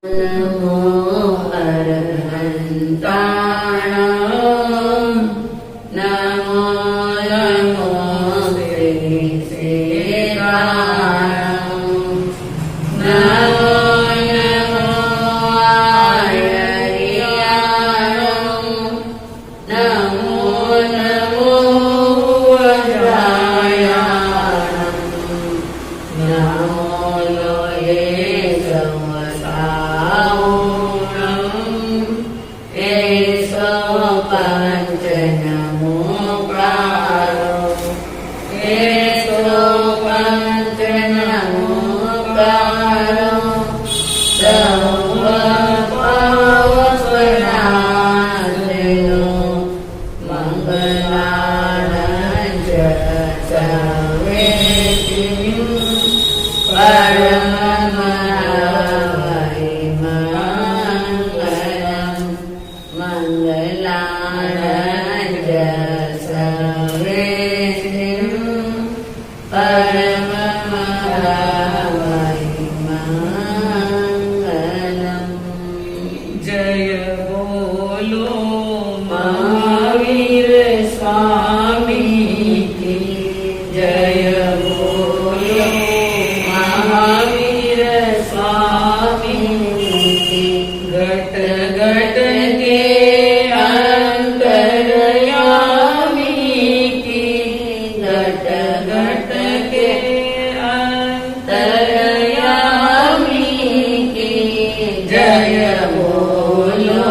नमो अरहन्ताणं नमो नमो श्रीराम नमो नमो आर्याणं नमो नमो वज्रायाणं नमो लोये जय बोलो महावीर स्वामी की जय बोलो महावीर स्वामी की घट घट के अंतर्यामी की घट घट के अंतर्यामी की जय बोलो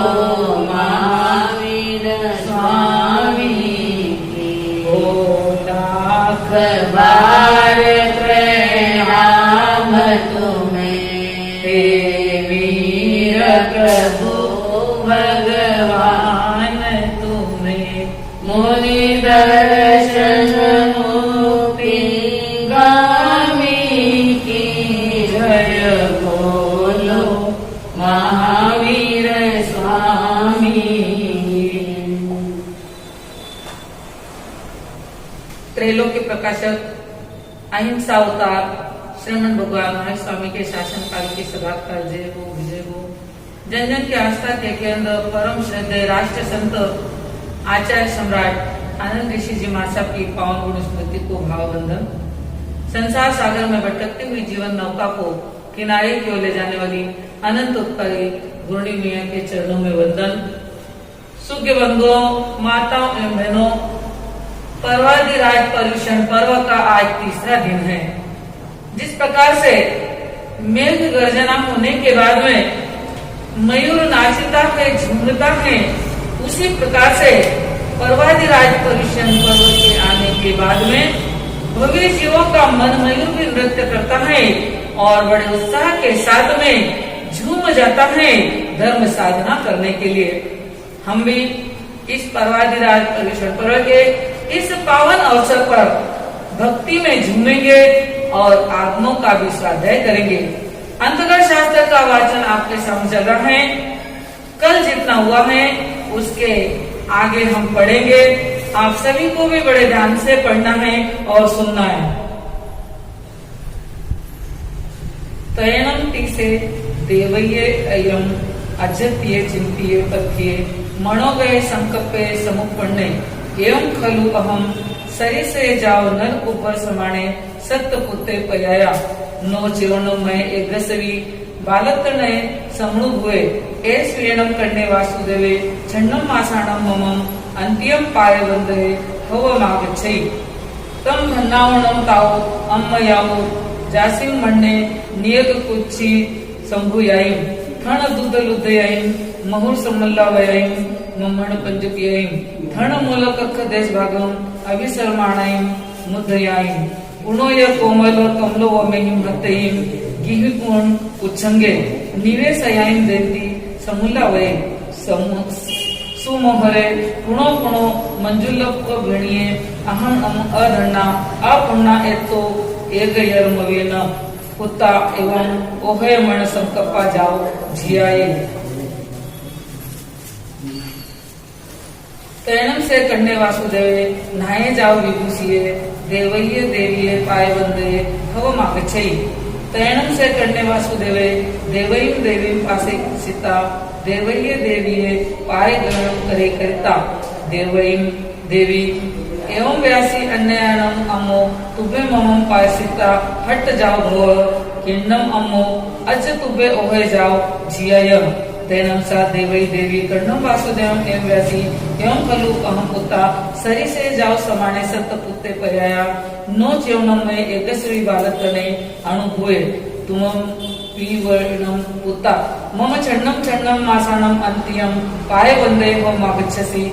महावीर स्वामी की ओ लाख बार प्रणाम तुम्हें हे वीर प्रभु भगवान तुम्हें मुनि दर्शन मुक्तिगामी की जय बोलो महावीर स्वामी। त्रैलोक्य प्रकाशक अहिंसा अवतार श्रीमन भगवान महावीर स्वामी के शासन काल की सदा काल जय हो विजय हो। जन जन की आस्था के केंद्र परम श्रद्धेय राष्ट्र संत आचार्य सम्राट आनंद ऋषि जी महाराज की पावन गुण स्मृति को भावबंधन। संसार सागर में भटकती हुई जीवन नौका को किनारे की ओर ले जाने वाली अनंत उत्परी गुरुणी मिया के चरणों में वंदन। सुज्ञ बंधुओं, माताओं एवं बहनों, पर्वाधिराज पर्युषण पर्व का आज तीसरा दिन है। जिस प्रकार से मेघ गर्जना होने के बाद में मयूर नाचता है झूमता है, उसी प्रकार से पर्वाधिराज पर्युषण पर्व के आने के बाद में भव्य जीवों का मन मयूर भी नृत्य करता है और बड़े उत्साह के साथ में झूम जाता है धर्म साधना करने के लिए। हम भी इस पर्वाधिराज पर्युषण पर्व के इस पावन अवसर पर भक्ति में झूमेंगे और आगमों का भी स्वाध्याय करेंगे। अंतर्गत शास्त्र का वाचन आपके सामने चल रहा है। कल जितना हुआ है उसके आगे हम पढ़ेंगे। आप सभी को भी बड़े ध्यान से पढ़ना है और सुनना है। तयणं तीसे देवये अयम अजत्ये चिंतिये पथ्ये मनोगये संकप्पे समुपन्ने एवं खलु अहम सरिसे जाओ नर ऊपर समाणे सत्य पुत्ते पयाया नो जीवन में एकसवी बालतने समणु हुए ए स्वीणम करने वासुदेवे छन्नम मासाणम ममम अंत्यम पाय वंदे हव मागच्छै तम धन्नावणम ताओ अम्मयामु जासिम मन्ने नियत कुच्छी संभुयायिम थण दूध लुदयायिम महुर समल्लावयायिम मम्मण पंजकियायिम थण मूलक देश भागम अभिसरमाणायिम मुद्दयायिम उणोय कोमल कमलो वमेहिम हतयिम गिहिपुण उच्छंगे निवेशयायिम देती समुल्लावये सुमोहरे पुणो पुणो मंजुलप भणिये अहं अधन्ना अपुण्णा एतो एगयर्मवेन पुता एवं ओहे मण संकप्पा जाओ झियाये। तैणम से कन्ने वासुदेवे नहाए जाओ विभूषिये देवये देविये पाय वंदे हव मागच्छै तैणम से कन्ने वासुदेवे देवईं देवीं पासे सीता देवैये देवीये पाय ग्रहण करे करता देवईं देवी एवं व्यासी अन्यायनम अम्मो तुबे ममम पायसिता हट जाओ भव किन्नम अम्मो अच तुबे ओहे जाओ जियाय तेनम सा देवई देवी कर्णम वासुदेवम एवं व्यासी एवं खलु अहम पुता सरी से जाओ समाने सत पुत्ते पर्याया नो च्यवनम में एकश्री बालकने अनुभुए तुमम पीवर्णम पुता मम चन्नम चन्नम मासानम अंतियम पाय वंदे हो मागच्छसि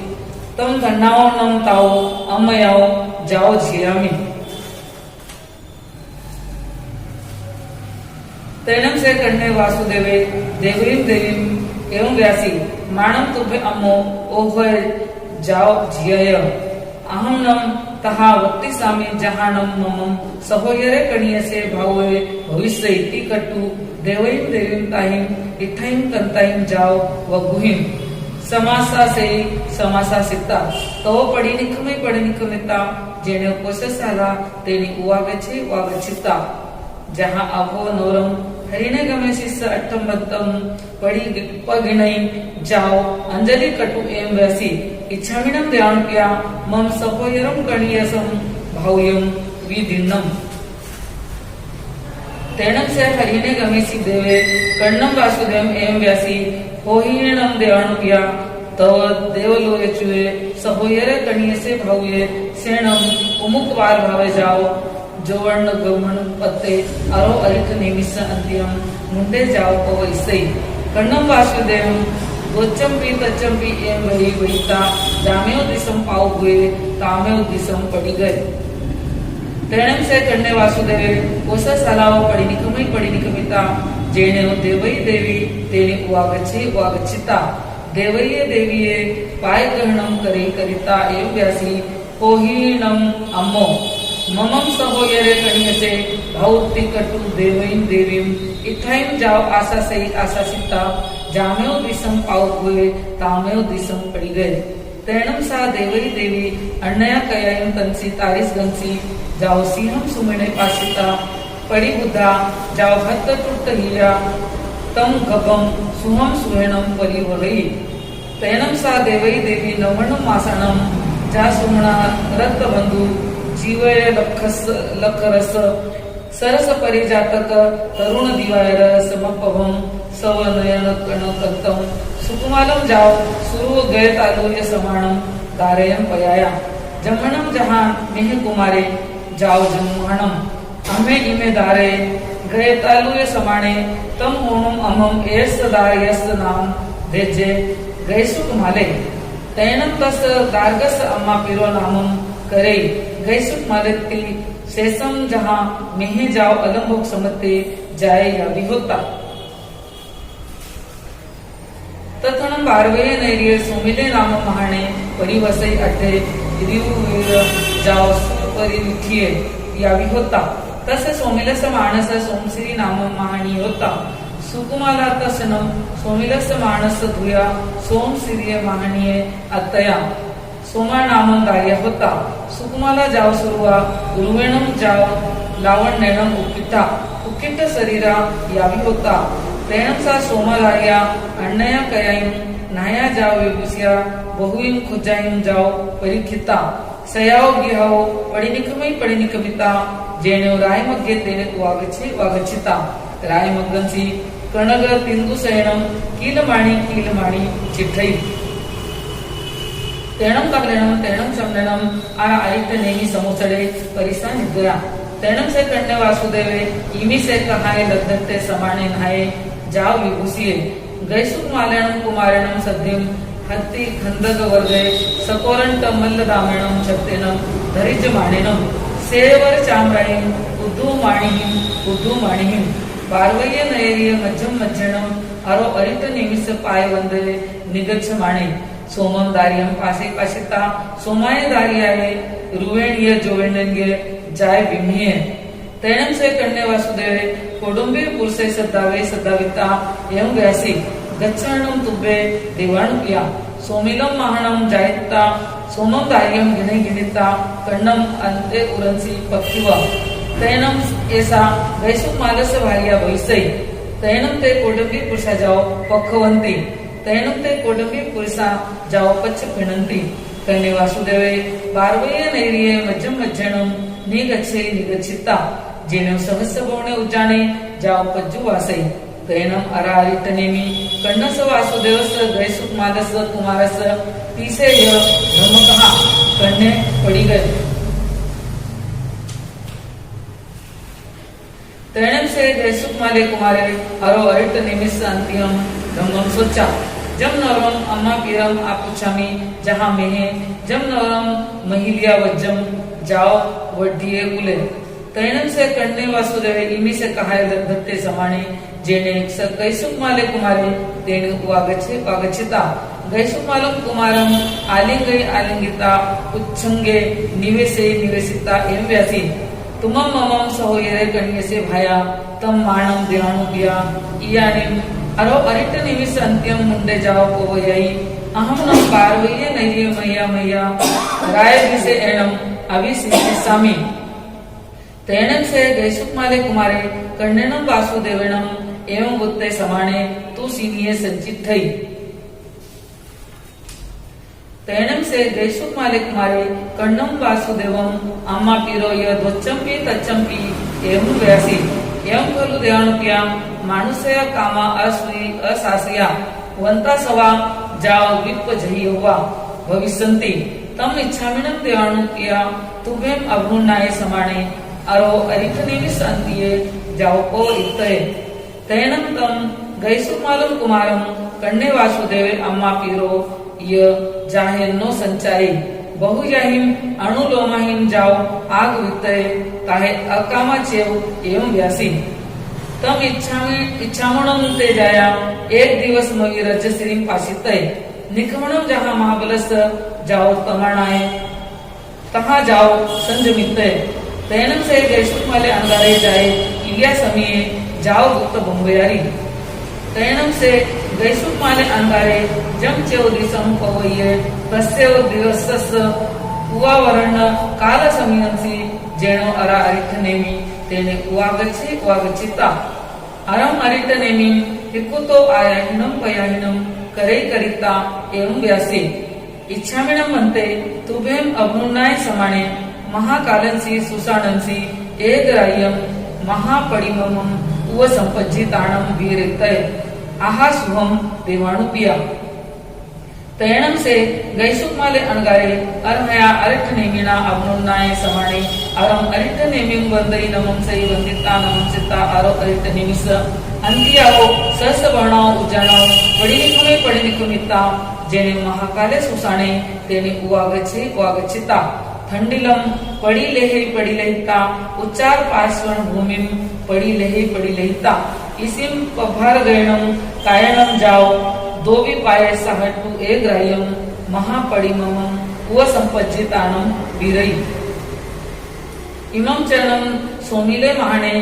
तम धन्नाओनम ताओ अमयाओ जाओ जियामि तैणम से कन्ने वासुदेवे देवीं देवीं एवं व्यासी माणम तुभे अम्मो ओहे जाओ जियाय अहम नम तहा वक्ति सामी जहानम ममम सहोयरे कणिय से भावे भविष्य इति कटु देवईं देवीं ताहिं इठाईं कंताईं जाओ वगुहिं समासा से समासा सिता तो पड़ी निखमिता जेने उपससाला तेनी उवागछे वागछिता जहां अभो नोरम हरिने गमे शिष्य अट्ठमबत्तम पड़ी पगिणई जाओ अंजलि कटु एम वैसी इच्छामिनम ध्यान किया मम सपोयरम कणीयसम भाव्यम विदिन्नम तेणम से हरिने गमेसी देवे कर्णम वासुदेव एवं व्यासी होहीणम ध्यान किया तव देवलोय चुए सहोयरे कणीय से भाव्य सेणम उमुक वार भावे जाओ जोवर्ण गमन पत्ते अरो अरिक निमिष अंत्यम मुंडे जाओ को इसई कर्णम वासुदेव गोचंपी तचंपी एम वही वहीता जामेव दिसम पाव हुए कामेव दिसम पड़ी गए तेणम से करने वासुदेवे कोसा सलाव पड़ी निकमिता जेने देवई देवी तेने वागछे वागछिता देवये देवीये पाय ग्रहणम करे करिता एव व्यासी कोहीणम अम्मो ममम सहोयरे कणियसे भौति कटु देवईं देवीं इठाईं जाओ आशा से आशा सीता जामेव दिसम पाव हुए तामेव दिसम पड़ी गए तेणम सा देवई देवी अन्नया कयायं तंसी तारिस गंसी जाओ सिंहम सुमने पासिता पड़ी बुद्धा जाओ भक्त तुर्त हिया तम गगम सुहम सुहेणम परिवहई तेणम सा देवई देवी नवणम मासणम जा सुमणा रक्त बंधु जीवय लखरस सरस परिजातक तरुण दिवायर समपभम सवनयन कणकंतम सुकुमालम जाओ सुरु गय तालुय समाणम दारयम पयाया जमणम जहां मेह कुमारे जाओ जमणम अमे इमे दारे गय तालुय समाणे तम ओणम अमम एस दारयस नाम देजे गय सुकुमाले तैणम तस दार्गस अम्मा पिरो नामम करे गैसुक मालती शेषम जहां मेहे जाओ अलंबोक समते जाए या भी होता तथनम बारवे नैरिय सोमिले नाम महाणे परिवसई अठे रिववीर जाओ सुपरिनिथिये या भी होता तसे सोमिलस मानस सोमश्री नाम महाणी होता सुकुमाला तसनम सोमिलस मानस धुया सोमश्री महाणीये अतया सोमा नामम दार्य होता सुकुमाला जाओ सुरुवा रुवेणम जाओ लावण्यनम उक्किता उक्कित शरीरा यावी होता तेणम सा सोमालार्या अन्नया कयाईं नाया जाओ विभुसिया बहुईं खुजाईं जाओ परिखिता सयाओ गिहाओ पड़िनिकमिता जेने राय मग्गे तेने वागछे वागछिता राय मग्गंसी कणग तिंदु सयनम कीलमाणी चिठई तेणम काकलेणम तेणम शमनेणम आ आयित नेमी समुचड़े परिसा निगया तेणम से कन्ने वासुदेवे इमी से कहाए लद्धते समाने नहाए जाओ विभूसिये गैसुक मालेणम कुमारेणम सद्यम हत्ति खंदग वर्गे सकोरंट मल्ल दामेणम छत्तेनम धरिज माणेनम सेवर चामराईं उद्धू माणिहिं बारवय नयरिय मज्जम मज्जणम अरो अरित निमिष पाय वंदे निगच्छ माणे सोमम दारियम पासे पाशिता सोमाय दारियाये रुवेणीय जोवेणन्य जाय विमिये तेणम से कन्ने वासुदेवे कोडुंबीर पुरुषे सदावे सदाविता एवं व्यासी गच्छरणम तुबे देवाणुपिया सोमिलम महाणम जायता सोमम दारियम गिणिता कन्नम अंते उरंसी पक्षिवा तैनम ऐसा वैसुक मालस भार्या वैसई तैनम ते कौटुंबी पुरुषा जाओ पखवंती तैनम ते कौटुंबी पुरुषा जाओ पच्च पिणंती कहने वासुदेवे बारवये नैरिये मज्जम मज्जनम निगच्छे निगच्छिता जेने सहस्र भवने उज्जाने जाओ पज्जु वासई तैनम अरारितनेमी कन्नस वासुदेवस वैसुक मालस कुमारस तीसे य धर्म कहा कन्ने पड़ी गए तैणम से वैसुक माले कुमारे अरो अरिट निमिष अंतिम धम्मम सोचा जम नवरम अम्मा पीरम आपुछामी जहां मेहे जम नवरम महिलिया वज्जम जाओ वड्डिये कुले तैणम से कन्ने वासुदेवे इमी से कहाय दत्ते समाने जेने कैसुक माले कुमारे तेने वागच्छिता गैसुक मालम कुमारम आलिंगै आलिंगिता उच्छंगे निवेसे निवेसिता एम व्यासी तुमम ममम सहोयरे कन्यसे भाया तम माणम देवाणु पिया इयानिम अरो अरिट निमिष अंत्यम मुंडे जाओ को यही अहम नम पार्वये नैये मैया मैया राय दिसे एणम अविसिसे सामी तैणम से गैसुक माले कुमारे कन्नेनम वासुदेवेणम एवं बुत्ते समाने तू सीनिये संचित थई तैणम से गैसुक माले कुमारे कन्नम वासुदेवम अम्मा पीरो य ध्वच्चंपी तच्चंपी एवं व्यासी एवं खलु देवानुप्या मानुषय कामा असुई असासिया वंता सवा जाओ विप जहियोवा भविष्यन्ति तम इच्छामिनं देवानुप्या तुभेम अभुन्नाय समाने अरो अरिथनेमि संतिये जाओ को इत्तये तैणम तम गैसुक मालम कुमारम कन्ने वासुदेवे अम्मा पीरो य जाहे नो संचारी बहुजाहिम अणुलोमाहिम जाओ आग वितये काहे अकामा चेव एवं व्यासी तम इच्छामणम ते जाया एक दिवस मवी रजश्रीम पासितय निखमणम जहां महाबलस जाओ तमाणाए तहां जाओ संजमितय तैनम से गैसुक माले अंगारे जाए इलिया समीये जाओ गुप्त बंबयारी तैणम से गैसुक माले अंगारे जम चेव दिसम पवये तस्यव दिवसस उवावरण काल समियंसी जेणो अरा अरिठनेमी तेने उवागच्छिता अरम अरिठनेमी हिकुतो आयाहिनम पयाहिनम करे करिता एवं व्यासी इच्छामिणम म्हणते तुभेम अभुन्नाय समाने महाकालंसी सुसाणंसी एग्राह्यम महापडिममम उव संपज्जिताणम वीरितय आहा सुहम देवाणुपिया तैणम से गैसुक माले अणगारे अरहया अरिठनेमिना अभुन्नाय समाने अरम अरिठनेमिं वंदई नमं सई वंदिता नमं सिता अरो अरिठनेमिस अंतियाओ सहस वर्णाओ उजाणाओ पडिनिकुमिता जेने महाकाले सुसाणे तेने उवागच्छिता थंडिलम पड़ी लेहिता उच्चार पार्श्वन भूमिम पड़ी लेहिता इसिम पभार गयनम कायनम जाओ दोवी पाये सहटु एग्राह्यम महापडिममम उव संपज्जितानम वीरई इमं चरणम सोमिले महाने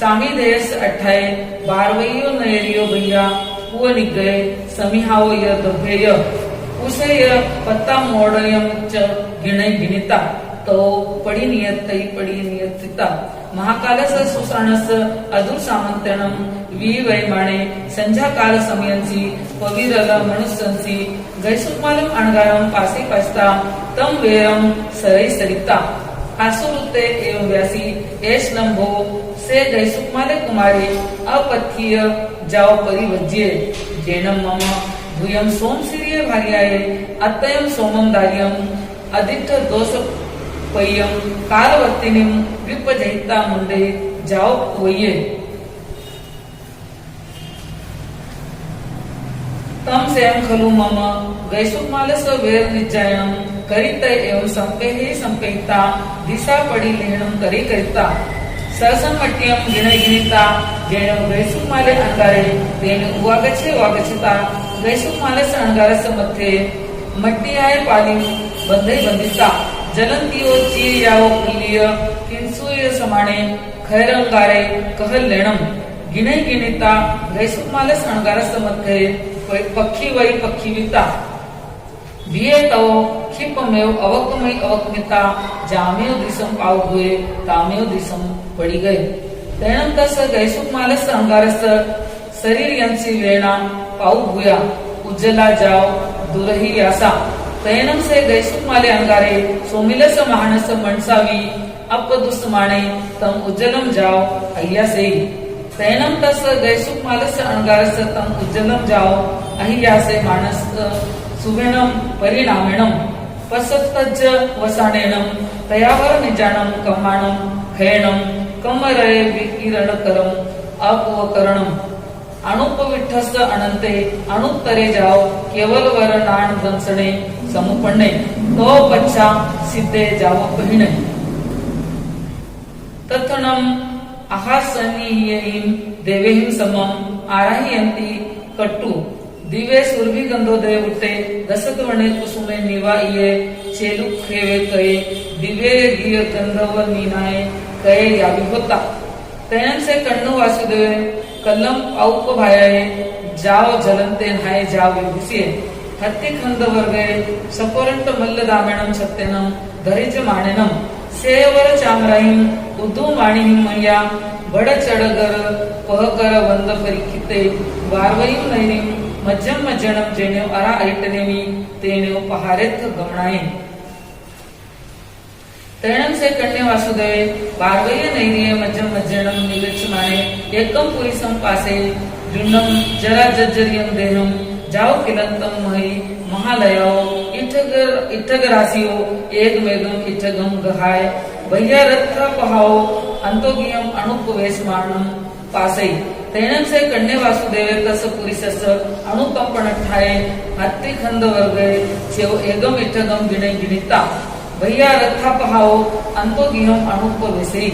सामी देश अठाए बारवइयो नयरियो भैया उव निगये समिहाओ य दभेय उसे य पत्ता मोडयम च गिणय गिनिता तो पड़ी नियतिता महाकालस सुसाणस अदुर सामंत्यनम वी वैमाणे संध्या काल समयंसी पविरल मनुष्यंसी गैसुकमालम अणगारम पासी पस्ता तम वेरम सरई सरिता आसुरुते एवं व्यासी एश नंभो से गैसुकमाले कुमारे अपथीय जाओ परिवज्ये जेनम मम भूयम सोम सिरिय भार्याये अत्ययम सोमम दार्यम अधिष्ठ दोष पय्यम कालवर्तिनिम विपजहिता मुंडे जाओ वये तम सेम खलु मम गैसुकमालस वेर निज्जायनम करित एवं संपेहि संपेहिता दिशा पड़ी लेहनम करी करिता सरसमट्यम गिणगिणिता जेण गैसुकमाले अंगारे तेन वागच्छिता गैसुकमालस अणगारस मध्ये मट्टियाय पालिम बंधई बंदिता जलंतियो चीर जाओ पुल्लिय किंसुय समाने खैरंगारे कहल लेणम गिणई गिणिता गैसुकमालस अणगारस मध्ये पक्षी वै पक्षीविता वियेतव क्षिपमेव अवक्तमय अवक्मिता जामेव दिसम पावगुए तामेव दिसम पड़ी गए तैणम तस गैसुक मालस अंगारस शरीर यांची वेणा पाऊ भूया उज्जला जाओ दुरही यासा तैणम से गैसुक माले अंगारे सोमिलस महानस मनसावी अपदुस माणे तम उज्जलम जाओ अय्या से तैणम तस गैसुक मालस अंगारस तम उज्जलम जाओ अय्या से मानस सुवेणम परिणामेणम पसत्तज वसानेणम तयावर निजाणम कमाणम खयणम कमरय विकिरणकरम अपवकरणम अणुपविठ्ठस अनंते अणुत्तरे जाओ केवल वर नाण दंसणे समुपण्णे तो पच्छा सिद्धे जाव पहिणे तथनम आहासनीयेहिं देवेहिं समम आराह्यन्ति कट्टु दिवे सुरभि गंधोदय उठे दसक वणे कुसुमे निवाइये चेलुक खेवे कये दिवे गिय गंधर्व नीनाए कये यावी होता तैणम से कण्णु वासुदेव कलम औप भायाये जाव जलंते नाय जाव विभूसिये हत्ती खंद वर्गे सपोरंट मल्ल दामेणम सत्यनम धरिज माणेनम सेवर चामराहिम उद्धू माणिहिम मय्या बड चडगर पहकर वंद परिखिते वारवईम नैनिम मज्जम मज्जनम जेनेव अरा ऐटनेमी तेनेव पहारेथ गमणाये तैणम से कन्या वासुदेवे बारवय नैरिये मज्जम मज्जनम निगच्छमाने एकम पुरीसम पासे जुन्नम जरा जज्जरियम देहम जाओ किलंतम मही महालयो इठगरासियो एक मेघम इठगम गहाय भैया रत्था पहाओ अंतोगियम अणुपवेशमानम पासई तैणम से कन्या वासुदेवे तस पुरीसस अणुकंपन ठाए हत्ती खंद वर्गे चेव एगम इठगम गिणे गिणिता भैया रथा पहाओ अंतोगियम अणुपवेशई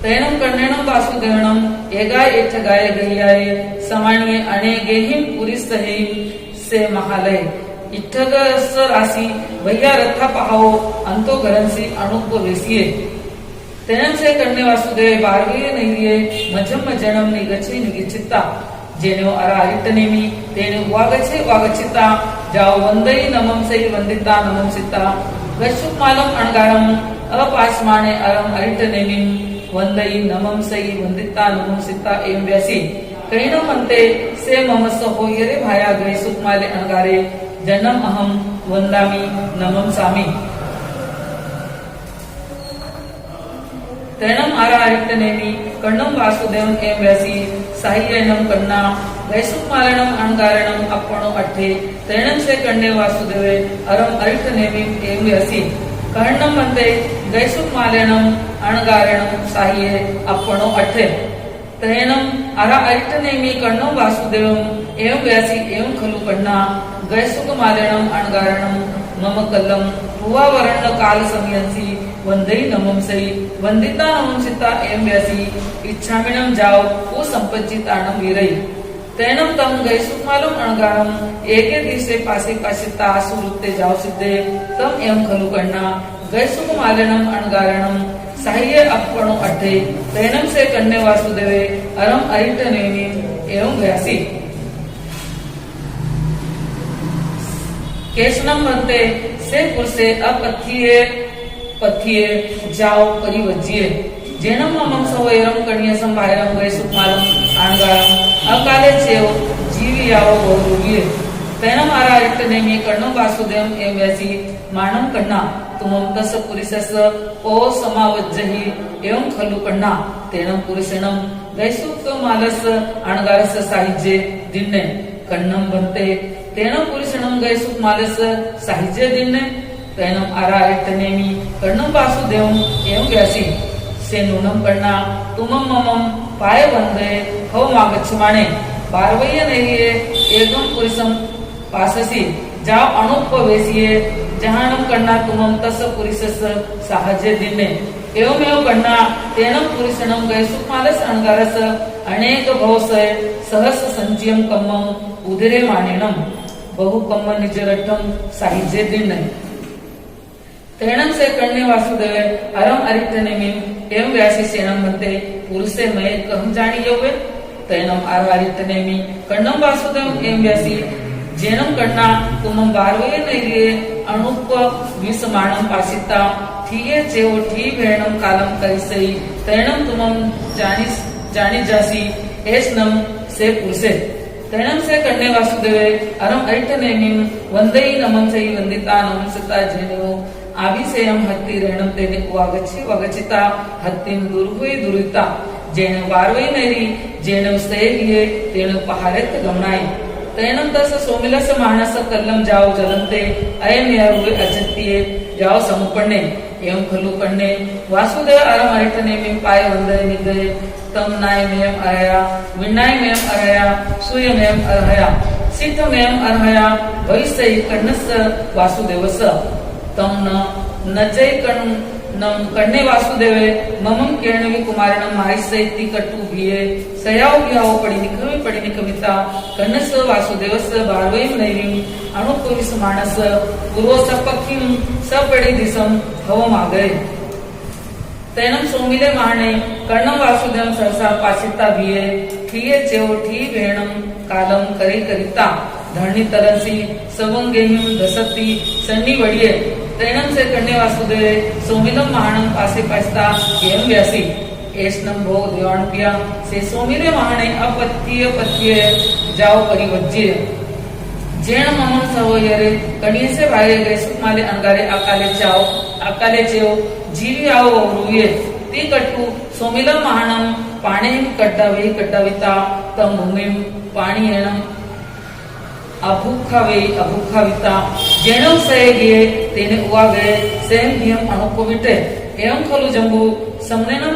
तैणम कन्याणम वासुदेवणम एगाय इठगाय गह्याय समाणिये अनेगेहिम पुरीसहिम से महालय इठगस राशि भैया रथा पहाओ अंतो घरंसी अणुपवेशिये तैणम से कन्या वासुदेव बारवीय नैरिये मजम मजनम निगच्छे निगिचिता जेनेव अरा अरिटनेमी तेने वागच्छे वागचिता जाओ वंदई नमम से वंदिता नमम सिता गशुक मालम अणगारम अपासमाने अरम अरिटनेमी वंदई नमम से वंदिता नमम सिता एम व्यासी कहिनो म्हणते से ममस होयरे भाया गैसुक माले अणगारे जन्म अहम वंदामी नमम सामी तैणम आरा अरिटनेमी कण्णम वासुदेवम एम व्यासी साहियनम कन्ना वैसुक मालनम अणगारणम अपणो अठे तैणम से कन्ने वासुदेवे अरम अरिटनेमी एम व्यासी कण्णम म्हणते गैसुक मालनम अणगारणम साहिये अपणो अठे तैणम आरा अरिटनेमी कण्णम वासुदेवम एम व्यासी एम खलु कन्ना गैसुक मालनम अणगारणम मम कलम भुवावरण काल समयंसी वंदई नमम सई वंदिता नमम सिता एम व्यासी इच्छामिणम जाओ ओ संपज्जिताणम वीरई तैणम तम गैसुक मालम अणगारम एके दिसे पासे पासिता सुरुते जाओ सिद्धे तम एम खलु कन्ना गैसुक मालनम अणगारणम साहिये अपणो अठे तैणम से कन्ने वासुदेवे अरम अरिटनेमी एवं व्यासी केशनम म्हणते से पुरुषे अपथिये पथिये जाओ परिवज्जिये जेनम मम सवयरम कणिय संभायरम गैसुक मालम अणगारम अकाले चेव जीवी याओ बहुरुगिये तैणम आरा अरिटनेमी कण्णम वासुदेवम एम व्यासी मानम कन्ना तुमम तस पुरिसस ओ समावज्जहि एवं खलु कन्ना तेणम पुरुषेणम गैसुक मालस अणगारस साहिज्ये दिन्ने कन्नम बनते तेणम पुरुषेणम गैसुक मालस साहिज्ये दिन्ने तैणम आरा अरिटनेमी कण्णम वासुदेवम एवं व्यासी से नूनम कन्ना तुमम ममम पाय वंदे हव मागच्छमाणे बारवय नैरिये एकम पुरुषम पाससी जाओ अणुपवेशिये जहानम कन्ना तुमम तस पुरुषस साहज्य दिन्ने एवमेव कन्ना तेणम पुरुषेणम गैसुक मालस अणगारस अनेक भवसय सहस संचियम कम्मम उदिरे मानेनम बहु कम्म निजरठम साहिज्य दिन्ने तैणम से कण्य वासुदेवे अरम अरिटनेमी एवं व्यासी सेनम म्हणते पुरुषे मय कहम जाणी योगे तैणम आरा अरिटनेमी कण्णम वासुदेव एवं व्यासी जेनम कन्ना तुमम बारवे नैरिये अणुप विसमाणम पासिता ठीये चेव ठी भेणम कालम करिसई तैणम तुमम जानी जासी एसनम से पुरुषे तैणम से कन्ने वासुदेवे अरम ऐठ नेमिम वंदई नमन सई वंदिता नमसता जेनेवो आभिसेयम हत्ति रेणम तेने वागचिता हत्तिम दुर्हुई दुरिता जेने वारवई नैरी जेने सेहिये तेने पहारेत गमनाई तैणम तस सोमिलस मानस कल्लम जाओ जलंते अयन यारुवे अजत्तिये जाओ समुपन्ने एवं खलु कन्ने वासुदेव अरम अरिटने में पाए वंदय निदय तम नाय मेयम अरहया विनाय मेयम अरहया सूय मेयम अरहया सिद्ध मेयम अरहया भविष्य कन्नस वासुदेवस तम नजय नम कन्ने वासुदेवे ममम केणवी कुमारणम मारिसैति कट्टु भिये सयाओ भियाओ पड़ी निकमिता कन्नस वासुदेवस बारवैम नैरिम अणुपुरिस मानस पूर्व सपखिम सपड़ी दिसम हवम आगए तैनम सोमिले माने कर्णम वासुदेव सहसा पाचिता भिये ठीये चेव ठी भेणम कालम करे करिता धरणी तरसी सवंगेहिम दसती सन्नी वडिये तैणम से कन्ने वासुदेवे सोमिलम महाणम पासे पास्ता एवं व्यासी एष्णम भो देवाणुपिया से सोमिले महाणे अपत्य जाओ परिवज्य जेण ममन सवयरे कणिये से भाये गए सुमाले अंगारे अकाले चेव जीवी आओ रुये ती कट्टू सोमिलम महाणम पाणेम कड्डाविता तम भूमिम पाणी एणम अभुखाविता जेणव सहे गिये तेने उवा गए सेम नियम अणुकोविटे एवं खलु जंबू समनेनम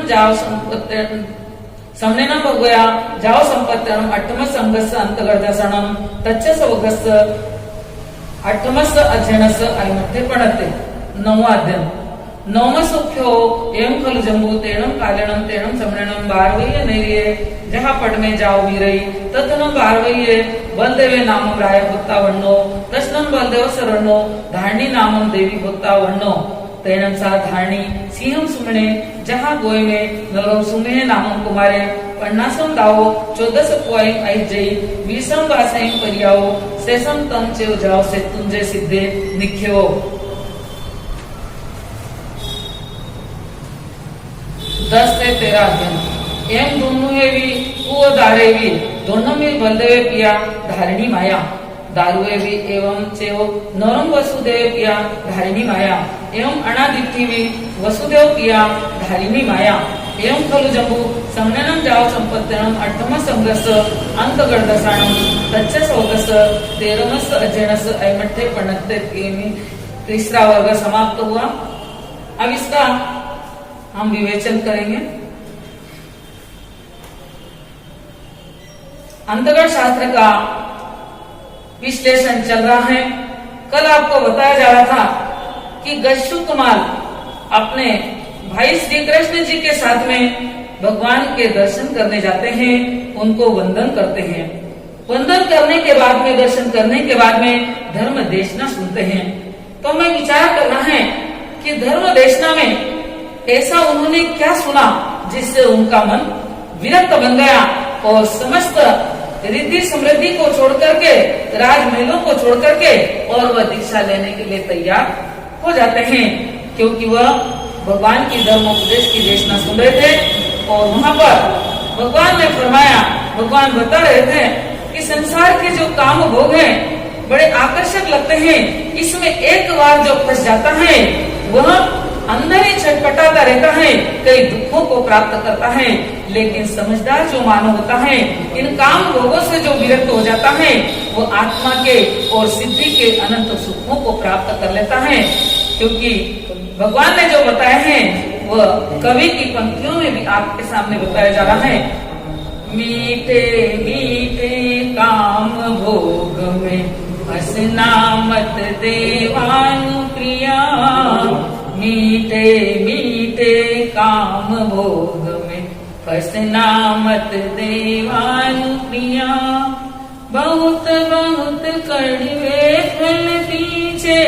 भगवया जाओ संपत्त्यनम अट्टमस संगस अंतगर्दसनम तच्चस वगस अट्टमस अध्ययनस अयमते पणते नववाद्यम नवमस उख्यो एवं खलु जंबू तेणम कालेणम तेणम समनेनम बारवैये नैरिये जहाँ पट में जाओ वीरई ततनम बारवैये बलदेवे नामम राय भोक्ता वन्नो तस्नम बलदेव सरण्णो धारणी नामम देवी भोक्ता वन्नो तैणम सा धारणी सिंहम सुमणे जहाँ गोय में नरो सुमे नामम कुमारे पन्नासम दाओ 14 पुआइम आई जई 20 बासाइम परियाओ सेसम तम चेव जाओ से तुंजे सिद्धे निख्यो 10 से 13 अध्ययन एम दोनों भी कुओ दारेवी दोनों में बलदेवे पिया धारिणी माया दारुएवी एवं चेव नरम वसुदेव पिया धारिणी माया एवं अनादित्य भी वसुदेव पिया धारिणी माया एवं खलु जंबू समनेनम जाओ संपत्त्यनम अट्टम संगस अंतगर्दसाणम तच्चस वगस 13मस अध्ययनस ऐमठे पणते तीसरा वर्ग समाप्त हुआ। अब इसका हम विवेचन करेंगे। अंतगढ़ शास्त्र का विश्लेषण चल रहा है। कल आपको बताया जा रहा था कि गच्छुकमाल अपने भाई श्री कृष्ण जी के साथ में भगवान के दर्शन करने जाते हैं, उनको वंदन करते हैं। वंदन करने के बाद में, दर्शन करने के बाद में धर्म देशना सुनते हैं। तो मैं विचार करना है कि धर्म देशना में ऐसा उन्होंने क्या सुना जिससे उनका मन विरक्त बन गया और समस्त रिद्धि समृद्धि को छोड़ करके, राजमहलों को छोड़ करके और वह दीक्षा लेने के लिए तैयार हो जाते हैं, क्योंकि वह भगवान की धर्मोपदेश की देशना सुन रहे थे। और वहाँ पर भगवान ने फरमाया, भगवान बता रहे थे कि संसार के जो काम भोग हैं बड़े आकर्षक लगते हैं, इसमें एक बार जो फंस जाता है वह अंदर ही छटपटाता रहता है, कई दुखों को प्राप्त करता है। लेकिन समझदार जो मानव होता है, इन काम भोगों से जो विरक्त हो जाता है, वो आत्मा के और सिद्धि के अनंत सुखों को प्राप्त कर लेता है। क्योंकि भगवान ने जो बताया है वह कवि की पंक्तियों में भी आपके सामने बताया जा रहा है। मीठे मीठे काम भोग में हंसना मत देवानुप्रिया, मीठे मीठे काम भोग में फंसना मत देवानुप्रिया। बहुत बहुत कड़वे फल पीछे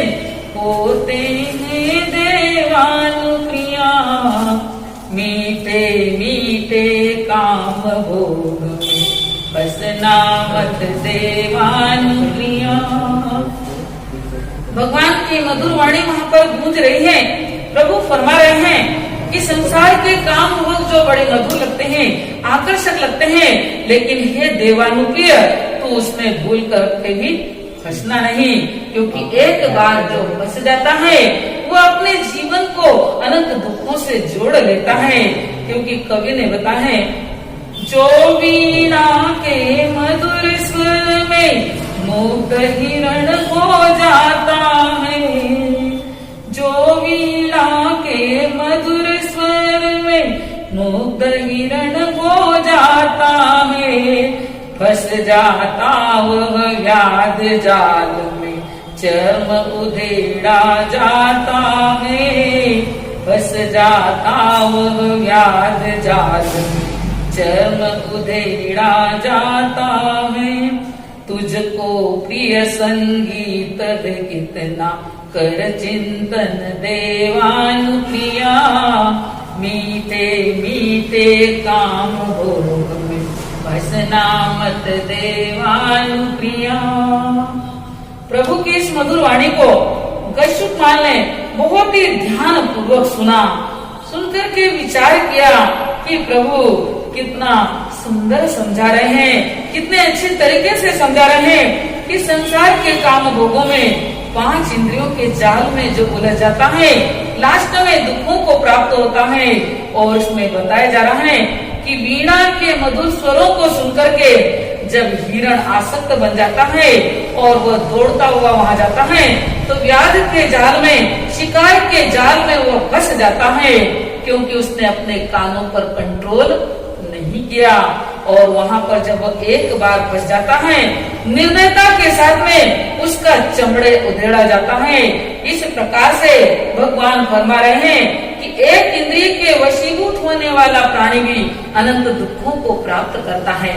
होते हैं देवानुप्रिया, मीठे मीठे काम भोग में फंसना मत देवानुप्रिया। भगवान की मधुर वाणी वहाँ पर गूंज रही है। प्रभु फरमा रहे हैं कि संसार के काम भोग जो बड़े मधुर लगते हैं, आकर्षक लगते हैं, लेकिन हे देवानुप्रिय, तू उसमें भूल कर के भी फंसना नहीं, क्योंकि एक बार जो फंस जाता है वो अपने जीवन को अनंत दुखों से जोड़ लेता है। क्योंकि कवि ने बताया है, जो वीणा के मधुर स्वर में मुग्ध हिरण हो जाता है, जो वीणा के मधुर स्वर में मुग्ध हिरण हो जाता है, फंस जाता वह व्याध जाल में चर्म उधेड़ा जाता है, फंस जाता वह व्याध जाल में चर्म उधेड़ा जाता है। तुझको प्रिय संगीत कितना कर चिंतन देवानुप्रिया, मीठे मीठे काम भोग में फंसना मत देवानुप्रिया। प्रभु की इस मधुर वाणी को गच्छुकमाल ने बहुत ही ध्यान पूर्वक सुना। सुनकर के विचार किया कि प्रभु कितना सुंदर समझा रहे हैं, कितने अच्छे तरीके से समझा रहे हैं कि संसार के काम भोगों में 5 इंद्रियों के जाल में जो उलझ जाता है, लास्ट में दुखों को प्राप्त होता है। और इसमें बताया जा रहा है कि वीणा के मधुर स्वरों को सुनकर के जब हिरण आसक्त बन जाता है और वह दौड़ता हुआ वहां जाता है, तो व्याध के जाल में, शिकार के जाल में वह फंस जाता है, क्योंकि उसने अपने कानों पर कंट्रोल नहीं किया। और वहां पर जब वह एक बार फंस जाता है, निर्णयता के साथ में उसका चमड़े उधेड़ा जाता है। इस प्रकार से भगवान फरमा रहे हैं कि एक इंद्रिय के वशीभूत होने वाला प्राणी भी अनंत दुखों को प्राप्त करता है।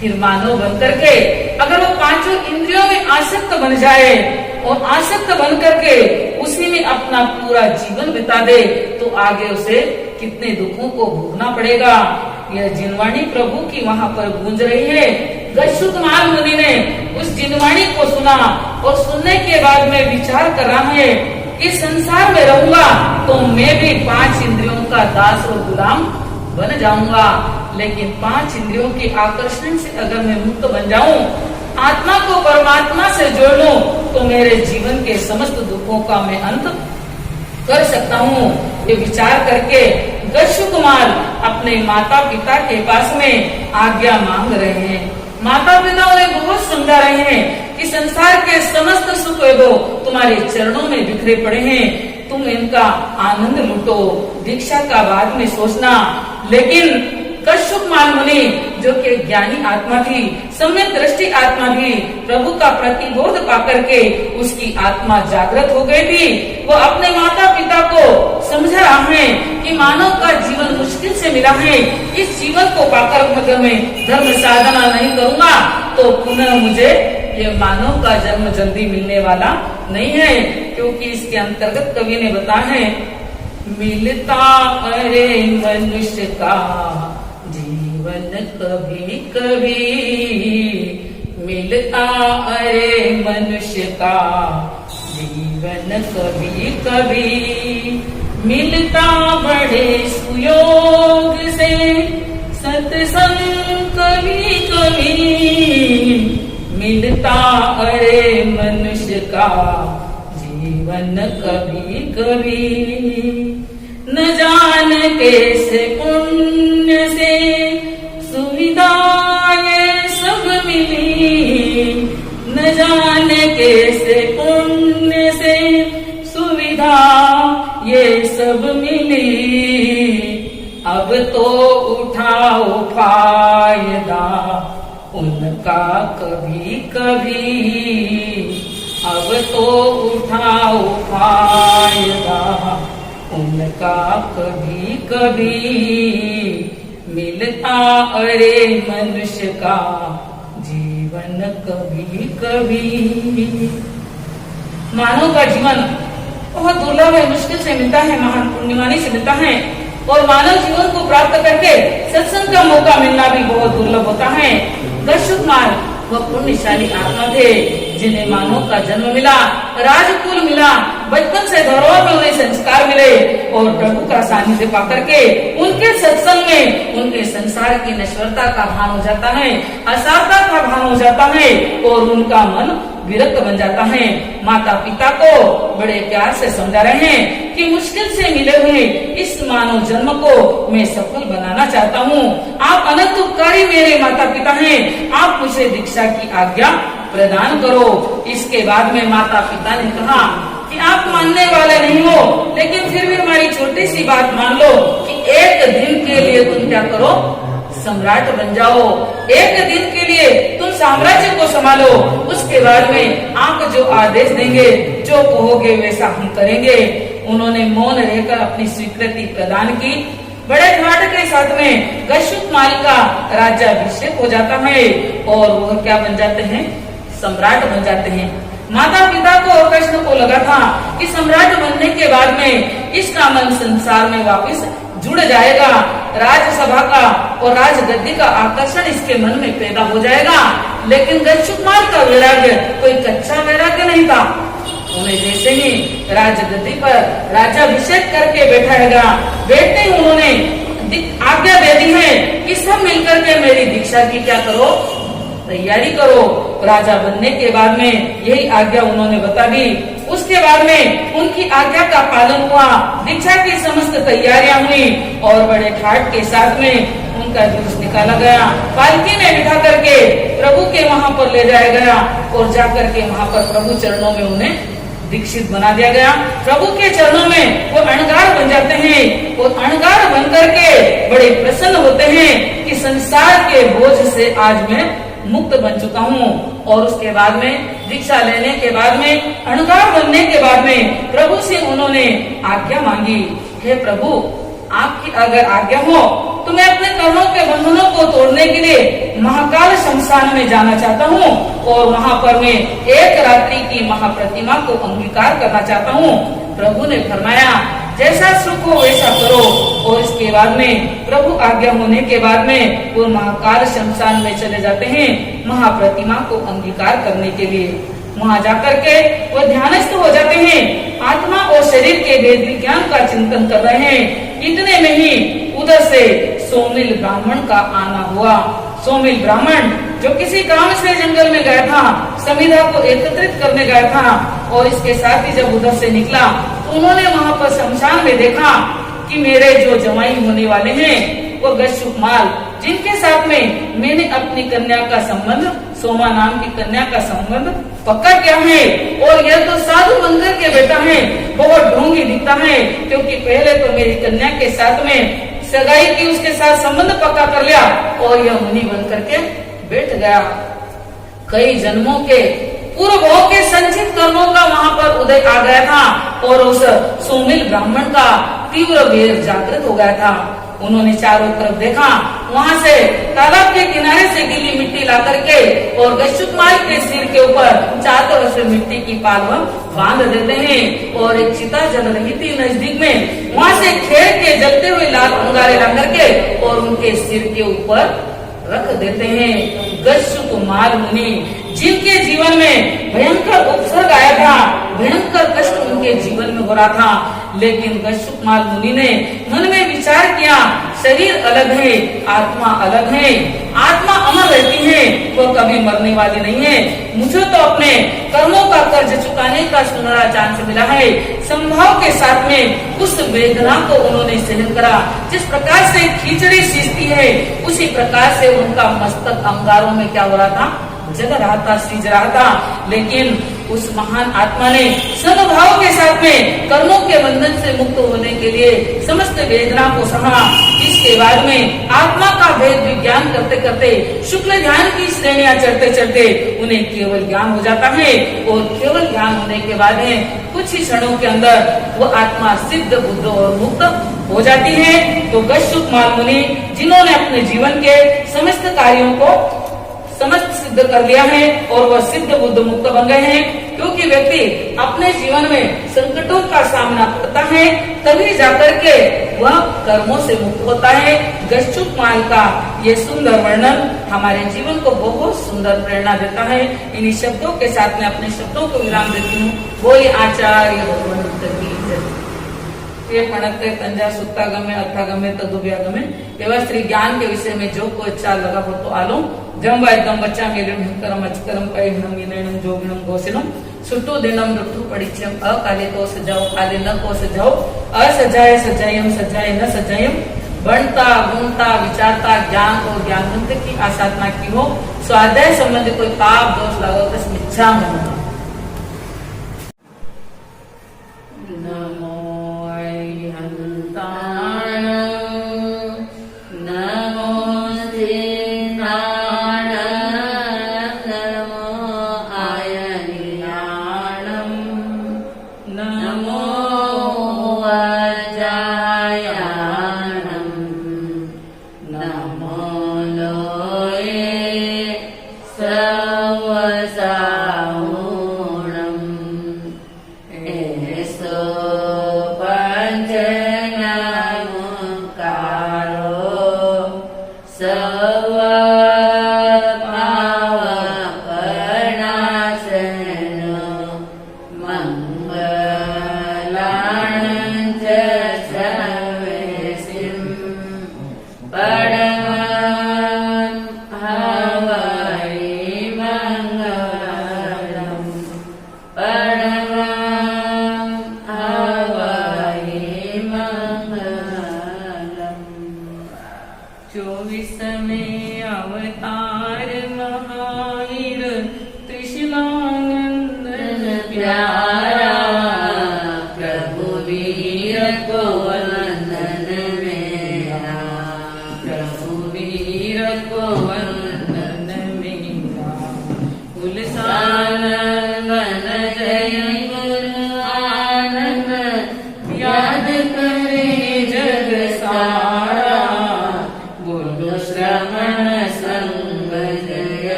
फिर मानव बनकर के अगर वो 5 इंद्रियों में आसक्त बन जाए और आसक्त बन करके उसी में अपना पूरा जीवन बिता दे, तो आगे उसे कितने दुखों को भोगना पड़ेगा। यह जिनवाणी प्रभु की वहाँ पर गूंज रही है। गच्छुकमाल मुनि ने उस जिनवाणी को सुना और सुनने के बाद में विचार कर रहा है कि संसार में रहूंगा तो मैं भी 5 इंद्रियों का दास और गुलाम बन जाऊंगा, लेकिन 5 इंद्रियों के आकर्षण से अगर मैं मुक्त बन जाऊं, आत्मा को परमात्मा से जोड़ लूं, तो मेरे जीवन के समस्त दुखों का मैं अंत कर सकता हूँ। ये विचार करके गच्छुकमाल अपने माता पिता के पास में आज्ञा मांग रहे हैं। माता पिता उन्हें बहुत समझा रहे हैं कि संसार के समस्त सुख वैभव तुम्हारे चरणों में बिखरे पड़े हैं, तुम इनका आनंद लूटो, दीक्षा का बाद में सोचना। लेकिन गच्छुकमाल मुनि जो कि ज्ञानी आत्मा थी, सम्यक दृष्टि आत्मा थी, प्रभु का प्रतिबोध पाकर के उसकी आत्मा जागृत हो गई थी। वो अपने माता पिता को समझा रहा है कि मानव का जीवन मुश्किल से मिला है, इस जीवन को पाकर अगर मैं धर्म साधना नहीं करूंगा तो पुनः मुझे ये मानव का जन्म जल्दी मिलने वाला नहीं है। क्योंकि इसके अंतर्गत कवि ने बताया है, मिलता अरे मनुष्य का जीवन कभी कभी, मिलता अरे मनुष्य का जीवन कभी कभी, मिलता बड़े सुयोग से सत्संग कभी कभी, मिलता अरे मनुष्य का जीवन कभी कभी। न जान कैसे पुण्य से सुविधाएं सब मिली, न जान कैसे पुण्य से सुविधा ये सब मिली, अब तो उठाओ फायदा उनका कभी कभी, अब तो उठाओ फायदा उनका कभी कभी, मिलता अरे मनुष्य का जीवन कभी कभी। मानव का जीवन बहुत दुर्लभ है, मुश्किल से मिलता है, महान पुण्यवानी से मिलता है। और मानव जीवन को प्राप्त करके सत्संग का मौका मिलना भी बहुत दुर्लभ होता है। गच्छुकमाल वह पुण्यशाली आत्मा थे जिन्हें मानव का जन्म मिला, राजकुल मिला, बचपन से धरोहर में उन्हें संस्कार मिले और प्रभु का सानिध्य पाकर के उनके सत्संग में उनके संसार की नश्वरता का भान हो जाता है, असारता का भान हो जाता है और उनका मन विरक्त बन जाता है। माता पिता को बड़े प्यार से समझा रहे हैं कि मुश्किल से मिले हुए इस मानव जन्म को मैं सफल बनाना चाहता हूँ। आप अनंत उपकारी मेरे माता पिता हैं, आप मुझे दीक्षा की आज्ञा प्रदान करो। इसके बाद में माता पिता ने कहा कि आप मानने वाले नहीं हो, लेकिन फिर भी हमारी छोटी सी बात मान लो कि एक दिन के लिए तुम क्या करो, सम्राट बन जाओ। एक दिन के लिए तुम साम्राज्य को संभालो, उसके बाद में आप जो आदेश देंगे, जो कहोगे वैसा हम करेंगे। उन्होंने मौन रहकर अपनी स्वीकृति प्रदान की। बड़े घाट के साथ में गशुतमाल का राज्याभिषेक हो जाता है और वह क्या बन जाते हैं, सम्राट बन जाते हैं। माता पिता को और कृष्ण को लगा था कि सम्राट बनने के बाद में इसका मन संसार में वापस जुड़ जाएगा, राज्यसभा का और राजगद्दी का आकर्षण इसके मन में पैदा हो जाएगा। लेकिन गच्छुतमाल का वैराग्य कोई कच्चा वैराग्य नहीं था। उन्हें जैसे ही राजगद्दी पर राज्याभिषेक करके बैठाएगा, बैठते ही उन्होंने आज्ञा दे दी है कि सब मिलकर के मेरी दीक्षा की क्या करो, तैयारी करो। राजा बनने के बाद में यही आज्ञा उन्होंने बता दी। उसके बाद में उनकी आज्ञा का पालन हुआ, दीक्षा की समस्त तैयारियां हुई और बड़े ठाट के साथ में उनका जुलूस निकाला गया। पालकी में बिठा करके प्रभु के वहां पर ले जाया गया और जाकर के वहां पर प्रभु चरणों में उन्हें दीक्षित बना दिया गया। प्रभु के चरणों में वो अणगार बन जाते हैं और अणगार बन करके बड़े प्रसन्न होते हैं कि संसार के बोझ से आज मैं मुक्त बन चुका हूँ। और उसके बाद में दीक्षा लेने के बाद में अणगार बनने के बाद में प्रभु से उन्होंने आज्ञा मांगी, हे प्रभु आपकी अगर आज्ञा हो तो मैं अपने कर्मों के बंधनों को तोड़ने के लिए महाकाल शमशान में जाना चाहता हूँ और वहाँ पर मैं एक रात्रि की महाप्रतिमा को अंगीकार करना चाहता हूँ। प्रभु ने फरमाया जैसा सुख हो वैसा करो। और इसके बाद में प्रभु आज्ञा होने के बाद में वो महाकाल शमशान में चले जाते हैं महाप्रतिमा को अंगीकार करने के लिए। वहाँ जाकर के वो ध्यानस्थ हो जाते हैं, आत्मा और शरीर के वेद विज्ञान का चिंतन कर रहे हैं। इतने में ही उधर से सोमिल ब्राह्मण का आना हुआ। सोमिल ब्राह्मण जो किसी काम से जंगल में गया था, समिधा को एकत्रित करने गया था और इसके साथ ही जब उधर से निकला तो उन्होंने वहाँ पर शमशान में देखा कि मेरे जो जमाई होने वाले हैं वो गशुकमाल, जिनके साथ में मैंने अपनी कन्या का संबंध, सोमा नाम की कन्या का संबंध पक्का किया है। और यह तो साधु बनकर के बेटा है, बहुत ढोंगी दिखता है, क्योंकि पहले तो मेरी कन्या के साथ में सगाई की, उसके साथ संबंध पक्का कर लिया और यह मुनि बन करके बैठ गया। कई जन्मों के पूर्वों के संचित कर्मों का वहाँ पर उदय आ गया था और उस सोमिल ब्राह्मण का तीव्र वेर जागृत हो गया था। उन्होंने चारों तरफ देखा, वहाँ से तालाब के किनारे से गीली मिट्टी ला करके और गशुकमाल के सिर के ऊपर चारों तरफ से मिट्टी की पाल बांध देते हैं और एक चिता जल रही थी नजदीक में, वहाँ से खेड़ के जलते हुए लाल अंगारे ला करके और उनके सिर के ऊपर रख देते हैं। गशुकमाल मुनि जिनके जीवन में भयंकर उपसर्ग आया था, भयंकर कष्ट उनके जीवन में हो रहा था, लेकिन गशुकमाल मुनि ने मन में विचार किया, शरीर अलग है, आत्मा अलग है, आत्मा अमर रहती है, वो कभी मरने वाली नहीं है। मुझे तो अपने कर्मों का कर्ज चुकाने का सुनहरा चांस मिला है। संभाव के साथ में उस वेदना को उन्होंने सहन करा। जिस प्रकार से खिचड़ी सींचती है उसी प्रकार से उनका मस्तक अंगारों में क्या हो रहा था, जल रहा था, सींच रहा था। लेकिन उस महान आत्मा ने सद्भाव के साथ में कर्मों के बंधन से मुक्त होने के लिए समस्त वेदना को सहा। इसके बाद में आत्मा का भेद विज्ञान करते करते शुक्ल ध्यान की श्रेणियां चढ़ते चढ़ते उन्हें केवल ज्ञान हो जाता है और केवल ज्ञान होने के बाद में कुछ ही क्षणों के अंदर वो आत्मा सिद्ध, बुद्ध और मुक्त हो जाती है। तो गशुकमाल मुनि जिन्होंने अपने जीवन के समस्त कार्यों को समस्त सिद्ध कर लिया है और वह सिद्ध बुद्ध मुक्त बन गए हैं। क्योंकि व्यक्ति अपने जीवन में संकटों का सामना करता है तभी जाकर के वह कर्मों से मुक्त होता है। गच्छुक माल का ये सुंदर वर्णन हमारे जीवन को बहुत सुंदर प्रेरणा देता है। इन्हीं शब्दों के साथ मैं अपने शब्दों को विराम देती हूँ। बोले आचार्य भगवान की जय। ये पढ़ते पंजा सुत्ता गमे अर्था गमे तदुभ्या गमे एवं श्री ज्ञान के विषय में जो कोई अच्छा लगा हो तो आलो जम वायदम बच्चा मेरे हिंकरम अचकरम पैघनम विनयनम जोगिनम घोषणम सुटो दिनम ऋतु परिचयम अकाले तो सजाओ काले न को सजाओ असजाए सजायम सजाए न सजायम बनता गुणता विचारता ज्ञान और ज्ञानवंत की आसाधना की हो स्वाध्याय संबंधी कोई पाप दोष लगो तो मिच्छा होना।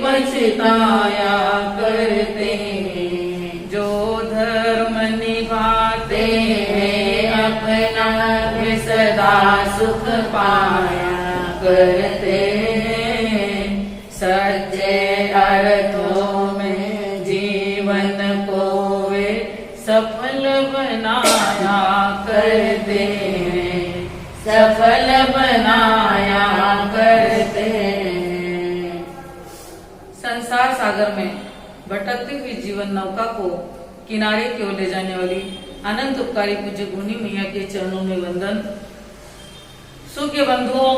पछताया करते जो धर्म निभाते हैं अपना भी सदा सुख पाया करते हैं। सच्चे अर्थों में जीवन को वे सफल बनाया करते हैं, सफल बनाया करते हैं। संसार सागर में भटकती हुई जीवन नौका को किनारे की ओर ले जाने वाली अनंत उपकारी पूज्य गुणी मैया के चरणों में वंदन। सुख्य बंधुओं,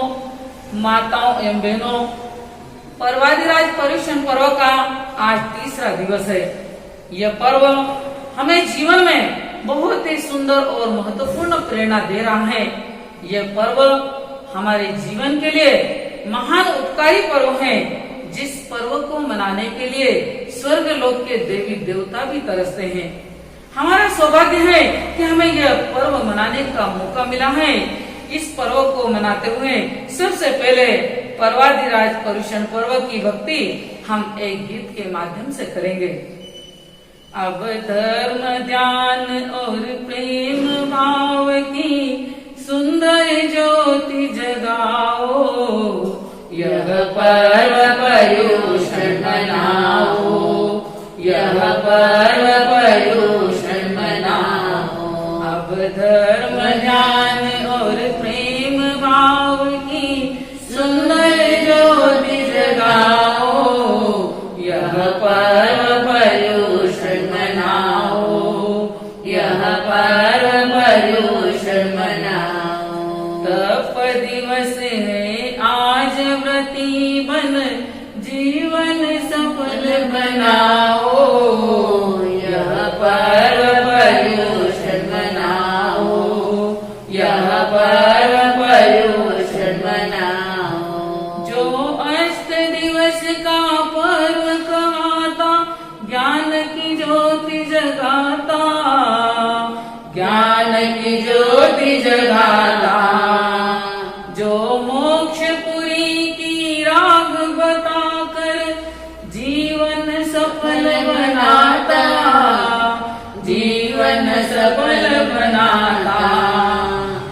माताओं एवं बहनों, पर्वाधिराज पर्युषण पर्व का आज तीसरा दिवस है। यह पर्व हमें जीवन में बहुत ही सुंदर और महत्वपूर्ण प्रेरणा दे रहा है। यह पर्व हमारे जीवन के लिए महान उपकारी पर्व है, जिस पर्व को मनाने के लिए स्वर्ग लोक के देवी देवता भी तरसते हैं। हमारा सौभाग्य है कि हमें यह पर्व मनाने का मौका मिला है। इस पर्व को मनाते हुए सबसे पहले पर्वाधिराज पर्युषण पर्व की भक्ति हम एक गीत के माध्यम से करेंगे। अब धर्म ध्यान और प्रेम भाव की सुंदर ज्योति जगाओ, यह पर्व पर्युषण मनाओ, यह पर्व पर्युषण मनाओ। अब धर्म ध्यान और प्रेम भाव की सुंदर ज्योति जगाओ, यह पर्व पर्युषण मनाओ, यह पर्व पर्युषण मनाओ। तप दिवस है आज व्रती बन जीवन सफल बनाओ, यह पर्व पर्युषण मनाओ, यह पर्व पर्युषण मनाओ। जो अष्ट दिवस का पर्व कहता ज्ञान की ज्योति जगाता, ज्ञान की ज्योति जगाता, जो मोक्षपुरी की राह बताकर जीवन सफल बनाता, जीवन सफल बनाता।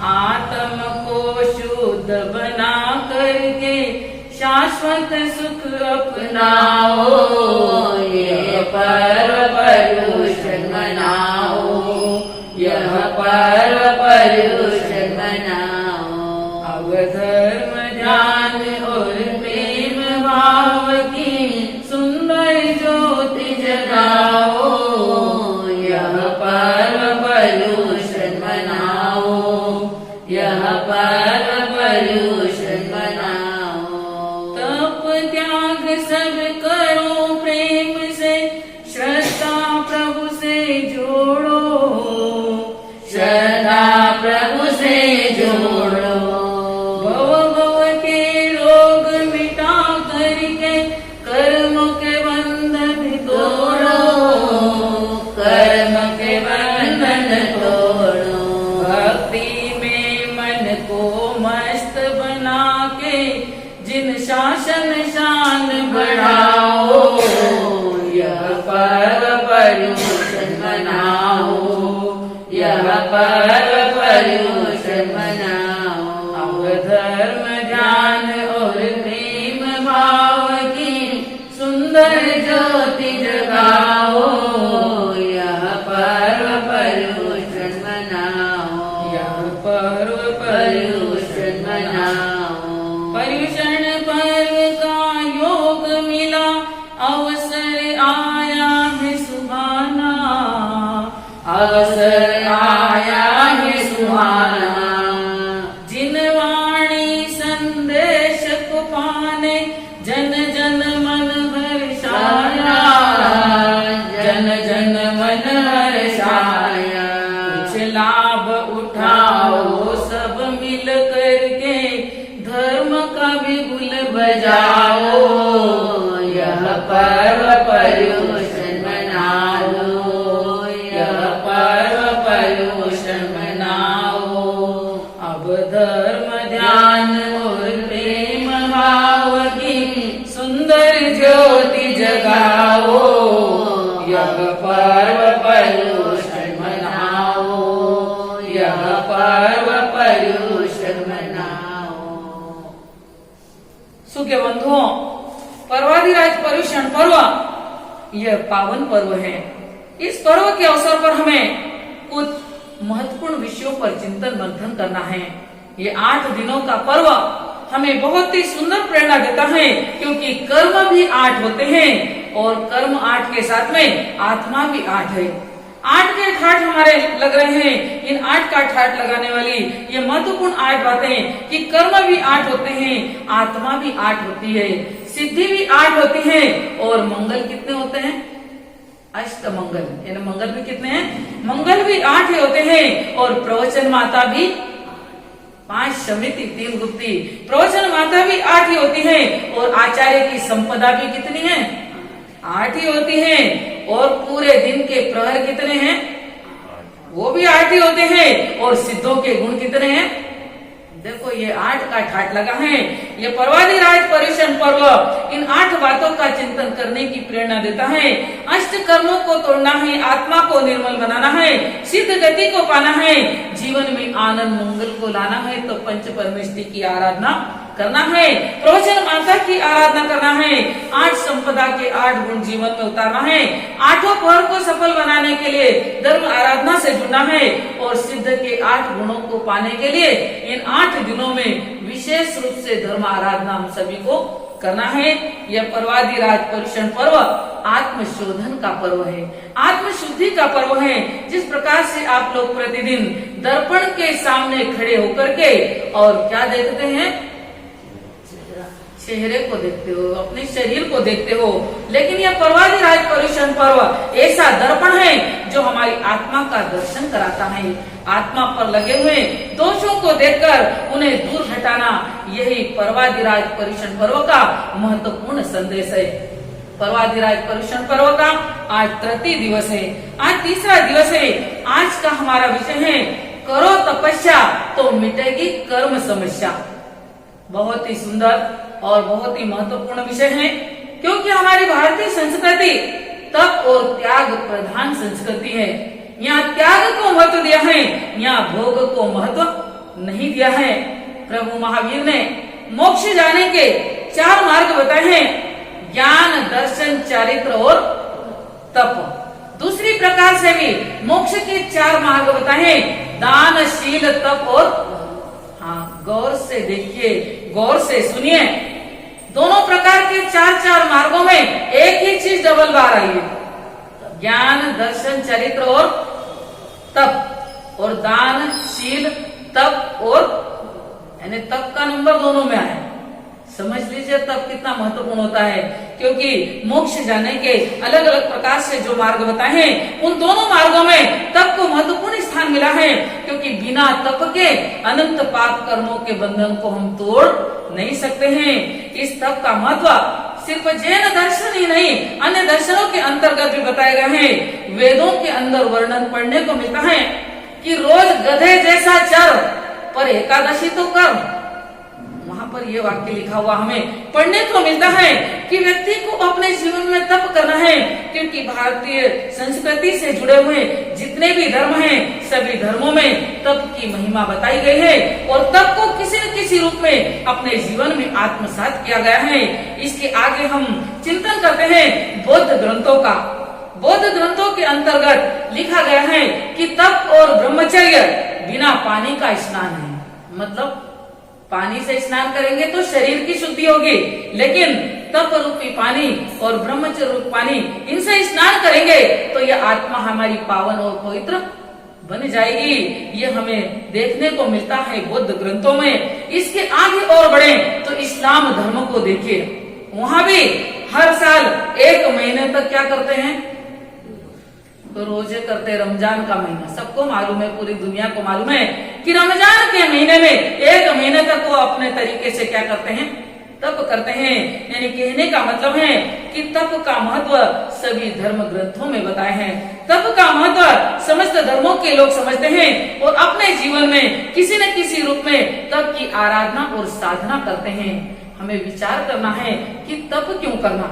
आत्म को शुद्ध बना करके शाश्वत सुख अपनाओ, ये पर्व पर्युषण मनाओ, यह पर्व पर्युषण मनाओ। अब धर्म ध्यान और प्रेम भाव की सुंदर ज्योति जगाओ, यह पर्व पर्युषण मनाओ, यह पर्व पर्युषण मनाओ। तप त्याग सब करो प्रेम से, श्रद्धा प्रभु से जोड़ो, श्रद्धा प्रभु से जोड़ो। भव भव के रोग मिटा करके कर्म के बंधन तोड़ो, कर्म के बंधन तोड़ो। भक्ति में मन को मस्त बना के जिन शासन शान बढ़ाओ, यह पर्व पर्युषण मनाओ, यह पर्व पर्युषण मनाओ। अब धर्म ध्यान और प्रेम भाव की सुंदर ज्योति जगाओ, यह पर्व पर्युषण मनाओ, यह पर्व पर्युषण मनाओ। पर्युषण पर्व का योग मिला, अवसर आया है सुहाना, अवसर आया है सुहाना। जिन वाणी संदेश को पाने जन जन मन हर्षाया, जन जन मन हर्षाया। कुछ लाभ उठाओ सब मिल करके, धर्म का बिगुल बजाओ, यह पर्व पर्युषण मनाओ, यह पर्व पर्युषण मनाओ। अब धर्म ध्यान और प्रेम भाव की सुंदर ज्योति जगाओ, यह पर्व पर्युषण मनाओ, यह पर्व पर्युषण मनाओ। सुखे बंधुओं, पर्वाधिराज पर्युषण पर्व यह पावन पर्व है। इस पर्व के अवसर पर हमें कुछ महत्वपूर्ण विषयों पर चिंतन मंथन करना है। ये 8 दिनों का पर्व हमें बहुत ही सुंदर प्रेरणा देता है, क्योंकि कर्म भी 8 होते हैं और कर्म 8 के साथ में आत्मा भी 8 है। 8 के ठाठ हमारे लग रहे हैं। इन 8 का ठाठ लगाने वाली ये महत्वपूर्ण 8 बातें कि कर्म भी 8 होते हैं, आत्मा भी 8 होती है, सिद्धि भी 8 होती है और मंगल कितने होते हैं? अष्ट मंगल। यानी मंगल भी कितने हैं? मंगल भी 8 ही होते हैं और प्रवचन माता भी 5 समिति 3 गुप्ती। प्रवचन माता भी 8 ही होती है और आचार्य की संपदा भी कितनी है? 8 ही होती है। और पूरे दिन के प्रहर कितने हैं? वो भी 8 ही होते हैं। और सिद्धों के गुण कितने हैं? देखो ये 8 का ठाट लगा है। ये पर्वाधिराज पर्युषण पर्व इन 8 बातों का चिंतन करने की प्रेरणा देता है। अष्ट कर्मों को तोड़ना है, आत्मा को निर्मल बनाना है, सिद्ध गति को पाना है, जीवन में आनंद मंगल को लाना है तो पंच परमेष्टि की आराधना करना है, प्रवचन माता की आराधना करना है, 8 संपदा के 8 गुण जीवन में उतारना है, 8 पहर को सफल बनाने के लिए धर्म आराधना से जुड़ना है और सिद्ध के 8 गुणों को पाने के लिए इन 8 दिनों में विशेष रूप से धर्म आराधना हम सभी को करना है। यह पर्वाधिराज पर्युषण पर्व आत्मशोधन का पर्व है, आत्मशुद्धि का पर्व है। जिस प्रकार से आप लोग प्रतिदिन दर्पण के सामने खड़े होकर के और क्या देखते हैं, चेहरे को देखते हो, अपने शरीर को देखते हो, लेकिन यह पर्वाधिराज पर्युषण पर्व ऐसा दर्पण है जो हमारी आत्मा का दर्शन कराता है। आत्मा पर लगे हुए दोषों को देखकर उन्हें दूर हटाना, यही पर्वाधिराज पर्युषण पर्व का महत्वपूर्ण संदेश है। पर्वाधिराज पर्युषण पर्व का आज तृतीय दिवस है, आज तीसरा दिवस है। आज का हमारा विषय है करो तपस्या तो मिटेगी कर्म समस्या। बहुत ही सुंदर और बहुत ही महत्वपूर्ण विषय है, क्योंकि हमारी भारतीय संस्कृति तप और त्याग प्रधान संस्कृति है। यहाँ त्याग को महत्व दिया है, यहाँ भोग को महत्व नहीं दिया है। प्रभु महावीर ने मोक्ष जाने के 4 मार्ग बताए हैं, ज्ञान, दर्शन, चारित्र और तप। दूसरी प्रकार से भी मोक्ष के 4 मार्ग बताए हैं, दान, शील, तप और गौर से देखिए, गौर से सुनिए। दोनों प्रकार के 4 मार्गों में एक ही चीज डबल बार आई है, ज्ञान, दर्शन, चरित्र और तप। और दान, शील, तप और यानी तप का नंबर दोनों में आया। समझ लीजिए तप कितना महत्वपूर्ण होता है, क्योंकि मोक्ष जाने के अलग अलग प्रकार से जो मार्ग बताए हैं उन दोनों मार्गों में तप को महत्वपूर्ण स्थान मिला है, क्योंकि बिना तप के अनंत पाप कर्मों के बंधन को हम तोड़ नहीं सकते हैं। इस तप का महत्व सिर्फ जैन दर्शन ही नहीं, अन्य दर्शनों के अंतर्गत भी बताए गए हैं। वेदों के अंदर वर्णन पढ़ने को मिलता है कि रोज गधे जैसा चर पर एकादशी तो कर। वहां पर यह वाक्य लिखा हुआ हमें पढ़ने को मिलता है कि व्यक्ति को अपने जीवन में तप करना है, क्योंकि भारतीय संस्कृति से जुड़े हुए जितने भी धर्म हैं सभी धर्मों में तप की महिमा बताई गई है और तप को किसी न किसी रूप में अपने जीवन में आत्मसात किया गया है। इसके आगे हम चिंतन करते हैं बौद्ध ग्रंथों का। बौद्ध ग्रंथों के अंतर्गत लिखा गया है कि तप और ब्रह्मचर्य बिना पानी का स्नान है। मतलब पानी से स्नान करेंगे तो शरीर की शुद्धि होगी, लेकिन तप रूपी पानी और ब्रह्मचर्य रूपी पानी इनसे स्नान करेंगे तो यह आत्मा हमारी पावन और पवित्र बन जाएगी। ये हमें देखने को मिलता है बौद्ध ग्रंथों में। इसके आगे और बढ़े तो इस्लाम धर्म को देखिए, वहां भी हर साल 1 महीने तक क्या करते हैं, तो रोजे करते। रमजान का महीना सबको मालूम है, पूरी दुनिया को मालूम है कि रमजान के महीने में 1 महीने तक वो अपने तरीके से क्या करते हैं, तप करते हैं। यानी कहने का मतलब है कि तप का महत्व सभी धर्म ग्रंथों में बताए हैं। तप का महत्व समस्त धर्मों के लोग समझते हैं और अपने जीवन में किसी न किसी रूप में तप की आराधना और साधना करते हैं। हमें विचार करना है कि तप क्यों करना।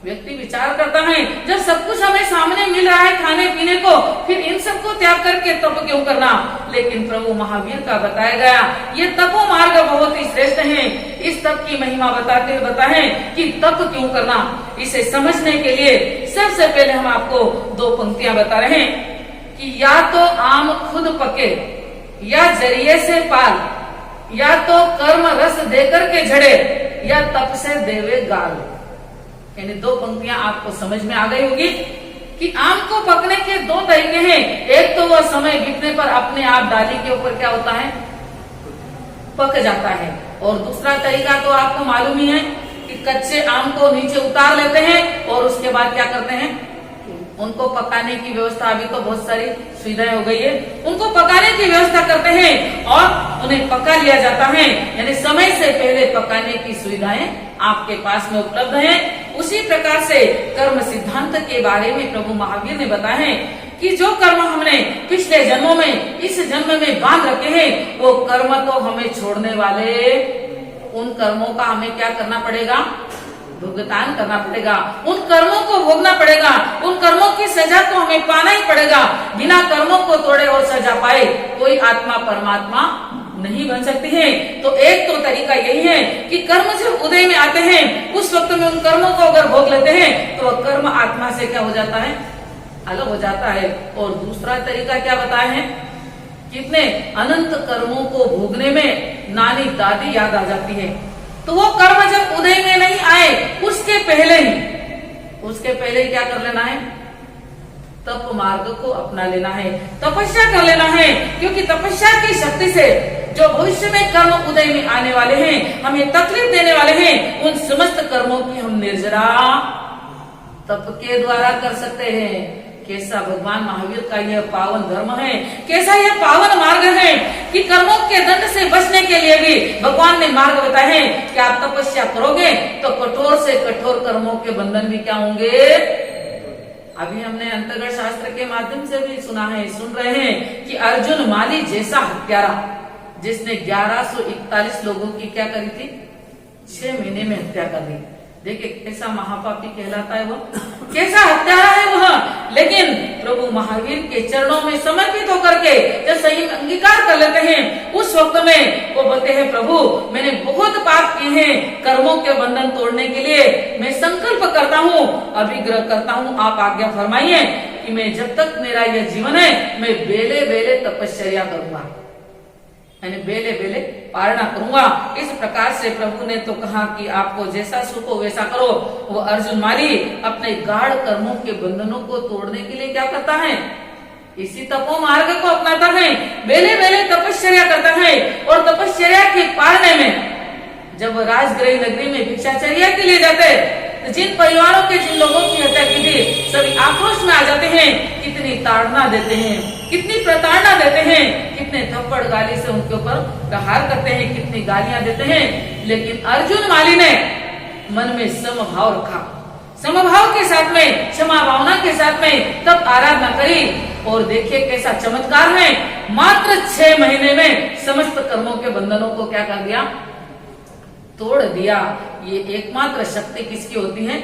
व्यक्ति विचार करता है जब सब कुछ हमें सामने मिल रहा है खाने पीने को, फिर इन सबको त्याग करके तप क्यों करना। लेकिन प्रभु महावीर का बताया गया ये तपो मार्ग बहुत ही श्रेष्ठ है। इस तप की महिमा बताते हुए बताए कि तप क्यों करना। इसे समझने के लिए सबसे पहले हम आपको 2 पंक्तियां बता रहे हैं कि या तो आम खुद पके या जरिए से पाल, या तो कर्म रस देकर के झड़े या तप से देवे गाल। यानी 2 पंक्तियां आपको समझ में आ गई होगी कि आम को पकने के 2 तरीके हैं। एक तो वह समय बीतने पर अपने आप डाली के ऊपर क्या होता है, पक जाता है, और दूसरा तरीका तो आपको मालूम ही है कि कच्चे आम को नीचे उतार लेते हैं और उसके बाद क्या करते हैं, उनको पकाने की व्यवस्था, अभी तो बहुत सारी सुविधाएं हो गई है, उनको पकाने की व्यवस्था करते हैं और उन्हें पका लिया जाता है। यानी समय से पहले पकाने की सुविधाएं आपके पास में उपलब्ध हैं। उसी प्रकार से कर्म सिद्धांत के बारे में प्रभु महावीर ने बताया है कि जो कर्म हमने पिछले जन्मों में इस जन्म में बांध रखे हैं, वो कर्म तो हमें छोड़ने वाले, उन कर्मों का हमें क्या करना पड़ेगा, भुगतान करना पड़ेगा, उन कर्मों को भोगना पड़ेगा, उन कर्मों की सजा को हमें पाना ही पड़ेगा। बिना कर्मों को तोड़े और सजा पाए कोई आत्मा परमात्मा नहीं बन सकती है। तो एक तो तरीका यही है कि कर्म जब उदय में आते हैं उस वक्त में उन कर्मों को अगर भोग लेते हैं तो कर्म आत्मा से क्या हो जाता है, अलग हो जाता है। और दूसरा तरीका क्या बताया है, कितने अनंत कर्मों को भोगने में नानी दादी याद आ जाती है। तो वो कर्म जब उदय में नहीं आए उसके पहले ही क्या कर लेना है, तप मार्ग को अपना लेना है, तपस्या कर लेना है। क्योंकि तपस्या की शक्ति से जो भविष्य में कर्म उदय में आने वाले हैं, हमें तकलीफ देने वाले हैं, उन समस्त कर्मों की हम निर्जरा तप के द्वारा कर सकते हैं। कैसा भगवान महावीर का यह पावन धर्म है, कैसा यह पावन मार्ग है कि कर्मों के दंड से बचने के लिए भी भगवान ने मार्ग बताए हैं कि आप तपस्या करोगे तो कठोर से कठोर कर्मों के बंधन भी क्या होंगे। अभी हमने अंतर्गत शास्त्र के माध्यम से भी सुन रहे हैं कि अर्जुन माली जैसा हत्यारा, जिसने 1141 लोगों की क्या करी थी, 6 महीने में हत्या कर दी। देखिए कैसा महापापी कहलाता है वह, कैसा हत्यारा है वह। लेकिन प्रभु महावीर के चरणों में समर्पित होकर के जब सही अंगीकार कर लेते हैं उस वक्त में वो बोलते हैं, प्रभु मैंने बहुत पाप किए हैं, कर्मों के बंधन तोड़ने के लिए मैं संकल्प करता हूँ, अभिग्रह करता हूँ, आप आज्ञा फरमाइए कि मैं जब तक मेरा यह जीवन है मैं बेले बेले तपश्चर्या करूंगा, यानी बेले बेले पारणा करूंगा। इस प्रकार से प्रभु ने तो कहा कि आपको जैसा सुख हो वैसा करो। वो अर्जुन माली अपने गाढ़ कर्मों के बंधनों को तोड़ने के लिए क्या करता है, इसी तपो मार्ग को अपनाता है, बेले बेले तपश्चर्या करता है। और तपश्चर्या के पालने में जब राजगृह नगरी में भिक्षाचर्या के लिए जाते तो जिन परिवारों के जिन लोगों की हत्या की थी सभी आक्रोश में आ जाते हैं, कितनी ताड़ना देते हैं, कितनी प्रताड़ना देते हैं, कितने थप्पड़ गाली से उनके ऊपर प्रहार करते हैं, कितनी गालियां देते हैं। लेकिन अर्जुन माली ने मन में समभाव रखा, समभाव के साथ में, क्षमा भावना के साथ में तब आराधना करी। और देखिए कैसा चमत्कार है, मात्र 6 महीने में समस्त कर्मों के बंधनों को क्या कर दिया, तोड़ दिया। ये एकमात्र शक्ति किसकी होती है,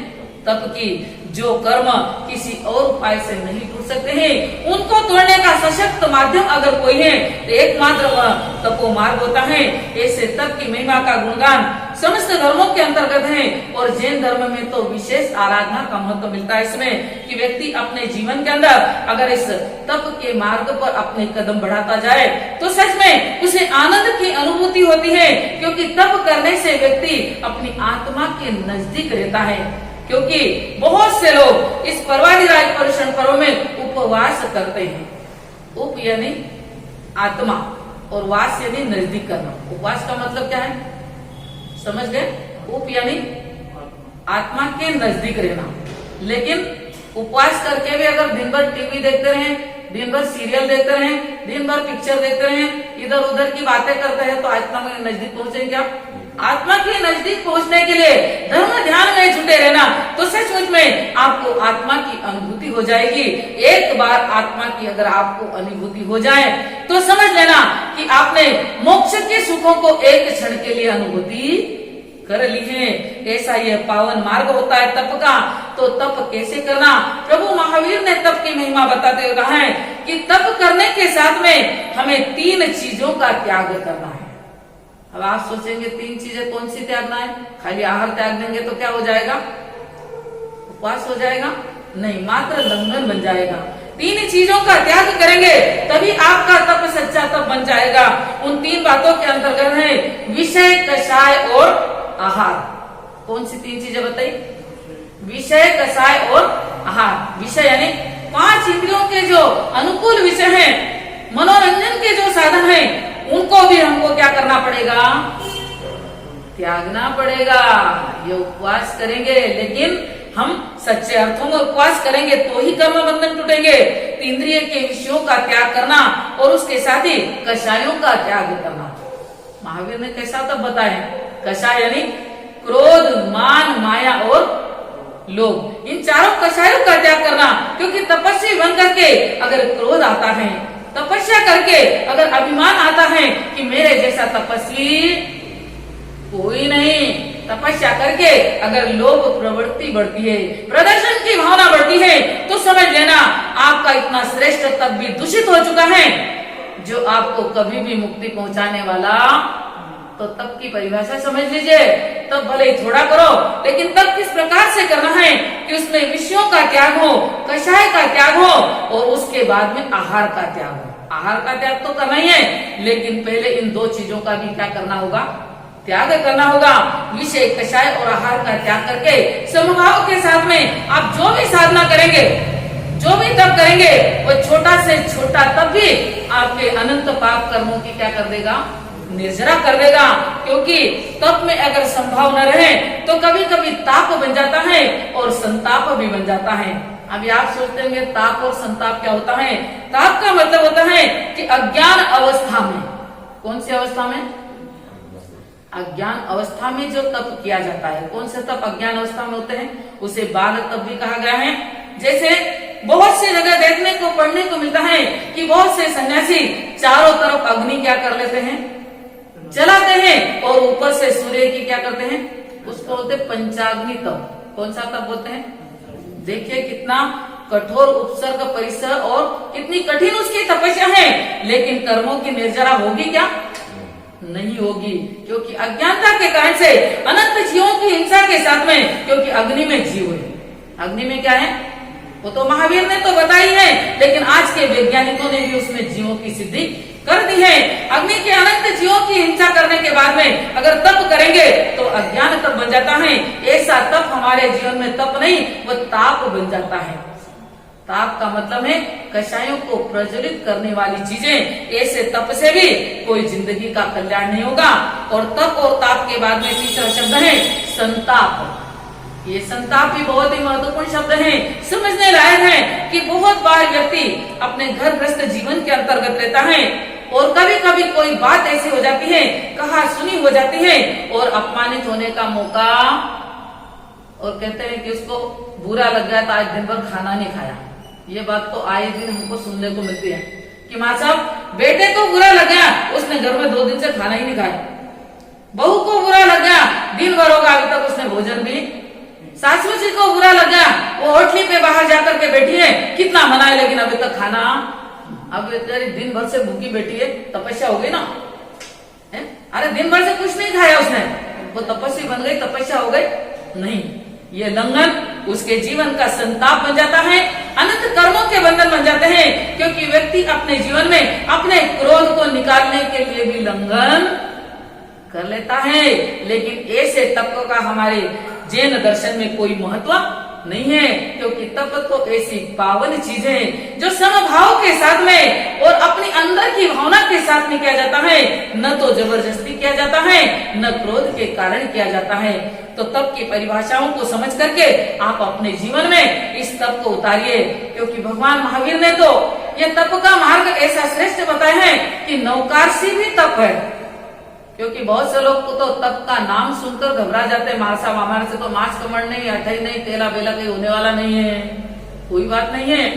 तप की। जो कर्म किसी और उपाय से नहीं टूट सकते हैं, उनको तोड़ने का सशक्त माध्यम अगर कोई है तो एकमात्र वह तपो मार्ग होता है। ऐसे तप की महिमा का गुणगान समस्त धर्मों के अंतर्गत है। और जैन धर्म में तो विशेष आराधना का महत्व मिलता है इसमें कि व्यक्ति अपने जीवन के अंदर अगर इस तप के मार्ग पर अपने कदम बढ़ाता जाए तो सच में उसे आनंद की अनुभूति होती है। क्योंकि तप करने से व्यक्ति अपनी आत्मा के नजदीक रहता है। क्योंकि बहुत से लोग इस पर्वादिराज पर्युषण पर्व में उपवास करते हैं। उप यानी आत्मा और वास यानी नजदीक करना। उपवास का मतलब क्या है, समझ गए? उप यानी आत्मा के नजदीक रहना। लेकिन उपवास करके भी अगर दिन भर टीवी देखते रहे, दिन भर सीरियल देखते रहे, दिन भर पिक्चर देखते रहे, इधर उधर की बातें करते हैं तो आत्मा के नजदीक पहुंचेंगे आप? आत्मा के नजदीक पहुंचने के लिए धर्म ध्यान में जुटे रहना तो सचमुच में आपको आत्मा की अनुभूति हो जाएगी। एक बार आत्मा की अगर आपको अनुभूति हो जाए तो समझ लेना कि आपने मोक्ष के सुखों को एक क्षण के लिए अनुभूति कर ली है। ऐसा यह पावन मार्ग होता है तप का। तो तप कैसे करना, प्रभु महावीर ने तप की महिमा बताते हुए कहा है कि तप करने के साथ में हमें 3 चीजों का त्याग करना है। अब आप सोचेंगे 3 चीजें कौन सी त्यागना है, खाली आहार त्याग देंगे तो क्या हो जाएगा, उपवास हो जाएगा? नहीं, मात्र लंघन बन जाएगा। 3 चीजों का त्याग करेंगे तभी आपका तप सच्चा तप बन जाएगा। उन 3 बातों के अंतर्गत है विषय, कषाय और आहार। कौन सी 3 चीजें बताई? विषय, कषाय और आहार। विषय यानी 5 इंद्रियों के जो अनुकूल विषय हैं, मनोरंजन के जो साधन हैं, उनको भी हमको क्या करना पड़ेगा, त्यागना पड़ेगा। ये उपवास करेंगे, लेकिन हम सच्चे अर्थों में उपवास करेंगे तो ही कर्म बंधन टूटेंगे। इंद्रिय के विषयों का त्याग करना और उसके साथ ही कषायों का त्याग करना। महावीर ने कैसा तब बताया, कषाय यानी क्रोध, मान, माया और लोग इन चारों कषायों का त्याग करना, क्योंकि तपस्वी बन करके अगर क्रोध आता है, तपस्या करके अगर अभिमान आता है कि मेरे जैसा तपस्वी कोई नहीं, तपस्या करके अगर लोभ प्रवृत्ति बढ़ती है, प्रदर्शन की भावना बढ़ती है, तो समझ लेना आपका इतना श्रेष्ठ तप भी दूषित हो चुका है, जो आपको कभी भी मुक्ति पहुंचाने वाला। तो तप की परिभाषा समझ लीजिए। तब भले ही थोड़ा करो, लेकिन तब किस प्रकार से करना है कि उसमें विषयों का त्याग हो, कषाय का त्याग हो, और उसके बाद में आहार का त्याग हो। आहार का त्याग तो करना ही है, लेकिन पहले इन दो चीजों का भी क्या करना होगा, त्याग करना होगा। विषय, कषाय और आहार का त्याग करके समभाव के साथ में आप जो भी साधना करेंगे, जो भी तप करेंगे, वो छोटा से छोटा तप भी आपके अनंत पाप कर्मों की क्या कर देगा, निर्जरा कर देगा। क्योंकि तप में अगर संभाव न रहे तो कभी कभी ताप बन जाता है और संताप भी बन जाता है। अभी आप सोचते होंगे ताप और संताप क्या होता है। ताप का मतलब होता है कि अज्ञान अवस्था में, कौन सी अवस्था में, अज्ञान अवस्था में जो तप किया जाता है। कौन से तप अज्ञान अवस्था में होते हैं, उसे बाल तप भी कहा गया है। जैसे बहुत सी जगह देखने को पढ़ने को मिलता है कि बहुत से सन्यासी चारों तरफ अग्नि क्या कर लेते हैं, जलाते हैं, और ऊपर से सूर्य की क्या करते हैं, उसको बोलते पंचाग्नि तप। कौन सा तप बोलते हैं। देखिए कितना कठोर उपसर्ग परिसर और कितनी कठिन उसकी तपस्या है, लेकिन कर्मों की निर्जरा होगी क्या, नहीं होगी। क्योंकि अज्ञानता के कारण से अनंत जीवों की हिंसा के साथ में, क्योंकि अग्नि में जीव है। अग्नि में क्या है, वो तो महावीर ने तो बताई है, लेकिन आज के वैज्ञानिकों ने भी उसमें जीवों की सिद्धि कर दी है। अग्नि के अनंत जीवों की हिंसा करने के बाद में अगर तप करेंगे तो अज्ञान तप बन जाता है। ऐसा तप हमारे जीवन में तप नहीं, वो ताप बन जाता है। ताप का मतलब है कषायों को प्रज्वलित करने वाली चीजें। ऐसे तप से भी कोई जिंदगी का कल्याण नहीं होगा। और तप और ताप के बाद में तीसरा शब्द है संताप। ये संताप भी बहुत ही महत्वपूर्ण शब्द है, समझने लायक है कि बहुत बार व्यक्ति अपने घर गृहस्थ जीवन के अंतर्गत रहता है और कभी कभी कोई बात ऐसी हो जाती है, कहा सुनी हो जाती है और अपमानित होने का मौका, और कहते हैं कि उसको बुरा लग गया तो आज दिन भर खाना नहीं खाया। ये बात तो आए दिन हमको सुनने को मिलती है कि माँ साहब बेटे को बुरा लग गया, उसने घर में 2 दिन से खाना ही नहीं खाया। बहू को बुरा लग गया, दिन भर होगा अभी तक उसने भोजन भी। सासू जी को बुरा लग गया, वो होटली पे बाहर जाकर के बैठी है, कितना मनाए लेकिन अभी तक खाना, अब दिन भर से भूखी बैठी है, तपस्या हो गई ना है? अरे दिन भर से कुछ नहीं खाया उसने, वो तपस्वी बन गई, तपस्या हो गई नहीं। ये लंघन उसके जीवन का संताप बन जाता है, अनंत कर्मों के बंधन बन जाते हैं। क्योंकि व्यक्ति अपने जीवन में अपने क्रोध को निकालने के लिए भी लंघन कर लेता है। लेकिन ऐसे तप का हमारे जैन दर्शन में कोई महत्व नहीं है, क्योंकि तप तो ऐसी पावन चीज है जो समभाव के साथ में और अपनी अंदर की भावना के साथ में किया जाता है। न तो जबरदस्ती किया जाता है, न क्रोध के कारण किया जाता है। तो तप की परिभाषाओं को समझ करके आप अपने जीवन में इस तप को उतारिए। क्योंकि भगवान महावीर ने तो ये तप का मार्ग ऐसा श्रेष्ठ बताया है कि नौकारसी भी तप है। क्योंकि बहुत से लोग को तो तप का नाम सुनकर घबरा जाते हैं, मासा हमारे से तो मांस कमर नहीं, अठाई नहीं, तेला बेला कहीं होने वाला नहीं है। कोई बात नहीं है।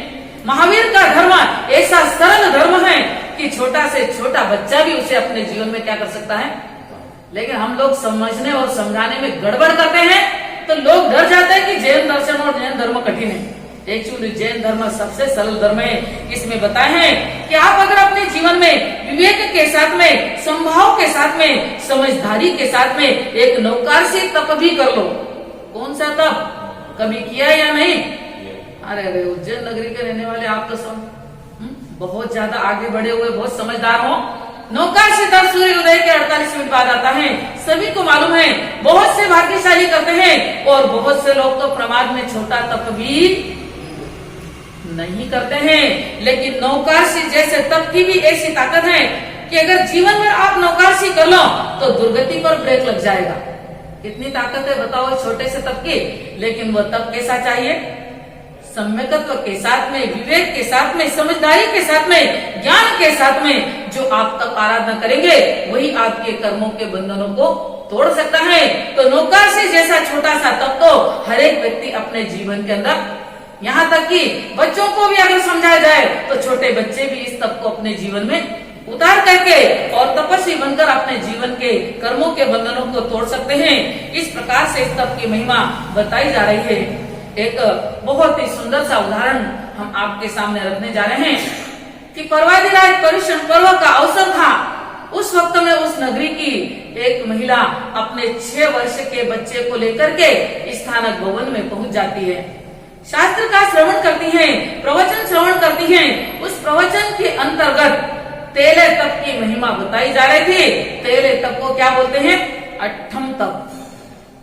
महावीर का धर्म ऐसा सरल धर्म है कि छोटा से छोटा बच्चा भी उसे अपने जीवन में क्या कर सकता है। लेकिन हम लोग समझने और समझाने में गड़बड़ करते हैं, तो लोग डर जाते हैं कि जैन दर्शन और जैन धर्म कठिन है। एक्चुअली जैन धर्म सबसे सरल धर्म है। इसमें बताए हैं कि आप अगर अपने जीवन में विवेक के साथ में, संभाव के साथ में, समझदारी के साथ में एक नौकार से तप भी कर लो। कौन सा तप, कभी किया या नहीं? अरे उज्जैन नगरी के रहने वाले आप तो सब बहुत ज्यादा आगे बढ़े हुए, बहुत समझदार हो। नौकार से तब सूर्य उदय के 48 मिनट बाद आता है, सभी को मालूम है। बहुत से भाग्यशाली करते हैं और बहुत से लोग तो प्रमाद में छोटा तप भी नहीं करते हैं। लेकिन नौकारसी जैसे तप की भी ऐसी ताकत है कि अगर जीवन भर आप नौकारसी कर लो तो दुर्गति पर ब्रेक लग जाएगा। कितनी ताकत है बताओ छोटे से तप की। लेकिन वह तप कैसा चाहिए, सम्यकत्व के साथ में, विवेक के साथ में, समझदारी के साथ में, ज्ञान के साथ में। जो आप तप आराधना करेंगे वही आपके कर्मों के बंधनों को तोड़ सकता है, तो नौकर से जैसा छोटा सा तप तो हर एक व्यक्ति अपने जीवन के अंदर, यहाँ तक कि बच्चों को भी अगर समझाया जाए तो छोटे बच्चे भी इस तप को अपने जीवन में उतार करके और तपस्वी बनकर अपने जीवन के कर्मों के बंधनों को तोड़ सकते हैं। इस प्रकार से इस तप की महिमा बताई जा रही है। एक बहुत ही सुंदर सा उदाहरण हम आपके सामने रखने जा रहे हैं कि पर्वाधिराज पर्युषण पर्व का अवसर था। उस वक्त में उस नगरी की एक महिला अपने 6 वर्ष के बच्चे को लेकर के स्थानक भवन में पहुंच जाती है, शास्त्र का श्रवण करती हैं, प्रवचन श्रवण करती हैं। उस प्रवचन के अंतर्गत तेले तप की महिमा बताई जा रही थी। तेले तप को क्या बोलते हैं? अट्ठम तप।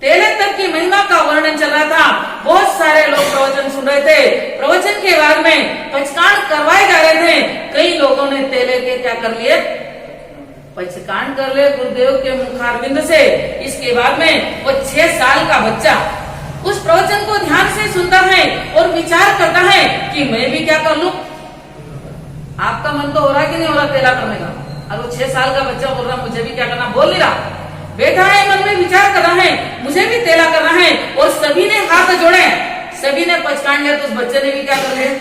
तेले तप की महिमा का वर्णन चल रहा था। बहुत सारे लोग प्रवचन सुन रहे थे। प्रवचन के बाद में पचकांड करवाए जा रहे थे। कई लोगों ने तेले के क्या कर लिए? पचकांड कर लिए गुरुदेव के मुखारविंद से। इसके बाद में वो 6 साल का बच्चा उस प्रवचन को ध्यान से सुनता है और विचार करता है कि मैं भी क्या कर लूं। आपका मन तो हो रहा कि नहीं हो रहा तेला करने का? अगर वो 6 साल का बच्चा बोल रहा मुझे भी क्या करना, बोल नहीं रहा, बैठा है मन में विचार कर रहा है मुझे भी तेला करना है। और सभी ने हाथ जोड़े, सभी ने पचकांड लिया, तो उस बच्चे ने भी क्या कर लिया?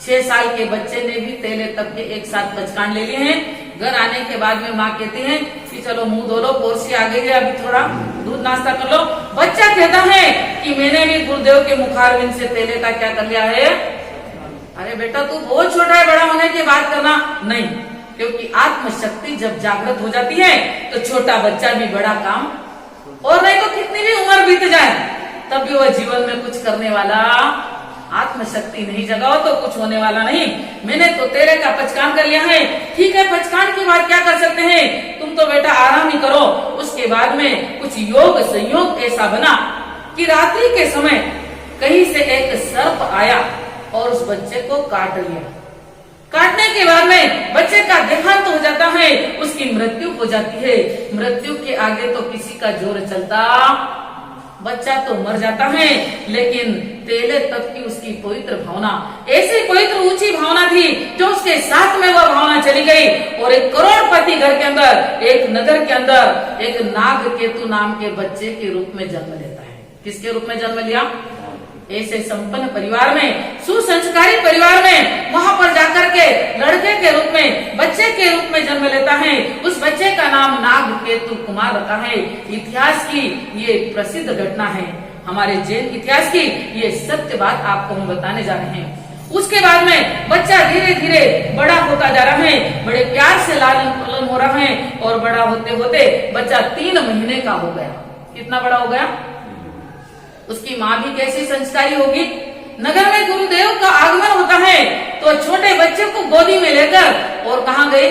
6 साल के बच्चे ने भी तेले तप के एक साथ पचकांड ले लिए हैं। घर आने के बाद में माँ कहती है कि चलो मुंह धो लो, पोरसी आ गई है, अभी थोड़ा दूध नाश्ता कर लो। बच्चा कहता है कि मैंने भी गुरुदेव के मुखारविंद से तेले का क्या कर लिया है। अरे बेटा तू बहुत छोटा है, बड़ा होने की बात करना नहीं, क्योंकि आत्मशक्ति जब जागृत हो जाती है तो छोटा बच्चा भी बड़ा काम, और नहीं तो कितनी भी उम्र बीत जाए तब भी वह जीवन में कुछ करने वाला, आत्मशक्ति नहीं जगाओ तो कुछ होने वाला नहीं। मैंने तो तेरे का पचकान कर लिया है, ठीक है, पचकान के बाद क्या कर सकते हैं, तुम तो बेटा आराम ही करो। उसके बाद में कुछ योग संयोग ऐसा बना कि रात्रि के समय कहीं से एक सर्प आया और उस बच्चे को काट लिया। काटने के बाद में बच्चे का देहांत हो जाता है, उसकी मृत्यु हो जाती है। मृत्यु के आगे तो किसी का जोर चलता, बच्चा तो मर जाता है। लेकिन तेले तप की उसकी पवित्र भावना, ऐसी पवित्र ऊंची भावना थी जो उसके साथ में वह भावना चली गई और एक करोड़पति घर के अंदर, एक नगर के अंदर एक नाग केतु नाम के बच्चे के रूप में जन्म लेता है। किसके रूप में जन्म लिया? ऐसे संपन्न परिवार में, सुसंस्कारी परिवार में वहां पर जाकर के लड़के के रूप में, बच्चे के रूप में जन्म लेता है। उस बच्चे का नाम नाग केतु कुमार रखा है। इतिहास की ये प्रसिद्ध घटना है, हमारे जैन इतिहास की ये सत्य बात आपको हम बताने जा रहे हैं। उसके बाद में बच्चा धीरे धीरे बड़ा होता जा रहा है, बड़े प्यार से लालन पालन हो रहा है और बड़ा होते होते बच्चा 3 महीने का हो गया। कितना बड़ा हो गया? उसकी माँ भी कैसी संस्कारी होगी। नगर में गुरुदेव का आगमन होता है तो छोटे बच्चे को गोदी में लेकर और कहाँ गए?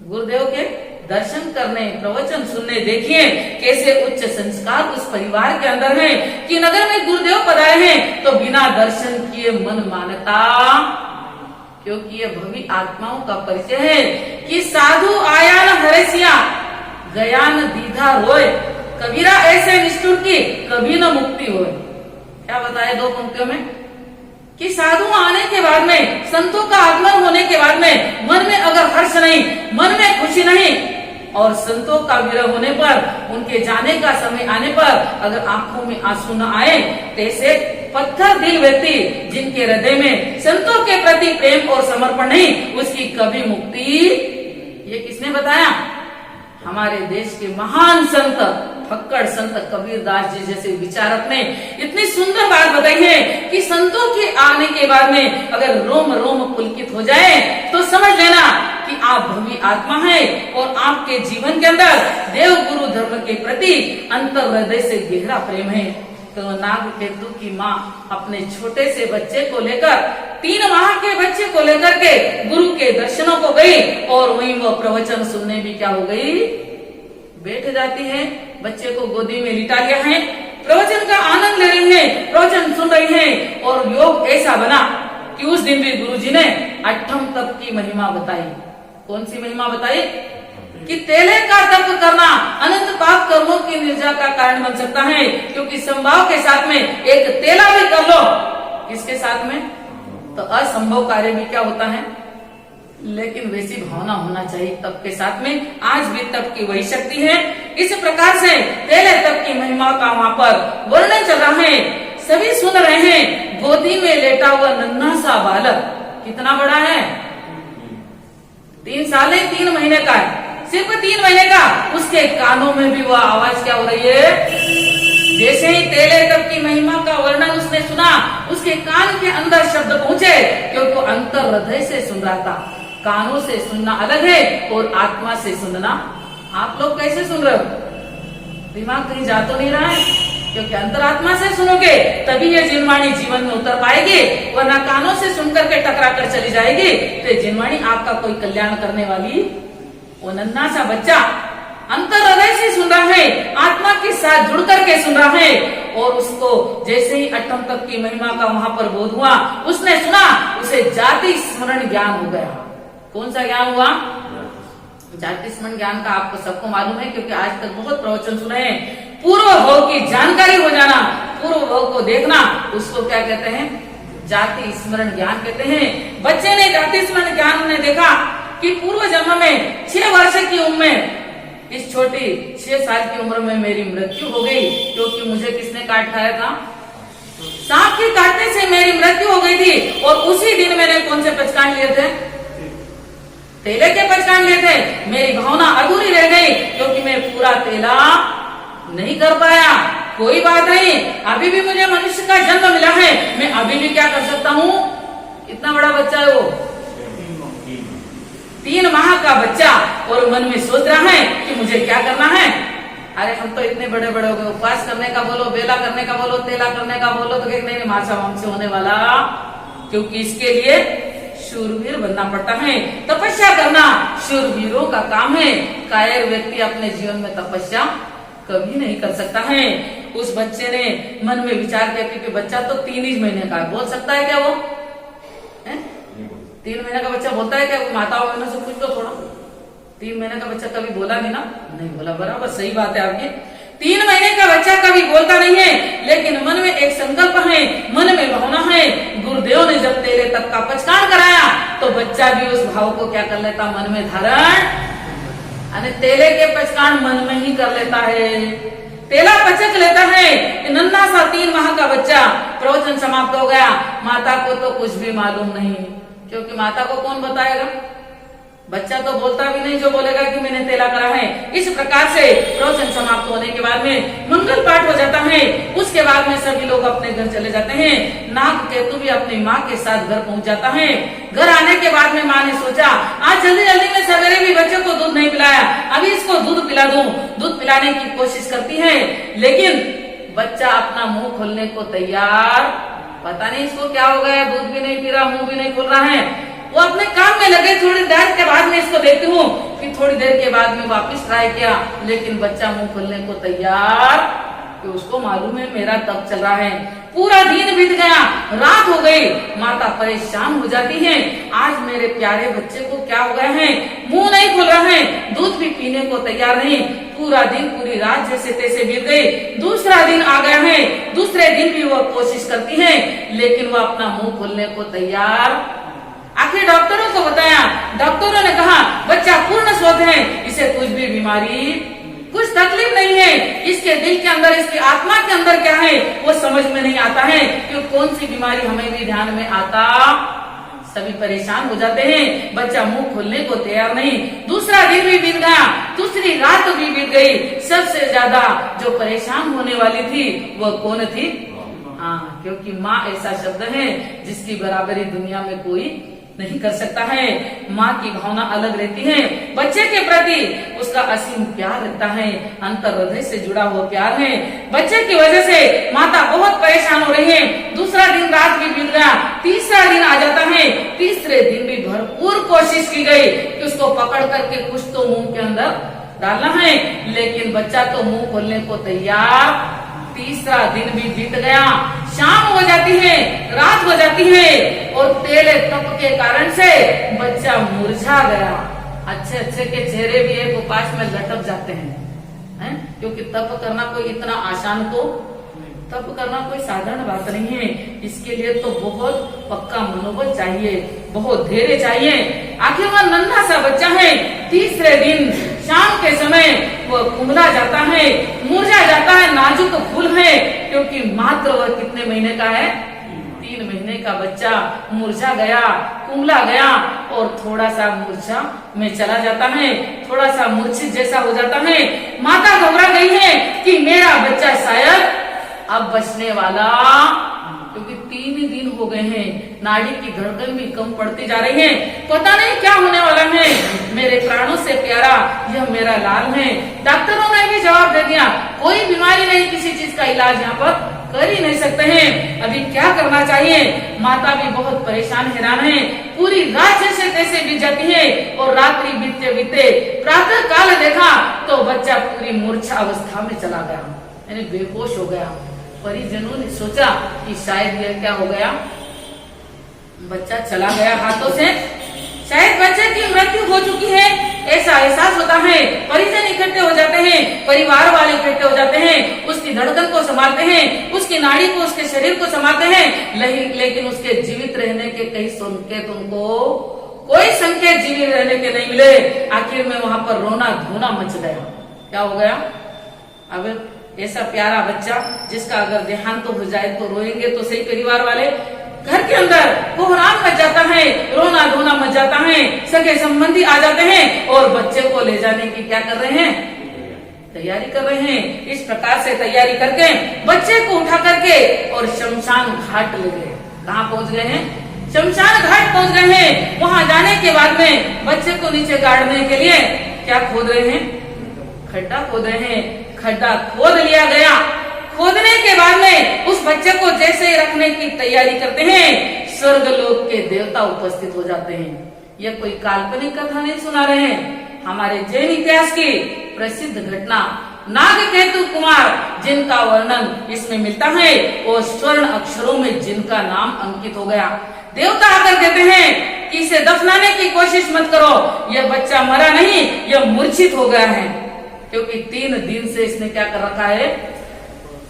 गुरुदेव के दर्शन करने, प्रवचन सुनने। देखिए कैसे उच्च संस्कार उस परिवार के अंदर है कि नगर में गुरुदेव पधारे हैं तो बिना दर्शन किए मन मानता, क्योंकि ये भवी आत्माओं का परिचय है कि साधु आया न हरसिया गया न दीधा रोए, कबीरा ऐसे निष्ठुर की कभी न मुक्ति हो। क्या बताया 2 पंक्तियों में कि साधु आने के बाद में, संतों का आगमन होने के बाद में मन में अगर हर्ष नहीं, मन में खुशी नहीं, और संतों का विरह होने पर, उनके जाने का समय आने पर अगर आंखों में आंसू न आए, तैसे पत्थर दिल व्यक्ति जिनके हृदय में संतों के प्रति प्रेम और समर्पण नहीं, उसकी कभी मुक्ति। ये किसने बताया? हमारे देश के महान संत, फक्कड़ संत कबीरदास जी जैसे विचारक ने इतनी सुंदर बात बताई है कि संतों के आने के बाद में अगर रोम रोम पुलकित हो जाए तो समझ लेना कि आप भवी आत्मा है और आपके जीवन के अंदर देव गुरु धर्म के प्रति अंतर हृदय से गहरा प्रेम है। तो नाग केतु की माँ अपने छोटे से बच्चे को लेकर, 3 माह के बच्चे को लेकर के गुरु के दर्शनों को गई और वहीं वो प्रवचन सुनने भी क्या हो गई, बैठ जाती है। बच्चे को गोदी में लिटा लिया है, प्रवचन का आनंद ले रही है, प्रवचन सुन रही है। और योग ऐसा बना कि उस दिन भी गुरुजी ने 8ठम तप की महिमा बताई। कौन सी महिमा बताई? कि तेले का तप करना अनंत पाप कर्मों की निर्जा का कारण बन सकता है, क्योंकि संभाव के साथ में एक तेला भी कर लो, किसके साथ में, तो असंभव कार्य भी क्या होता है, लेकिन वैसी भावना होना चाहिए तप के साथ में। आज भी तप की वही शक्ति है। इस प्रकार से तेले तप की महिमा का वहां पर वर्णन चल रहा है, सभी सुन रहे हैं। गोदी में लेटा हुआ नन्हा सा बालक कितना बड़ा है, 3 साल 3 महीने का है, सिर्फ 3 महीने का। उसके कानों में भी वह आवाज क्या हो रही है, जैसे ही तेले तप की महिमा का वर्णन उसने सुना, उसके कान के अंदर शब्द पहुंचे, क्योंकि वो अंतर हृदय से सुन रहा था। कानों से सुनना अलग है और आत्मा से सुनना। आप लोग कैसे सुन रहे हो, दिमाग कहीं जा तो नहीं रहा है, क्योंकि अंतरात्मा से सुनोगे तभी ये जिनवाणी जीवन में उतर पाएगी, वरना कानों से सुनकर के टकरा कर चली जाएगी तो ये जिनवाणी आपका कोई कल्याण करने वाली। वो नन्हा सा बच्चा अंतर हृदय से सुन रहा है, आत्मा के साथ जुड़ करके सुन रहा है, और उसको जैसे ही अष्टम तप की महिमा का वहां पर बोध हुआ, उसने सुना, उसे जाति स्मरण ज्ञान हो गया। कौन सा ज्ञान हुआ, जाति स्मरण ज्ञान का आपको सबको मालूम है, क्योंकि आज तक बहुत प्रवचन सुने हैं। पूर्व भव की जानकारी हो जाना, पूर्व भव को देखना, उसको क्या कहते हैं, जाति स्मरण ज्ञान कहते हैं। बच्चे ने जाति स्मरण ज्ञान ने देखा कि पूर्व जन्म में 6 वर्ष की उम्र में, इस छोटी 6 साल की उम्र में मेरी मृत्यु हो गई, क्योंकि मुझे किसने काट खाया था, सांप के काटने से मेरी मृत्यु हो गई थी। और उसी दिन मैंने कौन से पचकान लिए थे, तेले के पचकान लिए थे। मेरी भावना अधूरी रह गई, क्योंकि मैं पूरा तेला नहीं कर पाया। कोई बात नहीं, अभी भी मुझे मनुष्य का जन्म मिला है, मैं अभी भी क्या कर सकता हूँ। कितना बड़ा बच्चा है वो, 3 माह का बच्चा, और मन में सोच रहा है कि मुझे क्या करना है। अरे हम तो इतने बड़े बड़े हो गए, उपवास करने का बोलो, बेला करने का बोलो, तेला करने का बोलो, तो कहते नहीं माचा हमसे होने वाला, क्योंकि इसके लिए शूरवीर बनना पड़ता है। तपस्या करना शूरवीरों का काम है। कायर व्यक्ति अपने जीवन में तपस्या कभी नहीं कर सकता है। उस बच्चे ने मन में विचार किया कि बच्चा तो 3 ही महीने का, बोल सकता है क्या वो, 3 महीने का बच्चा बोलता है क्या, माताओं बहनों से पूछ लो थोड़ा। 3 महीने का बच्चा कभी बोला नहीं ना, नहीं बोला, बराबर सही बात है आपकी। 3 महीने का बच्चा कभी बोलता नहीं है, लेकिन मन में एक संकल्प है, मन में भावना है। गुरुदेव ने जब तेले तप का पचकान कराया, तो बच्चा भी उस भाव को क्या कर लेता, मन में धारण, और तेले के पचकान मन में ही कर लेता है, तेला पचक लेता है। नन्हा सा 3 माह का बच्चा, प्रवचन समाप्त हो गया। माता को तो कुछ भी मालूम नहीं, क्योंकि माता को कौन बताएगा, बच्चा तो बोलता भी नहीं जो बोलेगा कि मैंने तेला करा है। इस प्रकार से प्रवचन समाप्त होने के बाद में मंगल पाठ हो जाता है। उसके बाद में सभी लोग अपने घर चले जाते हैं। नाग केतु भी अपनी माँ के साथ घर पहुंच जाता है। घर आने के बाद में माँ ने सोचा आज जल्दी जल्दी में सवेरे भी बच्चे को दूध नहीं पिलाया, अभी इसको दूध पिला दूं। दूध पिलाने की कोशिश करती है, लेकिन बच्चा अपना मुंह खोलने को तैयार, पता नहीं इसको क्या हो गया, दूध भी नहीं पी रहा, मुंह भी नहीं खोल रहा है। वो अपने काम में लगे। थोड़ी देर के बाद में इसको देखती हूँ, फिर थोड़ी देर के बाद में वापस ट्राई किया, लेकिन बच्चा मुंह खोलने को तैयार, कि उसको मालूम है मेरा तप चल रहा है। पूरा दिन बीत गया, रात हो गई। माता परेशान हो जाती है, आज मेरे प्यारे बच्चे को क्या हो गया है, मुंह नहीं खोल रहा है, दूध भी पीने को तैयार नहीं। पूरा दिन पूरी रात जैसे तैसे बीत गई। दूसरा दिन आ गया है, दूसरे दिन भी वह कोशिश करती है, लेकिन वह अपना मुंह खोलने को तैयार। आखिर डॉक्टरों को बताया, डॉक्टरों ने कहा बच्चा पूर्ण स्वस्थ है, इसे कुछ भी बीमारी, कुछ तकलीफ नहीं है। इसके दिल के अंदर, इसकी आत्मा के अंदर क्या है वो समझ में नहीं आता है, कि कौन सी बीमारी हमें भी ध्यान में आता। सभी परेशान हो जाते हैं, बच्चा मुंह खोलने को तैयार नहीं। दूसरा दिन भी बीत गया, दूसरी रात भी बीत गई। सबसे ज्यादा जो परेशान होने वाली थी वह कौन थी, हाँ, क्योंकि माँ ऐसा शब्द है जिसकी बराबरी दुनिया में कोई नहीं कर सकता है। माँ की भावना अलग रहती है, बच्चे के प्रति उसका असीम प्यार रहता है, अंतर हृदय से जुड़ा हुआ प्यार है। बच्चे की वजह से माता बहुत परेशान हो रही है। दूसरा दिन रात भी बीत गया, तीसरा दिन आ जाता है। तीसरे दिन भी भरपूर कोशिश की गई कि उसको पकड़ करके कुछ तो मुंह के अंदर डालना है, लेकिन बच्चा तो मुंह खोलने को तैयार। तीसरा दिन भी बीत गया, शाम हो जाती है, रात हो जाती है, और तेले तप के कारण से बच्चा मुरझा गया। अच्छे अच्छे के चेहरे भी एक उपास में लटक जाते हैं, क्योंकि तप करना कोई इतना आसान, तो तप करना कोई साधारण बात नहीं है। इसके लिए तो बहुत पक्का मनोबल चाहिए। बहुत धैर्य चाहिए। आखिर वह नन्हा सा बच्चा है, तीसरे दिन शाम के समय वो कुंभला जाता है, मुरझा जाता है, नाजुक फूल है, क्योंकि मात्र वह कितने महीने का है? 3 महीने का बच्चा मुरझा गया, कुंभला गया और थोड़ा सा मूर्छा में चला जाता है, थोड़ा सा मूर्छित जैसा हो जाता है। माता घबरा गई है कि मेरा बच्चा शायद अब बचने वाला, क्योंकि 3 ही दिन हो गए हैं, नाड़ी की धड़कन भी कम पड़ती जा रही है, पता नहीं क्या होने वाला है। मेरे प्राणों से प्यारा यह मेरा लाल है। डॉक्टरों ने भी जवाब दे दिया, कोई बीमारी नहीं, किसी चीज का इलाज यहाँ पर कर ही नहीं सकते हैं, अभी क्या करना चाहिए। माता भी बहुत परेशान हैरान है। पूरी रात जैसे तैसे बीत जाती है और रात्रि बीतते बीतते प्रातः काल देखा तो बच्चा पूरी मूर्छा अवस्था में चला गया, यानी बेहोश हो गया। परिजनों ने सोचा कि शायद यह क्या हो गया, बच्चा चला गया हाथों से, शायद बच्चे की मृत्यु हो चुकी है, ऐसा एहसास होता है। परिजन इकट्ठे हो जाते हैं, परिवार वाले इकट्ठे हो जाते हैं, उसकी धड़कन को संभालते हैं, उसकी नाड़ी को, उसके शरीर को संभालते हैं, लेकिन उसके जीवित रहने के कई संकेत, उनको कोई संकेत जीवित रहने के नहीं मिले। आखिर में वहां पर रोना धोना मच गया। क्या हो गया? अब ऐसा प्यारा बच्चा जिसका अगर देहांत तो हो जाए तो रोएंगे तो सही परिवार वाले, घर के अंदर कोहराम मच जाता है, रोना धोना मच जाता है, सगे संबंधी आ जाते हैं और बच्चे को ले जाने की क्या कर रहे हैं? तैयारी कर रहे हैं। इस प्रकार से तैयारी करके बच्चे को उठा करके और शमशान घाट ले गए। कहाँ पहुंच गए हैं? शमशान घाट पहुंच गए हैं। वहां जाने के बाद में बच्चे को नीचे गाड़ने के लिए क्या खोद रहे हैं? खड्डा खोद रहे हैं। खड्डा खोद लिया गया। खोदने के बाद में उस बच्चे को जैसे ही रखने की तैयारी करते हैं, स्वर्ग लोक के देवता उपस्थित हो जाते हैं। यह कोई काल्पनिक कथा नहीं सुना रहे हैं, हमारे जैन इतिहास की प्रसिद्ध घटना नागकेतु कुमार, जिनका वर्णन इसमें मिलता है, वो स्वर्ण अक्षरों में जिनका नाम अंकित हो गया। देवता आकर कहते हैं कि इसे दफनाने की कोशिश मत करो, यह बच्चा मरा नहीं, यह मूर्छित हो गया है, क्योंकि 3 दिन से इसने क्या कर रखा है?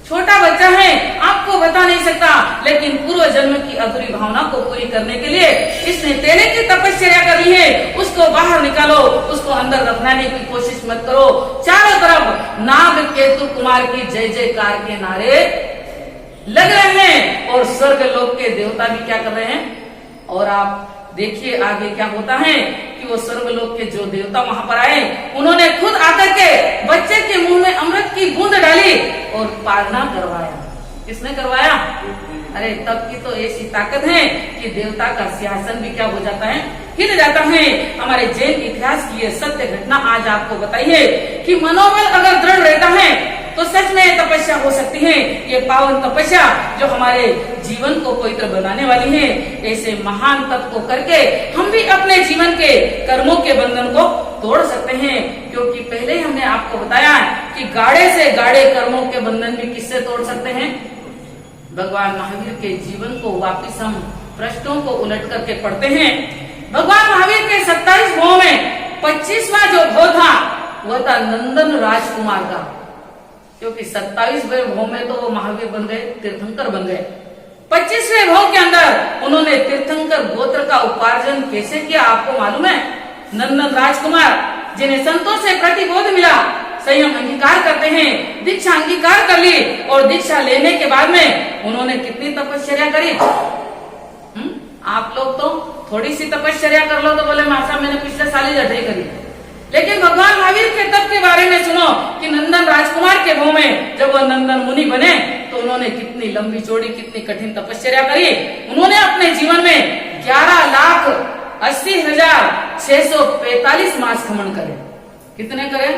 छोटा बच्चा है, आपको बता नहीं सकता, लेकिन पूर्व जन्म की अधूरी भावना को पूरी करने के लिए इसने तेरे की तपस्या कर ली है। उसको बाहर निकालो, उसको अंदर दफनाने की कोशिश मत करो। चारों तरफ नाग केतु कुमार की जय जयकार के नारे लग रहे हैं और स्वर्ग लोक के देवता भी क्या कर रहे हैं। और आप देखिए आगे क्या होता है कि वो स्वर्गलोक के जो देवता वहां पर आए, उन्होंने खुद आकर के बच्चे के मुंह में अमृत की बूंद डाली और पालना करवाया। किसने करवाया? अरे तब की तो ऐसी ताकत है कि देवता का सिंहासन भी क्या हो जाता है? हिल जाता है। हमारे जैन इतिहास की यह सत्य घटना आज आपको बताइए कि मनोबल अगर दृढ़ रहता है तो सच में तपस्या हो सकती है। ये पावन तपस्या जो हमारे जीवन को पवित्र बनाने वाली है। ऐसे महान तप को करके हम भी अपने जीवन के कर्मों के बंधन को तोड़ सकते हैं, क्योंकि पहले ही हमने आपको बताया कि गाढ़े से गाढ़े कर्मों के बंधन भी किससे तोड़ सकते हैं? भगवान महावीर के जीवन को वापिस हम प्रश्नों को उलट करके पढ़ते हैं। भगवान महावीर के 27 भों में 25वां जो भो था वह था नंदन राजकुमार का, क्योंकि 27वें भों में तो वो महावीर बन गए, तीर्थंकर बन गए। 25वें भों के अंदर उन्होंने तीर्थंकर गोत्र का उपार्जन कैसे किया आपको मालूम है? नंदन राजकुमार जिन्हें संतों से प्रतिबोध मिला, संयम अंगीकार करते हैं, दीक्षा अंगीकार कर ली और दीक्षा लेने के बाद में उन्होंने कितनी तपस्या करी? आप लोग तो थोड़ी सी तपस्या कर लो तो बोले माता मैंने पिछले साल ही जठे करी, लेकिन भगवान महावीर के तप के बारे में सुनो कि नंदन राजकुमार के भों में जब वह नंदन मुनि बने तो उन्होंने कितनी लंबी चौड़ी कितनी कठिन तपस्या करी। उन्होंने अपने जीवन में 11,80,645 मास खमन करे। कितने करे?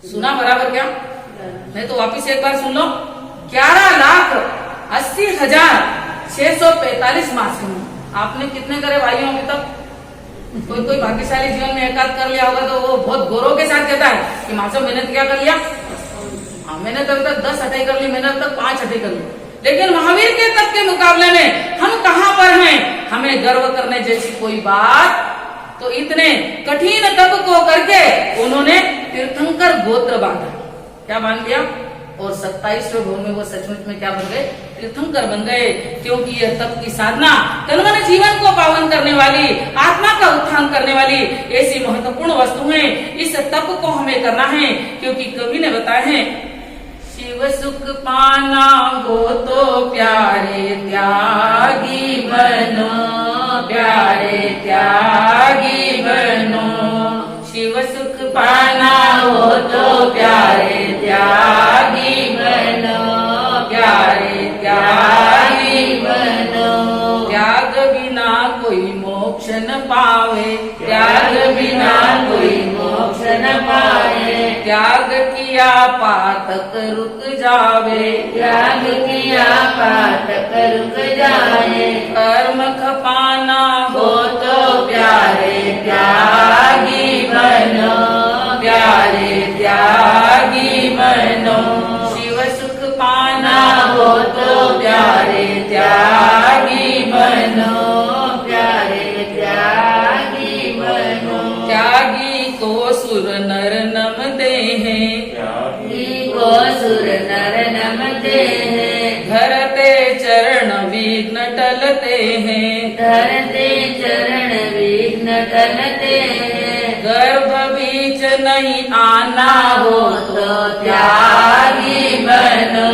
सुना बराबर क्या? नहीं तो वापिस एक बार सुन लो। 11,80,645 मास खमन आपने कितने करे भाइयों अभी तक? कोई भाग्यशाली जीवन में एकाध कर लिया होगा तो वो बहुत गौरव के साथ कहता है कि माचो मैंने क्या कर लिया? हाँ, मैंने तो अभी तक 10 अटैक कर ली, मैंने अब तक 5 अटैक कर ली। लेकिन महावीर के तप के मुकाबले में हम कहाँ पर हैं? हमें गर्व करने जैसी कोई बात तो इतने कठिन तप को करके उन्होंने तीर्थंकर गोत्र बांधा। क्या बांध लिया? और 27वें भोग में वो सचमुच में क्या बन गए? तीर्थंकर बन गए। क्योंकि यह तप की साधना तन मन जीवन को पावन करने वाली, आत्मा का उत्थान करने वाली ऐसी महत्वपूर्ण वस्तु है। इस तप को हमें करना है, क्योंकि कवि ने बताया है, शिव सुख पाना हो तो प्यारे त्यागी बनो, प्यारे त्यागी बनो। शिव सुख पाना हो तो प्यारे त्यागी बनो, प्यारे त्यागी बनो। त्याग बिना कोई मोक्ष न पावे, त्याग बिना कोई मोक्ष न पावे। त्याग किया पातक रुक जावे, त्याग किया पातक रुक जाए। कर्म खपाना हो तो प्यारे त्यागी बनो, प्यारे त्यागी बनो। शिव सुख पाना हो तो प्यारे त्यागी बनो, प्यारे त्यागी बनो। त्यागी को सुर नर नमते हैं, त्यागी को सुर नर नमते हैं। धरते चरण विघ्न टलते हैं, धरते चरण विघ्न टलते हैं। गर्भ बीच नहीं आना हो तो त्यागी बनो,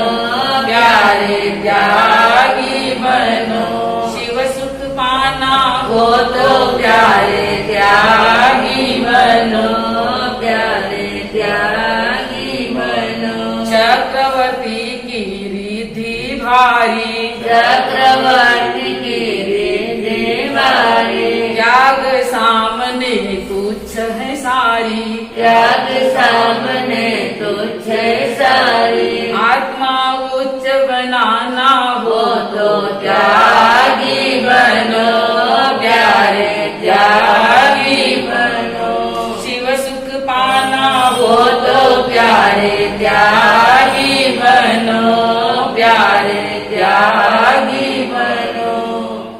प्यारे त्यागी बनो। शिव सुख पाना हो तो प्यारे त्यागी बनो, प्यारे त्यागी बनो। चक्रवर्ती की रिद्धि भारी, चक्रवर्ती की रिद्धि भारी। त्याग सामने तुच्छ है सारी, त्याग सामने तुच्छ है सारी। आत्मा उच्च बनाना हो तो त्यागी बनो, प्यारे त्यागी बनो। शिव सुख पाना हो तो प्यारे त्यागी बनो, प्यारे त्यागी बनो।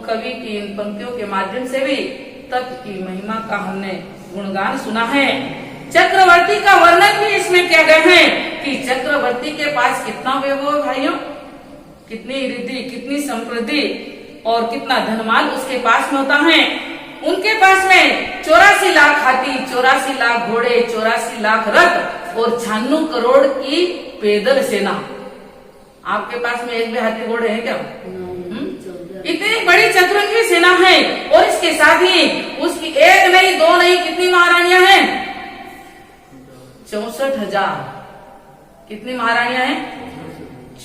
कवि की इन पंक्तियों के माध्यम से भी तप की महिमा का हमने गुणगान सुना है। चक्रवर्ती का वर्णन भी इसमें किया गया है कि चक्रवर्ती के पास कितना वैभव है भाइयों, कितनी रिद्धि, कितनी समृद्धि और कितना धनमाल उसके पास में होता है। उनके पास में 84 लाख हाथी, 84 लाख घोड़े, 84 लाख रथ और 96 करोड़ की पैदल सेना। आपके पास में एक भी हाथी घोड़े हैं क्या? इतनी बड़ी चतुरंगी सेना है। और इसके साथ ही उसकी एक नहीं, दो नहीं, कितनी महारानियां हैं? 64,000। कितनी महारानियां हैं?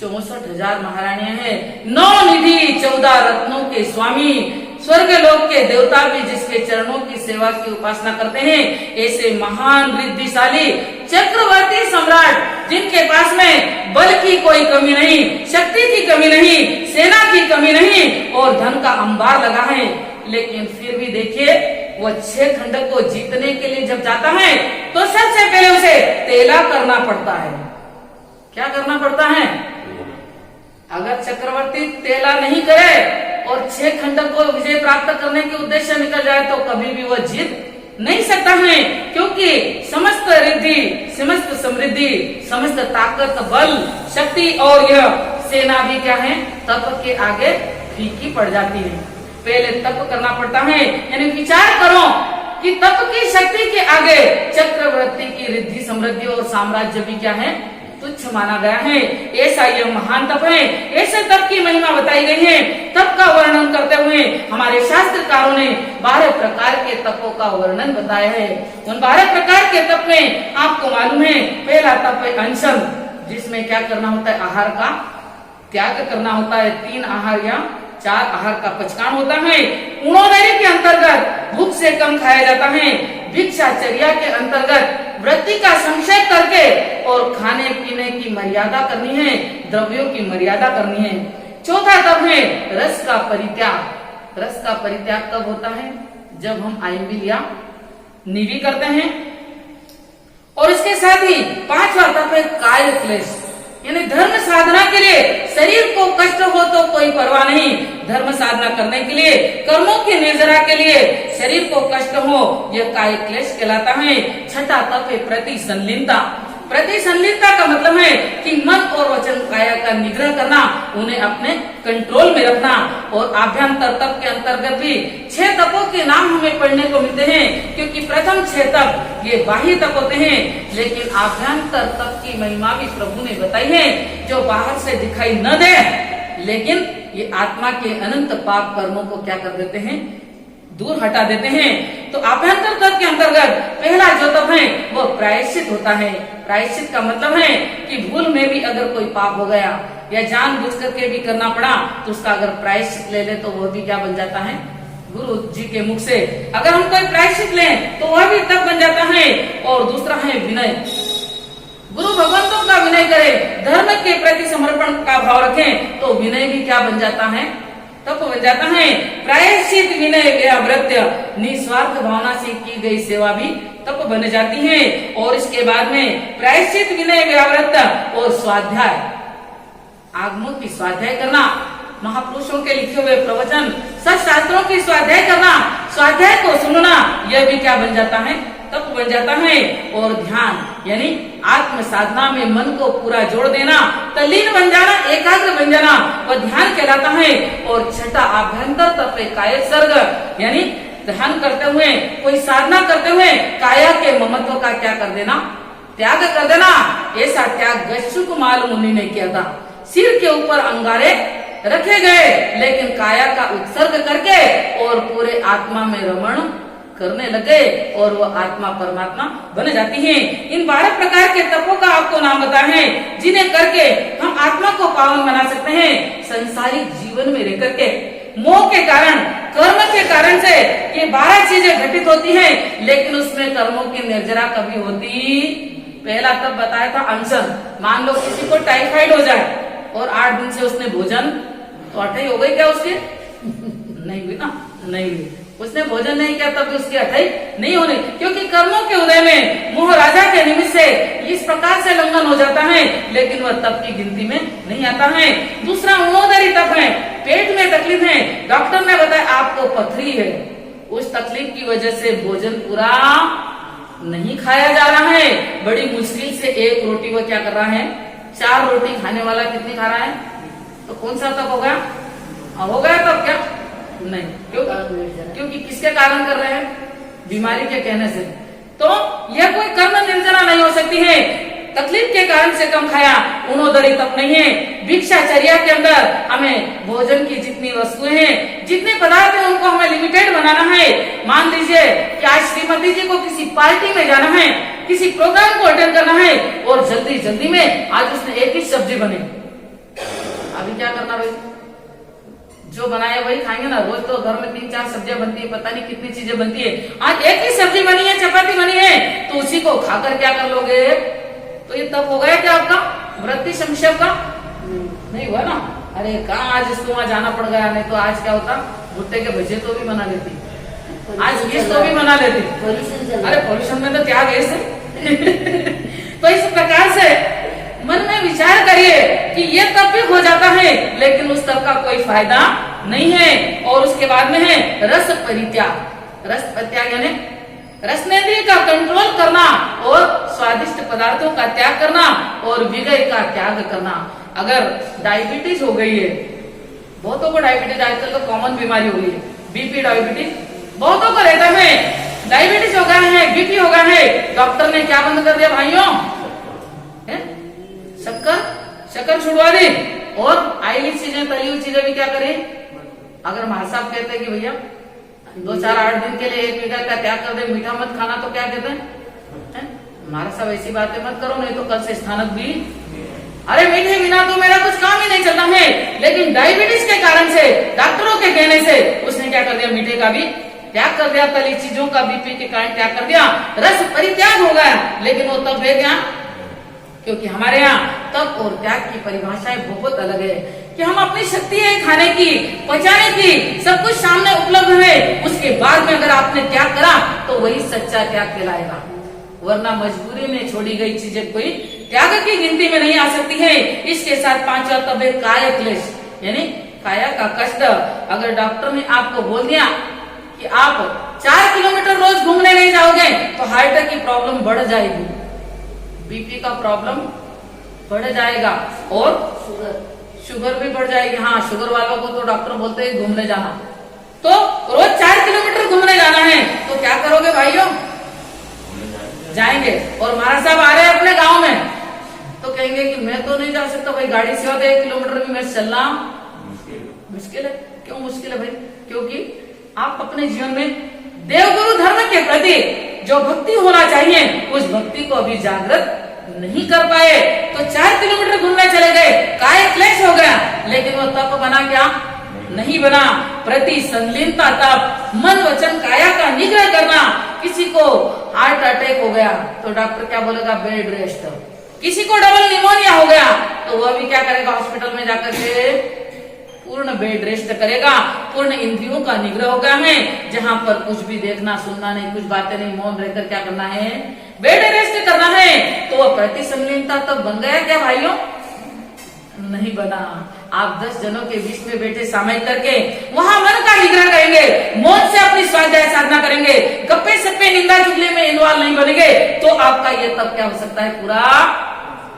64,000 महारानियां हैं। 9 निधि, 14 रत्नों के स्वामी, स्वर्ग लोक के देवता भी जिसके चरणों की सेवा की उपासना करते हैं। ऐसे महान रिद्धिशाली चक्रवर्ती सम्राट जिनके पास में बल की कोई कमी नहीं, शक्ति की कमी नहीं, सेना की कमी नहीं और धन का अंबार लगा है, लेकिन फिर भी देखिए वो 6 खंड को जीतने के लिए जब जाता है तो सबसे पहले उसे तेला करना पड़ता है। क्या करना पड़ता है? अगर चक्रवर्ती तेला नहीं करे और 6 खंड को विजय प्राप्त करने के उद्देश्य निकल जाए तो कभी भी वह जीत नहीं सकता है, क्योंकि समस्त रिद्धि, समस्त समृद्धि, समस्त ताकत, बल, शक्ति और यह सेना भी क्या है? तप के आगे फीकी पड़ जाती है। पहले तप करना पड़ता है। यानी विचार करो कि तप की शक्ति के आगे चक्रवर्ती की रिद्धि, समृद्धि और साम्राज्य भी क्या है? तुच्छ माना गया है। ऐसा यह महान तप है। ऐसे तप की महिमा बताई गई है। तप का वर्णन करते हुए हमारे शास्त्रकारों ने 12 प्रकार के तपों का वर्णन बताया है। उन 12 प्रकार के तप में आपको मालूम है, पहला तप है अनशन, जिसमें क्या करना होता है? आहार का त्याग करना होता है। 3 आहार या 4 आहार का पचकान होता है। उणोदरी के अंतर्गत भूख से कम खाया जाता है। भिक्षाचर्या के अंतर्गत वृत्ति का संक्षेप करके और खाने पीने की मर्यादा करनी है, द्रव्यों की मर्यादा करनी है। चौथा तप है रस का परित्याग। रस का परित्याग कब होता है? जब हम आयंबिल या निवी करते हैं। और इसके साथ ही 5वां तप है काय क्लेश, यानी धर्म साधना के लिए शरीर को कष्ट हो तो कोई परवाह नहीं, धर्म साधना करने के लिए, कर्मों की निर्जरा के लिए शरीर को कष्ट हो, यह काय क्लेश कहलाता है। छठा तप है प्रति संलीनता। प्रतिसंलिप्तता का मतलब है कि मन और वचन काया का निग्रह करना, उन्हें अपने कंट्रोल में रखना। और आभ्यंतर तप के अंतर्गत भी 6 तपों के नाम हमें पढ़ने को मिलते हैं, क्योंकि प्रथम 6 तप ये बाह्य तप होते हैं, लेकिन आभ्यंतर तप की महिमा भी प्रभु ने बताई है, जो बाहर से दिखाई न दे, लेकिन ये आत्मा के अनंत पाप कर्मों को क्या कर देते हैं, दूर हटा देते हैं। तो आभ्यंतर तप के अंतर्गत पहला जो तप है वो प्रायश्चित होता है। प्रायश्चित का मतलब है कि भूल में भी अगर कोई पाप हो गया या जानबूझ करके भी करना पड़ा, तो उसका अगर प्रायश्चित ले ले तो वह भी क्या बन जाता है, गुरु जी के मुख से अगर हम कोई प्रायश्चित लें तो वह भी तप बन जाता है। और दूसरा है विनय, गुरु भगवंतों का विनय करें, धर्म के प्रति समर्पण का भाव रखें, तो विनय भी क्या बन जाता है, तप बन जाता है। प्रायश्चित विनय व्याव्रत्य, निस्वार्थ भावना से की गई सेवा भी तप बन जाती है। और इसके बाद में प्रायश्चित विनय व्याव्रत्य और स्वाध्याय, आगमों की स्वाध्याय करना, महापुरुषों के लिखे हुए प्रवचन, शास्त्रों की स्वाध्याय करना, स्वाध्याय को सुनना, यह भी क्या बन जाता है, तप बन जाता है। और ध्यान यानी आत्म साधना में मन को पूरा जोड़ देना, तल्लीन बन जाना, एकाग्र बन जाना, वह ध्यान कहलाता है। और छठा आभ्यंतर तप है काय सर्ग, यानी ध्यान करते हुए, कोई साधना करते हुए काया के ममत्व का क्या कर देना, त्याग कर देना। ऐसा त्याग गच्छुकमाल मुनि ने किया था। सिर के ऊपर अंगारे रखे गए, लेकिन काया का उत्सर्ग करके और पूरे आत्मा में रमण करने लगे, और वह आत्मा परमात्मा बन जाती है। इन 12 प्रकार के तपों का आपको नाम बताए हैं, जिन्हें करके हम आत्मा को पावन बना सकते हैं। संसारिक जीवन में रह करके मोह के कारण, कर्म के कारण से ये 12 चीजें घटित होती हैं, लेकिन उसमें कर्मों की निर्जरा कभी होती। पहला तब बताया था अनशन, मान लो किसी को टाइफाइड हो जाए और 8 दिन से उसने भोजन, तो 8 हो गई क्या उसके? नहीं हुई ना, नहीं हुई। उसने भोजन नहीं किया तब भी उसकी 8 नहीं होने, क्योंकि कर्मों के उदय में मोह राजा के निमित्त से इस प्रकार से लंघन हो जाता है, लेकिन वह तप की गिनती में नहीं आता है। दूसरा उणोदरी तप है, पेट में तकलीफ है, डॉक्टर ने बताया आपको पथरी है, उस तकलीफ की वजह से भोजन पूरा नहीं खाया जा रहा है, बड़ी मुश्किल से 1 रोटी वह क्या कर रहा है, 4 रोटी खाने वाला कितनी खा रहा है, तो कौन सा तप होगा? हो गया तब क्या? नहीं, क्योंकि किसके कारण कर रहे हैं? बीमारी के कहने से। तो यह कोई कर्म निर्जरा नहीं हो सकती है। तकलीफ के कारण से कम खाया, उणोदरी तप नहीं है। भिक्षाचर्या के अंदर हमें भोजन की जितनी वस्तुएं हैं, जितने पदार्थ हैं, उनको हमें लिमिटेड बनाना है। मान लीजिए कि आज श्रीमती जी को किसी पार्टी में जाना है, किसी प्रोग्राम को अटेंड करना है, और जल्दी जल्दी में आज उसने एक ही सब्जी बनी, अभी क्या करना भाई? जो बनाए वही खाएंगे ना। रोज तो घर में 3-4 सब्जियां बनती है, पता नहीं कितनी चीजें बनती है। आज एक ही सब्जी बनी है, चपाती बनी है, तो उसी को खाकर क्या कर लोगे? तो ये तब हो गया क्या आपका वृत्ति संक्षेप का? नहीं हुआ ना। अरे कहाँ आज इसको वहां जाना पड़ गया, नहीं तो आज क्या होता, भुट्टे के भजिए तो भी बना लेती, आज गैस तो भी बना लेती। अरे पॉल्यूशन में तो क्या गैस है। तो इस प्रकार से मन में विचार करिए कि ये तप भी हो जाता है, लेकिन उस तप का कोई फायदा नहीं है। और उसके बाद में है रस परित्याग। रस परित्याग यानी रसनेंद्रिय का कंट्रोल करना और स्वादिष्ट पदार्थों का त्याग करना और विगय का त्याग करना। अगर डायबिटीज हो गई है, बहुतों को डायबिटीज आजकल तो कॉमन बीमारी हो गई है, बीपी डायबिटीज बहुतों को रहता है। डायबिटीज हो गया है, बीपी हो गया है, डॉक्टर ने क्या बंद कर दिया भाइयों? शक्कर छुड़वा दे, और आयली चीजें, तली हुई चीजें भी क्या करें? अगर महाराज साहब कहते हैं कि भैया 2-4-8 दिन के लिए 1 मीठा का त्याग कर दे, मीठा मत खाना, तो क्या कहते हैं? महाराज साहब ऐसी बातें मत करो, नहीं तो कल से स्थानक भी। अरे मीठे बिना तो मेरा कुछ काम ही नहीं चलता है। लेकिन डायबिटीज के कारण से, डॉक्टरों के कहने से उसने क्या कर दिया? मीठे का भी त्याग कर दिया, तली चीजों का बीपी के कारण त्याग कर दिया, रस परित्याग हो गया। लेकिन वो तब है क्या? क्योंकि हमारे यहाँ तप और त्याग की परिभाषाएं बहुत अलग है, कि हम अपनी शक्ति है खाने की, पचाने की, सब कुछ सामने उपलब्ध है, उसके बाद में अगर आपने त्याग करा तो वही सच्चा त्याग कहलाएगा, वरना मजबूरी में छोड़ी गई चीजें कोई त्याग की गिनती में नहीं आ सकती है। इसके साथ 5वां तप है काय क्लेश, यानी काया का कष्ट। अगर डॉक्टर ने आपको बोल दिया कि आप 4 किलोमीटर रोज घूमने नहीं जाओगे तो हार्ट की प्रॉब्लम बढ़ जाएगी, बीपी का प्रॉब्लम बढ़ जाएगा और शुगर भी बढ़ जाएगी। हाँ, शुगर वालों को तो डॉक्टर बोलते हैं घूमने जाना, तो रोज 4 किलोमीटर घूमने जाना है, तो क्या करोगे भाइयों? जाएंगे। और महाराज साहब आ रहे हैं अपने गांव में, तो कहेंगे कि मैं तो नहीं जा सकता भाई, गाड़ी से होते 1 किलोमीटर भी मैं चलना मुश्किल है। क्यों मुश्किल है भाई? क्योंकि आप अपने जीवन में देवगुरु धर्म के प्रति जो भक्ति होना चाहिए उस भक्ति को अभी जागृत नहीं कर पाए, तो 4 किलोमीटर घूमने चले गए, काय क्लेश हो गया, लेकिन वो तप बना क्या? नहीं बना। प्रति संलीनता तप, मन वचन काया का निग्रह करना। किसी को हार्ट अटैक हो गया तो डॉक्टर क्या बोलेगा? Bed rest. किसी को डबल निमोनिया हो गया तो वह भी क्या करेगा? हॉस्पिटल में जाकर के पूर्ण बेड रेस्ट करेगा। पूर्ण इंद्रियों का निग्रह हो गया है, जहां पर कुछ भी देखना सुनना नहीं, कुछ बातें नहीं, मौन रहकर क्या करना है? बेड रेस्ट करना है। तो वह प्रति संलीनता तब बन गया क्या भाइयों? नहीं बना। आप 10 जनों के बीच में बैठे सामयिक करके वहां मन का निग्रह करेंगे, मौन से अपनी स्वाध्याय साधना करेंगे, गप्पे सप्पे निंदा चुगली में इन्वॉल्व नहीं बनेंगे, तो आपका ये तब क्या हो सकता है? पूरा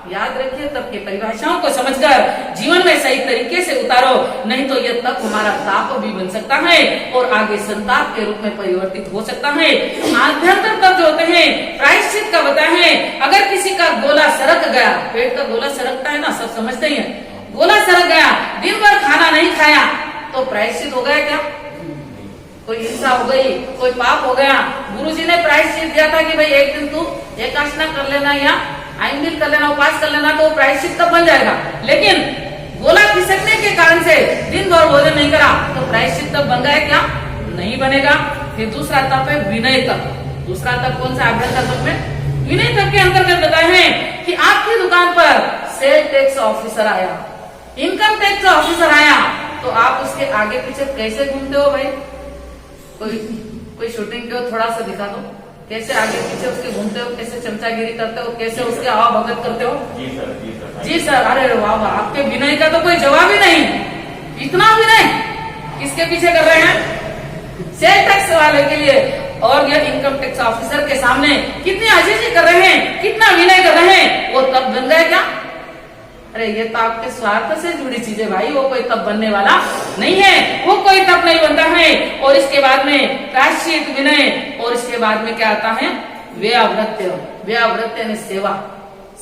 याद रखिए, तब की परिभाषाओं को समझकर जीवन में सही तरीके से उतारो, नहीं तो यह तप हमारा ताप भी बन सकता है और आगे संताप के रूप में परिवर्तित हो सकता है। आभ्यंतर तप जो होते हैं प्रायश्चित का बताया है। अगर किसी का गोला सरक गया, पेट का गोला सरकता है ना, सब समझते ही है, गोला सरक गया, दिन भर खाना नहीं खाया, तो प्रायश्चित हो गया क्या? कोई हिंसा हो गई, कोई पाप हो गया। गुरुजी ने प्रायश्चित दिया था कि भाई एक दिन तू एकादशी कर लेना या आइंदिल कर लेना, उपास कर लेना, तो प्रायश्चित तब बन जाएगा। लेकिन गोला खिसकने के कारण से दिन भर भोजन नहीं करा तो प्रायश्चित तब बन गया क्या? नहीं बनेगा। फिर दूसरा तप है विनय तप। दूसरा तप कौन सा? आभ्यंतर तप में विनय तप के अंतर्गत बताए हैं कि आपकी दुकान पर सेल टैक्स ऑफिसर आया, इनकम टैक्स ऑफिसर आया, तो आप उसके आगे पीछे कैसे घूमते हो भाई? कोई शूटिंग के हो, थोड़ा सा दिखा दो, कैसे आगे पीछे उसके घूमते हो, कैसे चमचागिरी करते हो, कैसे उसके हवा भगत करते हो? जी सर। जी सर। अरे वाह वाह, आपके विनय का तो कोई जवाब ही नहीं। इतना विनय किसके पीछे कर रहे हैं? सेल टैक्स वाले के लिए। और यह इनकम टैक्स ऑफिसर के सामने कितनी अजीजी कर रहे हैं, कितना विनय कर रहे हैं, वो तब बन गए क्या? अरे ये तो आपके स्वार्थ से जुड़ी चीजें भाई, वो कोई तप बनने वाला नहीं है, वो कोई तप नहीं बनता है। और इसके बाद में प्रायश्चित, विनय, और इसके बाद में क्या आता है? व्यावृत्य। व्यावृत्य यानी सेवा।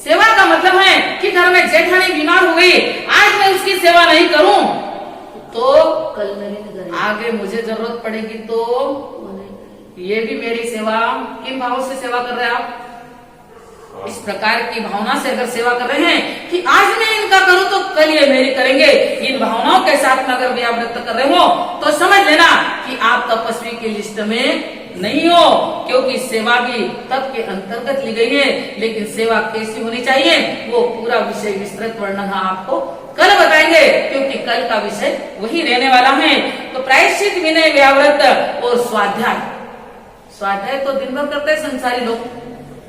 सेवा का मतलब है कि घर में जेठानी बीमार हो गई, आज मैं उसकी सेवा नहीं करूं तो कल नहीं, आगे मुझे जरूरत पड़ेगी तो ये भी मेरी सेवा। किन भाव से सेवा कर रहे हैं आप? इस प्रकार की भावना से अगर सेवा कर रहे हैं कि आज मैं इनका करूं तो कल ये मेरी करेंगे, इन भावनाओं के साथ में अगर व्यावृत्त कर रहे हो तो समझ लेना कि आप तपस्वी की लिस्ट में नहीं हो, क्योंकि सेवा भी तप के अंतर्गत ली गई है। लेकिन सेवा कैसी होनी चाहिए वो पूरा विषय विस्तृत वर्णन आपको कल बताएंगे, क्योंकि कल का विषय वही रहने वाला है। तो प्रायश्चित, विनय, व्यावृत्त और स्वाध्याय। स्वाध्याय तो दिन भर करते हैं संसारी लोग।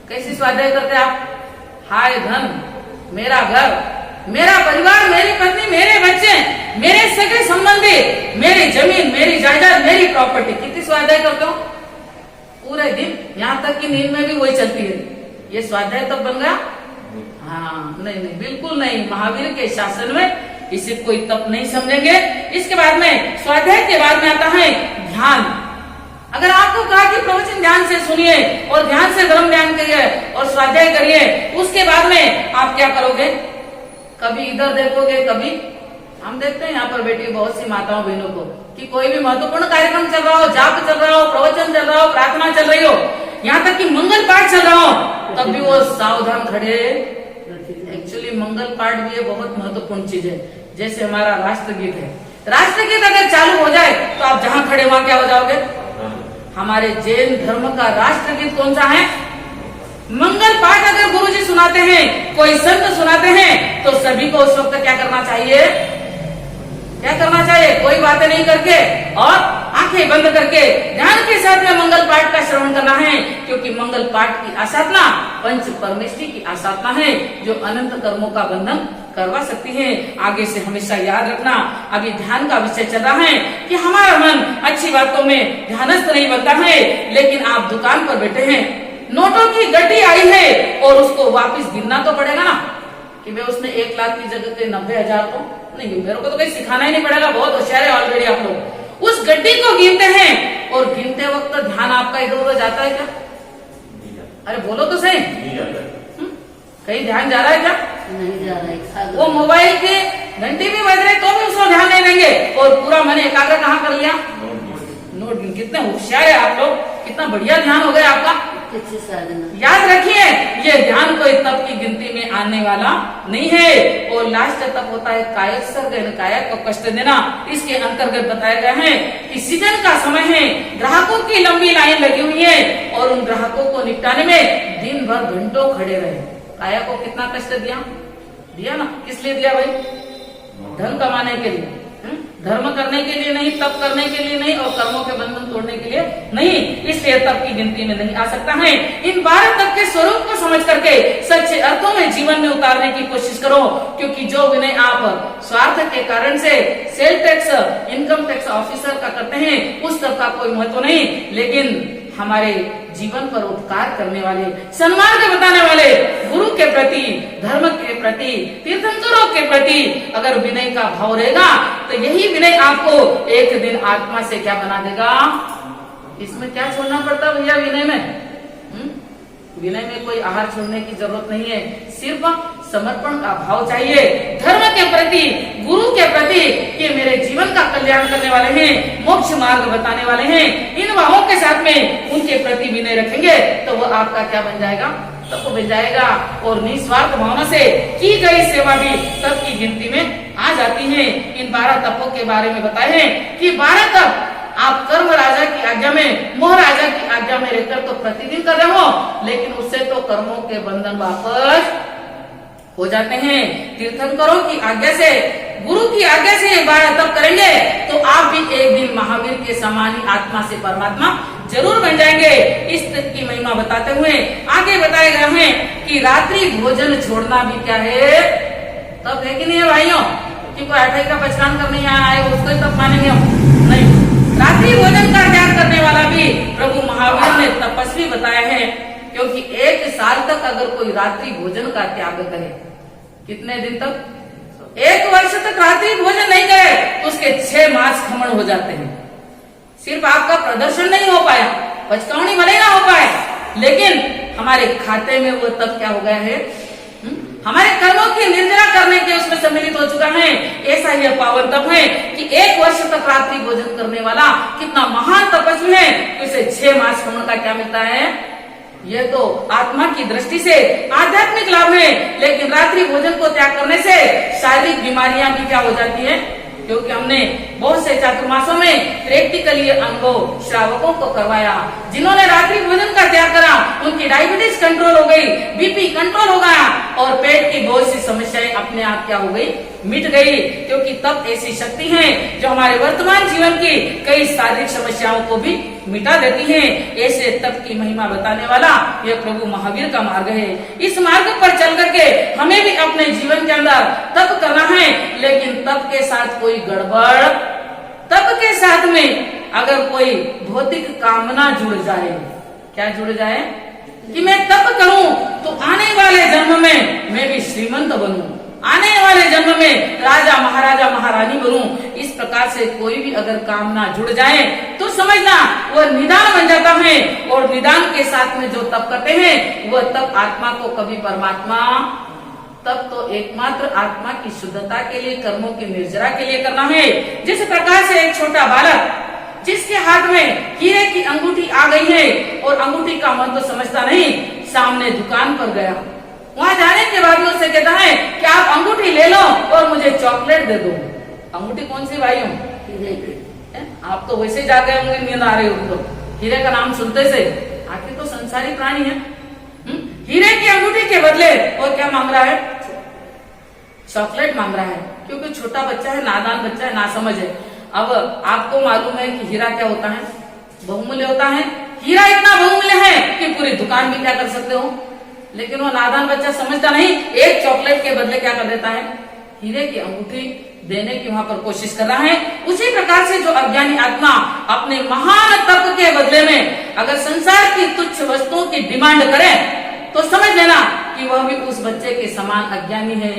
कैसी स्वाध्याय करते आप? हाय धन, मेरा घर, मेरा परिवार, मेरी पत्नी, मेरे बच्चे, मेरे सगे संबंधी, मेरी जमीन, मेरी जायदाद, मेरी प्रॉपर्टी। कितनी स्वाध्याय करते हो पूरे दिन? यहाँ तक कि नींद में भी वही चलती है। ये स्वाध्याय तब बन गया? हाँ नहीं, बिल्कुल नहीं। महावीर के शासन में इसे कोई तप नहीं समझेंगे। इसके बाद में स्वाध्याय के बाद में आता है ध्यान। अगर आपको कहा कि प्रवचन ध्यान से सुनिए और ध्यान से धर्म ध्यान करिए और स्वाध्याय करिए, उसके बाद में आप क्या करोगे? कभी इधर देखोगे, कभी हम देखते हैं यहाँ पर बैठी बहुत सी माताओं बहनों को कि कोई भी महत्वपूर्ण कार्यक्रम चल रहा हो, जाप चल रहा हो, प्रवचन चल रहा हो, प्रार्थना चल रही हो, यहाँ तक कि मंगल पाठ चल रहा हो, तब भी वो सावधान खड़े। एक्चुअली मंगल पाठ भी बहुत महत्वपूर्ण चीज है। जैसे हमारा राष्ट्रगीत है, राष्ट्रगीत अगर चालू हो जाए तो आप जहाँ खड़े वहां क्या हो जाओगे? हमारे जैन धर्म का राष्ट्रगीत कौन सा है? मंगल पाठ अगर गुरुजी सुनाते हैं, कोई संत सुनाते हैं, तो सभी को उस वक्त क्या करना चाहिए? क्या करना चाहिए? कोई बातें नहीं करके और आंखें बंद करके ध्यान के साथ में मंगल पाठ का श्रवण करना है, क्योंकि मंगल पाठ की आसाधना पंच परमेष्टि की आसाधना है जो अनंत कर्मों का बंधन करवा सकती है। आगे से हमेशा याद रखना, अभी ध्यान का विषय चल रहा है कि हमारा मन अच्छी बातों में ध्यानस्थ नहीं बनता है, लेकिन आप दुकान पर बैठे हैं, नोटों की गड्डी आई है और उसको वापस गिनना तो पड़ेगा ना कि भाई उसने 1 लाख की जगह पे 90,000 को नहीं, मेरे को तो कहीं सिखाना ही नहीं पड़ेगा, बहुत होशियार है ऑलरेडी आप लोग। उस गड्डी को गिनते हैं और गिनते वक्त ध्यान आपका इधर उधर जाता है क्या? अरे बोलो तो सही, कहीं ध्यान जा रहा है क्या? नहीं जा रहा है। वो मोबाइल के घंटे भी बज रहे तो भी उसको ध्यान नहीं देंगे और पूरा मैंने एकाग्र कहाँ कर लिया? नोट। कितने होशियार है आप लोग, कितना बढ़िया ध्यान हो गया आपका। किसी साधना। याद रखिए, ये ध्यान कोई तप की गिनती में आने वाला नहीं है। और लास्ट तप होता है कायक सर्ग, कायक को कष्ट देना। इसके अंतर्गत बताया गया है कि सीजन का समय है, ग्राहकों की लंबी लाइन लगी हुई है और उन ग्राहकों को निपटाने में दिन भर घंटों खड़े रहे। काया को कितना कष्ट दिया ना, किस लिए दिया भाई? धन कमाने के लिए, धर्म करने के लिए नहीं, तप करने के लिए नहीं और कर्मों के बंधन तोड़ने के लिए नहीं। इसलिए तप की गिनती में नहीं आ सकता है। इन 12 तप के स्वरूप को समझ करके सच्चे अर्थों में जीवन में उतारने की कोशिश करो, क्योंकि जो विनय आप स्वार्थ के कारण से sale tax, income tax officer का करते हैं, उस तप का कोई महत्व नहीं। लेकिन हमारे जीवन पर उपकार करने वाले, सम्मान के बताने वाले गुरु के प्रति, धर्म के प्रति, तीर्थंकरों के प्रति अगर विनय का भाव रहेगा तो यही विनय आपको एक दिन आत्मा से क्या बना देगा। इसमें क्या छोड़ना पड़ता भैया विनय में? विनय में कोई आहार छोड़ने की जरूरत नहीं है, सिर्फ समर्पण का भाव चाहिए धर्म के प्रति, गुरु के प्रति कि मेरे जीवन का कल्याण करने वाले हैं, मोक्ष मार्ग बताने वाले हैं। इन भावों के साथ में उनके प्रति विनय रखेंगे तो वो आपका क्या बन जाएगा? तप बन जाएगा। और निस्वार्थ भावना से की गई सेवा भी तप की गिनती में आ जाती है। इन 12 तपों के बारे में बताए हैं कि 12 तप आप कर्म राजा की आज्ञा में, मोह राजा की आज्ञा में रहकर तो प्रतिदिन कर रहे हो, लेकिन उससे तो कर्मों के बंधन वापस हो जाते हैं। तीर्थंकरों की आज्ञा से, गुरु की आज्ञा से 12 तप करेंगे तो आप भी एक दिन महावीर के समान ही आत्मा से परमात्मा जरूर बन जाएंगे। इस तप की महिमा बताते हुए आगे बताया गया है कि रात्रि भोजन छोड़ना भी क्या है? तप है कि नहीं है भाइयों? कि कोई 28 का पचकान करने यहाँ आए उसको ही तप मानेंगे हम? नहीं, रात्रि भोजन का त्याग करने वाला भी प्रभु महावीर ने तपस्वी बताया है, क्योंकि 1 साल तक अगर कोई रात्रि भोजन का त्याग करे, कितने दिन तक? 1 वर्ष तक रात्रि भोजन नहीं करे तो उसके 6 मास खमण हो जाते हैं। सिर्फ आपका प्रदर्शन नहीं हो पाया, पचकावनी भले ना हो पाए, लेकिन हमारे खाते में वो तब क्या हो गया है? हमारे कर्मों की निर्जरा करने के उसमें सम्मिलित हो चुका है। ऐसा ही पावन तप है कि 1 वर्ष तक रात्रि भोजन करने वाला कितना महान तपस्वी है, तो इसे 6 मास खमण का क्या मिलता है? यह तो आत्मा की दृष्टि से आध्यात्मिक लाभ है, लेकिन रात्रि भोजन को त्याग करने से शारीरिक बीमारियां भी क्या हो जाती है? क्योंकि हमने बहुत से चातुर्मासों में प्रैक्टिकली अनुभव श्रावकों को करवाया। जिन्होंने रात्रि भोजन का त्याग करा उनकी डायबिटीज कंट्रोल हो गई, बीपी कंट्रोल हो गया और पेट की बहुत सी समस्याएं अपने आप क्या हो गई? मिट गई। क्योंकि तप ऐसी शक्ति है जो हमारे वर्तमान जीवन की कई शारीरिक समस्याओं को भी मिटा देती है। ऐसे तप की महिमा बताने वाला यह प्रभु महावीर का मार्ग है। इस मार्ग पर चल करके हमें भी अपने जीवन के अंदर तप करना है, लेकिन तप के साथ कोई गड़बड़, तप के साथ में अगर कोई भौतिक कामना जुड़ जाए, क्या जुड़ जाए? कि मैं तप करूं तो आने वाले जन्म में मैं भी श्रीमंत बनूं, आने वाले जन्म में राजा महाराजा महारानी बनूं। इस प्रकार से कोई भी अगर कामना जुड़ जाए तो समझना वह निदान बन जाता है। और निदान के साथ में जो तप करते हैं वह तप आत्मा को कभी परमात्मा, तब तो एकमात्र आत्मा की शुद्धता के लिए, कर्मों की निर्जरा के लिए करना है। जिस प्रकार से एक छोटा बालक जिसके हाथ में हीरे की अंगूठी आ गई है और अंगूठी का मन तो समझता नहीं, सामने दुकान पर गया, वहां जाने के बाद उससे कहता है कि आप अंगूठी ले लो और मुझे चॉकलेट दे दो। अंगूठी कौन सी भाई? आप तो वैसे जा गए होंगे, नींद आ रही हो तो हीरे का नाम सुनते से, आखिर तो संसारी प्राणी है। हीरे की अंगूठी के बदले और क्या मांग रहा है? चॉकलेट मांग रहा है, क्योंकि छोटा बच्चा है, नादान बच्चा है, नासमझ है। अब आपको मालूम है कि हीरा क्या होता है? बहुमूल्य होता है। हीरा इतना बहुमूल्य है कि पूरी दुकान भी क्या कर सकते हो, लेकिन वो नादान बच्चा समझता नहीं, एक चॉकलेट के बदले क्या कर देता है? हीरे की अंगूठी देने की वहां पर कोशिश कर रहा है। उसी प्रकार से जो अज्ञानी आत्मा अपने महान तप के बदले में अगर संसार की तुच्छ वस्तुओं की डिमांड करे तो समझ लेना कि वह भी उस बच्चे के समान अज्ञानी है।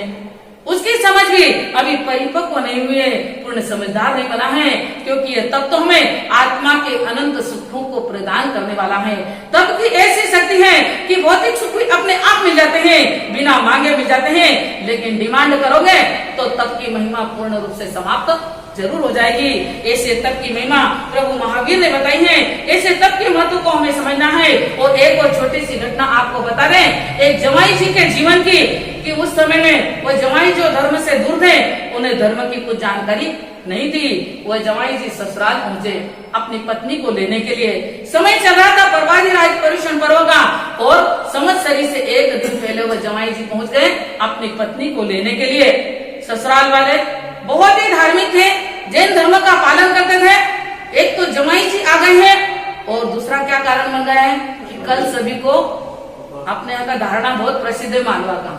उसकी समझ भी अभी परिपक्व नहीं हुई है, पूर्ण समझदार नहीं बना है, क्योंकि ये तब तो हमें आत्मा के अनंत सुखों को प्रदान करने वाला है। तब की ऐसी शक्ति है कि भौतिक सुख भी अपने आप मिल जाते हैं, बिना मांगे मिल जाते हैं, लेकिन डिमांड करोगे तो तब की महिमा पूर्ण रूप से समाप्त जरूर हो जाएगी। ऐसे तप की महिमा प्रभु महावीर ने बताई है। ऐसे तप के महत्व को हमें समझना है। और एक और छोटी सी घटना आपको बता दें, एक जमाई जी के जीवन की, कि उस समय में वो जमाई जो धर्म से दूर थे, उन्हें धर्म की कुछ जानकारी नहीं थी। वह जमाई जी ससुराल पहुंचे अपनी पत्नी को लेने के लिए। समय चल रहा था परवादी राज पर्युषण पर्व का, और संवत्सरी से एक दिन पहले वह जमाई जी पहुंच गए अपनी पत्नी को लेने के लिए। ससुराल वाले बहुत ही धार्मिक थे, जैन धर्म का पालन करते थे। एक तो जमाई जी आ गए हैं, और दूसरा क्या कारण बन गया है कि कल सभी को अपने यहाँ का धारणा बहुत प्रसिद्ध है मालवा का,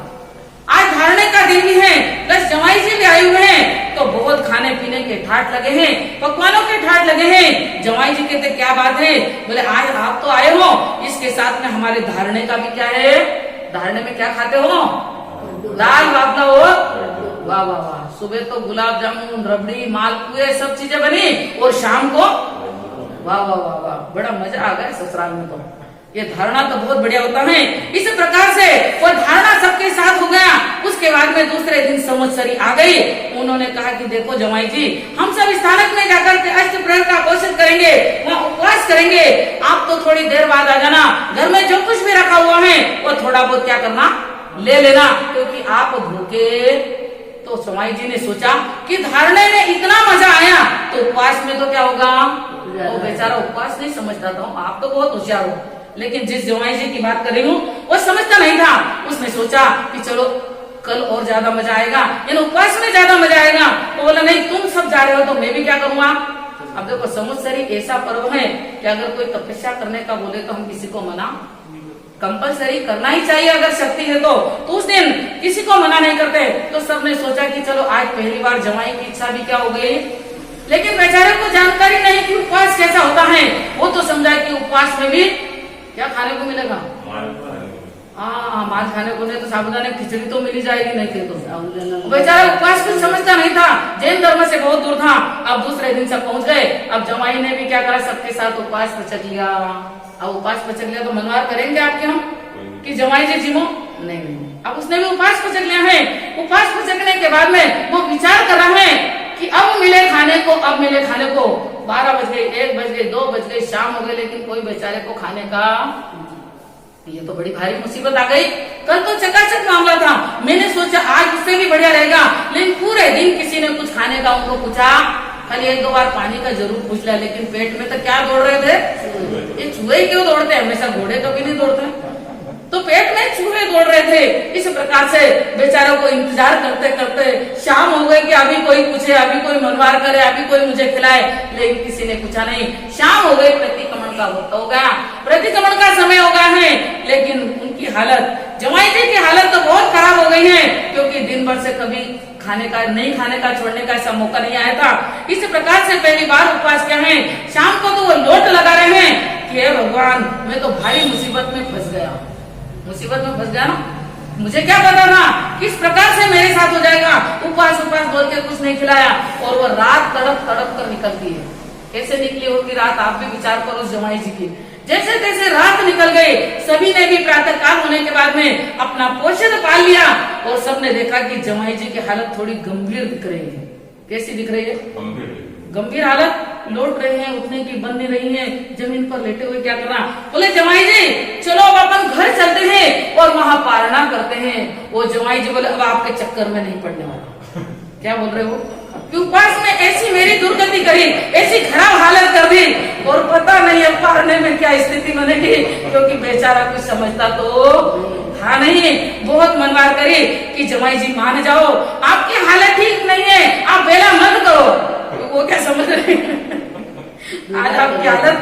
आज धारणे का दिन भी है, प्लस जमाई जी भी आए हुए हैं, तो बहुत खाने पीने के ठाट लगे हैं, पकवानों के ठाट लगे हैं। जमाई जी कहते क्या बात है? बोले आज आप तो आए हो, इसके साथ में हमारे धारणे का भी क्या है? धारणे में क्या खाते हो? दाल बाफला हो, वाह वाह वाह। सुबह तो गुलाब जामुन, रबड़ी, मालपुए सब चीजें बनी, और शाम को वाह वाह वाह वाह, बड़ा मजा आ गया ससुराल में। तो ये धारणा तो बहुत बढ़िया होता है। इस प्रकार से वो धारणा सबके साथ हो गया। उसके बाद में दूसरे दिन संवत्सरी आ गई। उन्होंने कहा कि देखो जमाई जी, हम सब स्थानक में जाकर के अष्ट प्रहर का पोषण करेंगे, वहाँ उपवास करेंगे, आप तो थोड़ी देर बाद आ जाना, घर में जो कुछ भी रखा हुआ है वो थोड़ा बहुत क्या करना, ले लेना, क्योंकि आप भूखे। तो जमाई जी ने सोचा कि धारणे में इतना मजा आया तो उपवास में तो क्या होगा। वो बेचारा उपवास नहीं समझता था, आप तो बहुत होशियार हो, लेकिन जिस जमाई जी की बात कर रही हूँ वो समझता नहीं था। उसने सोचा कि चलो कल और ज्यादा मजा आएगा, यानी उपवास में ज्यादा मजा आएगा। तो बोला नहीं, तुम सब जा रहे हो तो मैं भी क्या करूंगा। अब देखो संवत्सरी ऐसा पर्व है कि अगर कोई तपस्या करने का बोले तो हम किसी को मना कंपलसरी करना ही चाहिए, अगर शक्ति है तो उस दिन किसी को मना नहीं करते। तो सबने सोचा कि चलो आज पहली बार जमाई की इच्छा भी क्या हो गई, लेकिन बेचारे को जानकारी नहीं कि उपवास कैसा होता है। वो तो समझा कि उपवास में भी क्या खाने को मिलेगा, हाँ मांस खाने को, नहीं तो साबुदाने खिचड़ी तो मिली जाएगी, नहीं थे तो बेचारा उपवास कुछ समझता नहीं था, जैन धर्म से बहुत दूर था। अब दूसरे दिन सब पहुंच गए। अब जमाई ने भी क्या करा, सबके साथ उपवास पचक लिया। अब उपवास पचक लिया तो मनवार करेंगे आपके हम कि जमाई जी जिमो, नहीं। अब उसने भी उपवास पचक लिया है। उपवास पचकने के बाद में वो विचार कर रहा है कि अब मिले खाने को, अब मिले खाने को। 12 बज गए, 1 बज गए, 2 बज गए, शाम हो गए, लेकिन कोई बेचारे को खाने का, ये तो बड़ी भारी मुसीबत आ गई। कल तो चकाचक मामला था, मैंने सोचा आज उससे भी बढ़िया रहेगा, लेकिन पूरे दिन किसी ने कुछ खाने का उनको पूछा, खाली 1-2 बार पानी का जरूर पूछ लिया, लेकिन पेट में तो क्या दौड़ रहे थे, ये चूहे क्यों दौड़ते हैं, हमेशा घोड़े कभी नहीं दौड़ते, तो पेट में चूहे दौड़ रहे थे। इस प्रकार से बेचारों को इंतजार करते करते शाम हो गई कि अभी कोई पूछे, अभी कोई मनवार करे, अभी कोई मुझे खिलाए, लेकिन किसी ने पूछा नहीं। शाम हो गई, प्रतिक्रमण का वक्त हो गया, प्रतिक्रमण का समय हो गया है, लेकिन उनकी हालत, जमाई जी की हालत तो बहुत खराब हो गई है, क्योंकि दिन भर से कभी खाने का, नहीं खाने का, छोड़ने का ऐसा मौका नहीं आया था। इस प्रकार से पहली बार उपवास किया है। शाम को तो वो लोट लगा रहे हैं कि हे भगवान, मैं तो भारी मुसीबत में फंस गया, मुसीबत में फंस गया ना, मुझे क्या पता था किस प्रकार से मेरे साथ हो जाएगा। उपवास उपवास बोल के कुछ नहीं खिलाया, और वो रात तड़प तड़प कर निकलती है। कैसे निकली होगी रात, आप भी विचार करो जमाई जी की। जैसे तैसे रात निकल गई, सभी ने भी प्रातः काल होने के बाद में अपना पोषण पाल लिया, और सबने देखा कि जमाई जी की हालत थोड़ी गंभीर दिख रही है। कैसी दिख रही है? गंभीर हालत, लौट रहे हैं, उठने की बन नहीं रही है, जमीन पर लेटे हुए क्या करना। बोले जमाई जी चलो अब अपन घर चलते हैं और वहां पारणा करते हैं। वो जमाई जी बोले अब आपके चक्कर में नहीं पड़ने वाला। क्या बोल रहे हो कि उपवास में ऐसी मेरी दुर्गति करी, ऐसी खराब हालत कर दी, और पता नहीं अब पारने में क्या स्थिति बनेगी, क्योंकि बेचारा कुछ समझता तो था नहीं। बहुत मनवार करी कि जमाई जी मान जाओ, आपकी हालत ठीक नहीं है, आप बेला मत करो। वो क्या समझ रहे आज आपकी हालत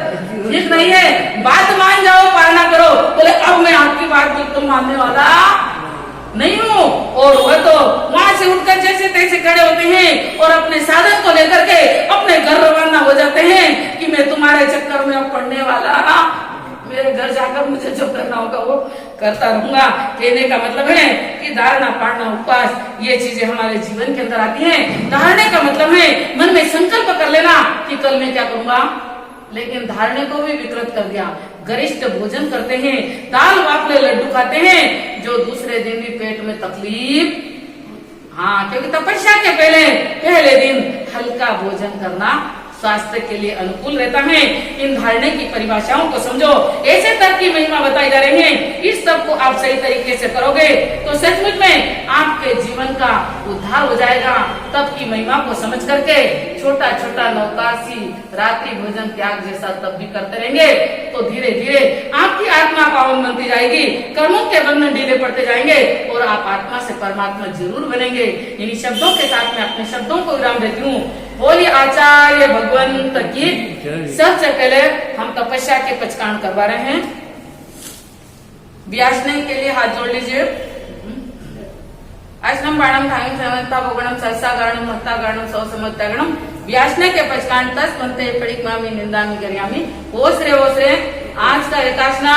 ठीक नहीं है, बात मान जाओ, पालना करो। बोले अब मैं आपकी बात बिल्कुल मानने वाला नहीं हूँ। और वह तो वहां से से उठकर जैसे तैसे खड़े होते हैं और अपने साधन को लेकर के अपने घर रवाना हो जाते हैं कि मैं तुम्हारे चक्कर में अब पड़ने वाला ना, मेरे घर जाकर मुझे जो करना होगा वो करता रहूंगा। कहने का मतलब है कि धारणा, पाड़ना, उपवास ये चीजें हमारे जीवन के अंदर आती हैं। धारणे का मतलब है मन में संकल्प कर लेना कि कल मैं क्या करूंगा, लेकिन धारणे को भी विकृत कर दिया। गरिष्ठ भोजन करते हैं, दाल वाफले लड्डू खाते हैं, जो दूसरे दिन भी पेट में तकलीफ, हाँ, क्योंकि तपस्या के पहले दिन हल्का भोजन करना स्वास्थ्य के लिए अनुकूल रहता है। इन धारणे की परिभाषाओं को समझो। ऐसे तर्क की महिमा बताई जा रही है। इस तर्क को आप सही तरीके से करोगे तो सचमुच में आपके जीवन का उद्धार हो जाएगा। तब की महिमा को समझ करके छोटा छोटा नौकासी रात्रि भोजन त्याग जैसा तब भी करते रहेंगे तो धीरे धीरे आपकी आत्मा पावन बनती जाएगी, कर्मों के बंधन ढीले पड़ते जाएंगे और आप आत्मा से परमात्मा जरूर बनेंगे। इन्हीं शब्दों के साथ में अपने शब्दों को विराम देती हूँ। बोलिए आचार्य भगवंत की। सबसे पहले हम तपस्या के पचकान करवा रहे हैं। व्यासने के लिए हाथ जोड़ लीजिए। आश्रम बाणम खायम समता भोगणम सरसा गाणम महता गाणम सौ समता गणम व्यासने के पचकान तस बनते पड़िक मामी निंदामी गरियामी। ओस रे आज का एकाशना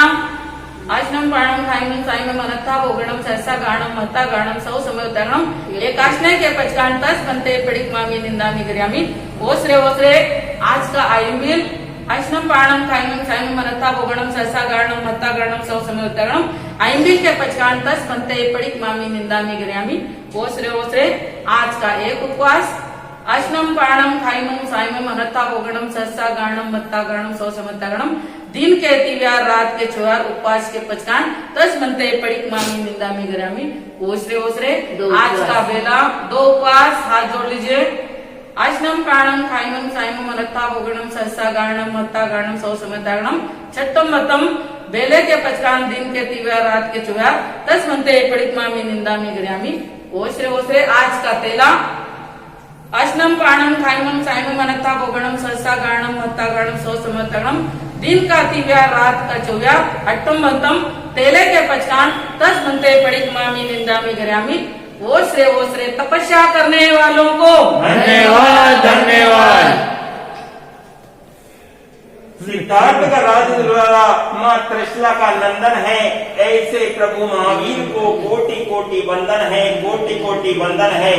आश्रम बाणम खायम साइम मनता भोगणम सरसा गाणम महता गाणम सौ समता गणम एकाशने के पचकान तस बनते पड़िक मामी निंदामी गरियामी। ओस रे आज का आयम्बिल आश्रम बाणम खायम साइम मनता भोगणम सरसा गाणम महता गाणम सौ समता गणम आयम्बिल के पचकान तस बनते पड़िक मामी निंदामी गरियामी। ओस रे आज का एक उपवास आश्रम बाणम खायम साइम मनता भोगणम सरसा गाणम महता गाणम सौ समता गणम दिन के तिव्यार रात के चौहार उपवास के पचकान तस बनते पड़िक मामी निंदामी गरियामी। ओस रे आज का बेला 2 उपवास। हाथ जोड़ लीजिए। आश्रम प्राणम खायम साइम मनता भोगणम सरसा गाणम महता गाणम सौ समता गणम छठम मतम बेले के पचकान दिन के तिव्यार रात के चौहार तस बनते पड़िक मामी निंदामी गरियामी। ओस रे आज का तेला आश्रम प्राणम खायम साइम मनता भोगणम सरसा गाणम महता गाणम सौ समता गणम दिन का तिव्यार रात का चौव्यार अट्टम बंतम तेले के पचकान तस बनते पड़िक मामी निंदामी गरियामी। ओस रे तपस्या करने वालों को धन्यवाद धन्यवाद। सिद्धार्थ का राज द्वारा माँ त्रिशला का नंदन है, ऐसे प्रभु महावीर को कोटि कोटि वंदन है, कोटि कोटि वंदन है।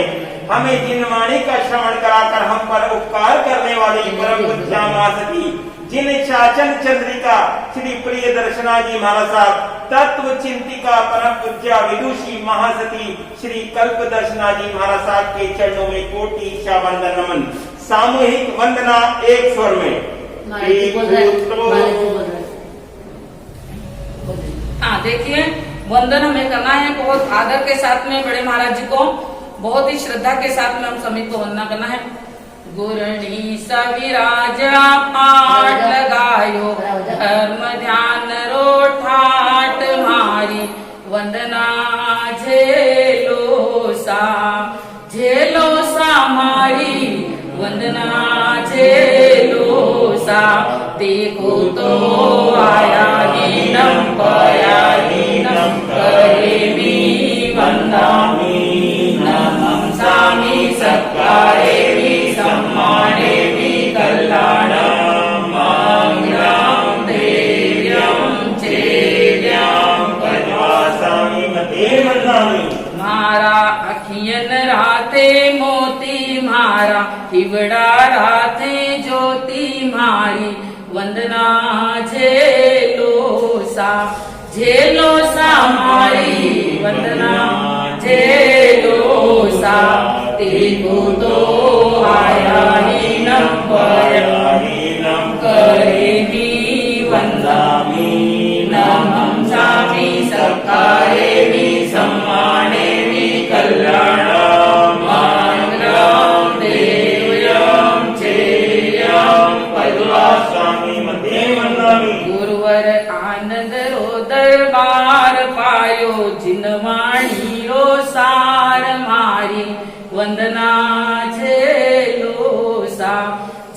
हमें जिन वाणी का श्रवण कराकर हम पर उपकार करने वाली परम पूज्या माँ सती, जिन शासन चंद्रिका श्री प्रिय दर्शना जी महाराज साहब, तत्व चिंतिका परम पूज्या विदुषी महासती श्री कल्प दर्शना जी महाराज साहब के चरणों में कोटि ईशा वंदन नमन। सामूहिक वंदना एक स्वर में। हाँ, देखिए वंदन हमें करना है बहुत आदर के साथ में बड़े महाराज जी को, बहुत ही श्रद्धा के साथ में हम सभी को वंदना करना है। गुरणी सविराजा पाठ लगायो धर्म ध्यान रो ठाट मारी वंदना झेलो सा मारी वंदना झेलो सा। देखो तो आया हीनम पया हीनम करेमी वंदामी नमः सामी सत्कारेमी सम्मानेमी कल्याणम मंगलम देव्यम चेद्यम पद्मासामी मते वंदामी। मारा अखियन राते मोती मारा हिवड़ा राते ज्योति मारी वंदना झेलो सा मारी वंदना झेलो सा। देखो तो आया हीनम पया हीनम करेमी वंदामी नमः सामी सत्कारेमी सम्मानेमी कल्याणम मंगलम देव्यम चेयम पद्मासामी मते वंदामी। गुरुवर आनंद रो दरबार पायो जिन वाणी रो सार मारी वंदना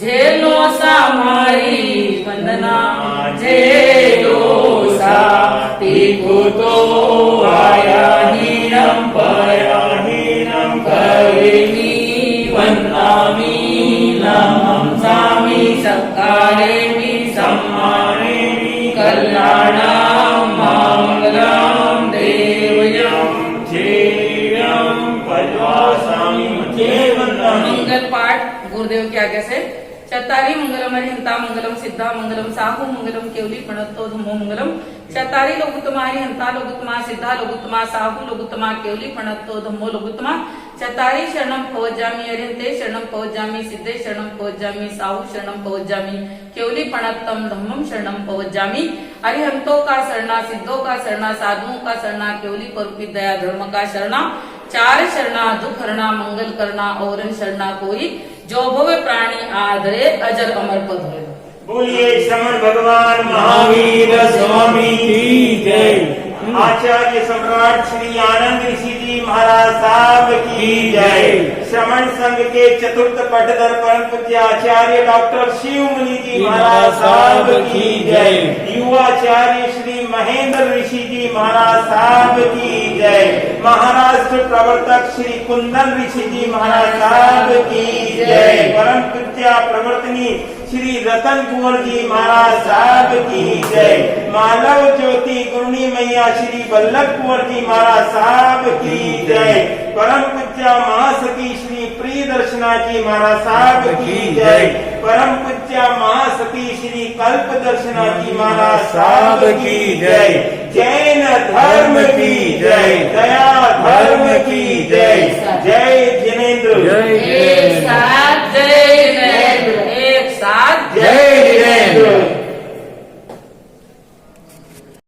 झेलो सा मारी वंदना झेलो सा। देखो तो आया हीनम पया हीनम सम्मानेमि कल्याणां मङ्गलं देवयं मंगल पाठ गुरुदेव की आज्ञा से। चतारी मंगलम हरिहंता मंगलम सिद्धा मंगलम साहू मंगलम केवली प्रणतो धम्मो मंगलम। चतारी लोगुत्तमा हरिहंता लोगुत्तमा सिद्धा लोगुत्तमा साहू लोगुत्तमा केवली प्रणतो धम्मो लोगुत्तमा। चतारी शरणम पवज्जामि हरिहंते शरणम पवज्जामि सिद्धे शरणम पवज्जामि साहू शरणम पवज्जामि केवली प्रणतम धम्मम शरणम पवज्जामि। हरिहंतों का शरणा सिद्धों का शरणा साधुओं का शरणा केवली परुपी दया धर्म का शरणा। चार शरणा दुख हरणा मंगल करना और शरणा कोई जो भवे प्राणी आदरे अजर अमर पद होय। बोलिए श्रमण भगवान महावीर स्वामी की जय। आचार्य सम्राट श्री आनंद ऋषि जी महाराज साहब की जय। श्रमण संघ के चतुर्थ पटधर परम पूज्य आचार्य डॉक्टर शिव मुनि जी महाराज साहब की जय। युवाचार्य श्री महेंद्र ऋषि जी महाराज साहब की जय। महाराष्ट्र प्रवर्तक श्री कुंदन ऋषि जी महाराज साहब की जय। परम पूज्य प्रवर्तनी श्री रतन कुंवर जी महाराज साहब की जय। मालव ज्योति गुरुनी मैया श्री वल्लभ कुंवर जी महाराज साहब की जय। परम पूज्य महासती श्री प्रिय दर्शना जी महाराज साहब की जय। परम पूज्य महासती श्री कल्प दर्शना जी महाराज साहब की जय। जैन धर्म की जय, दया धर्म की जय, जय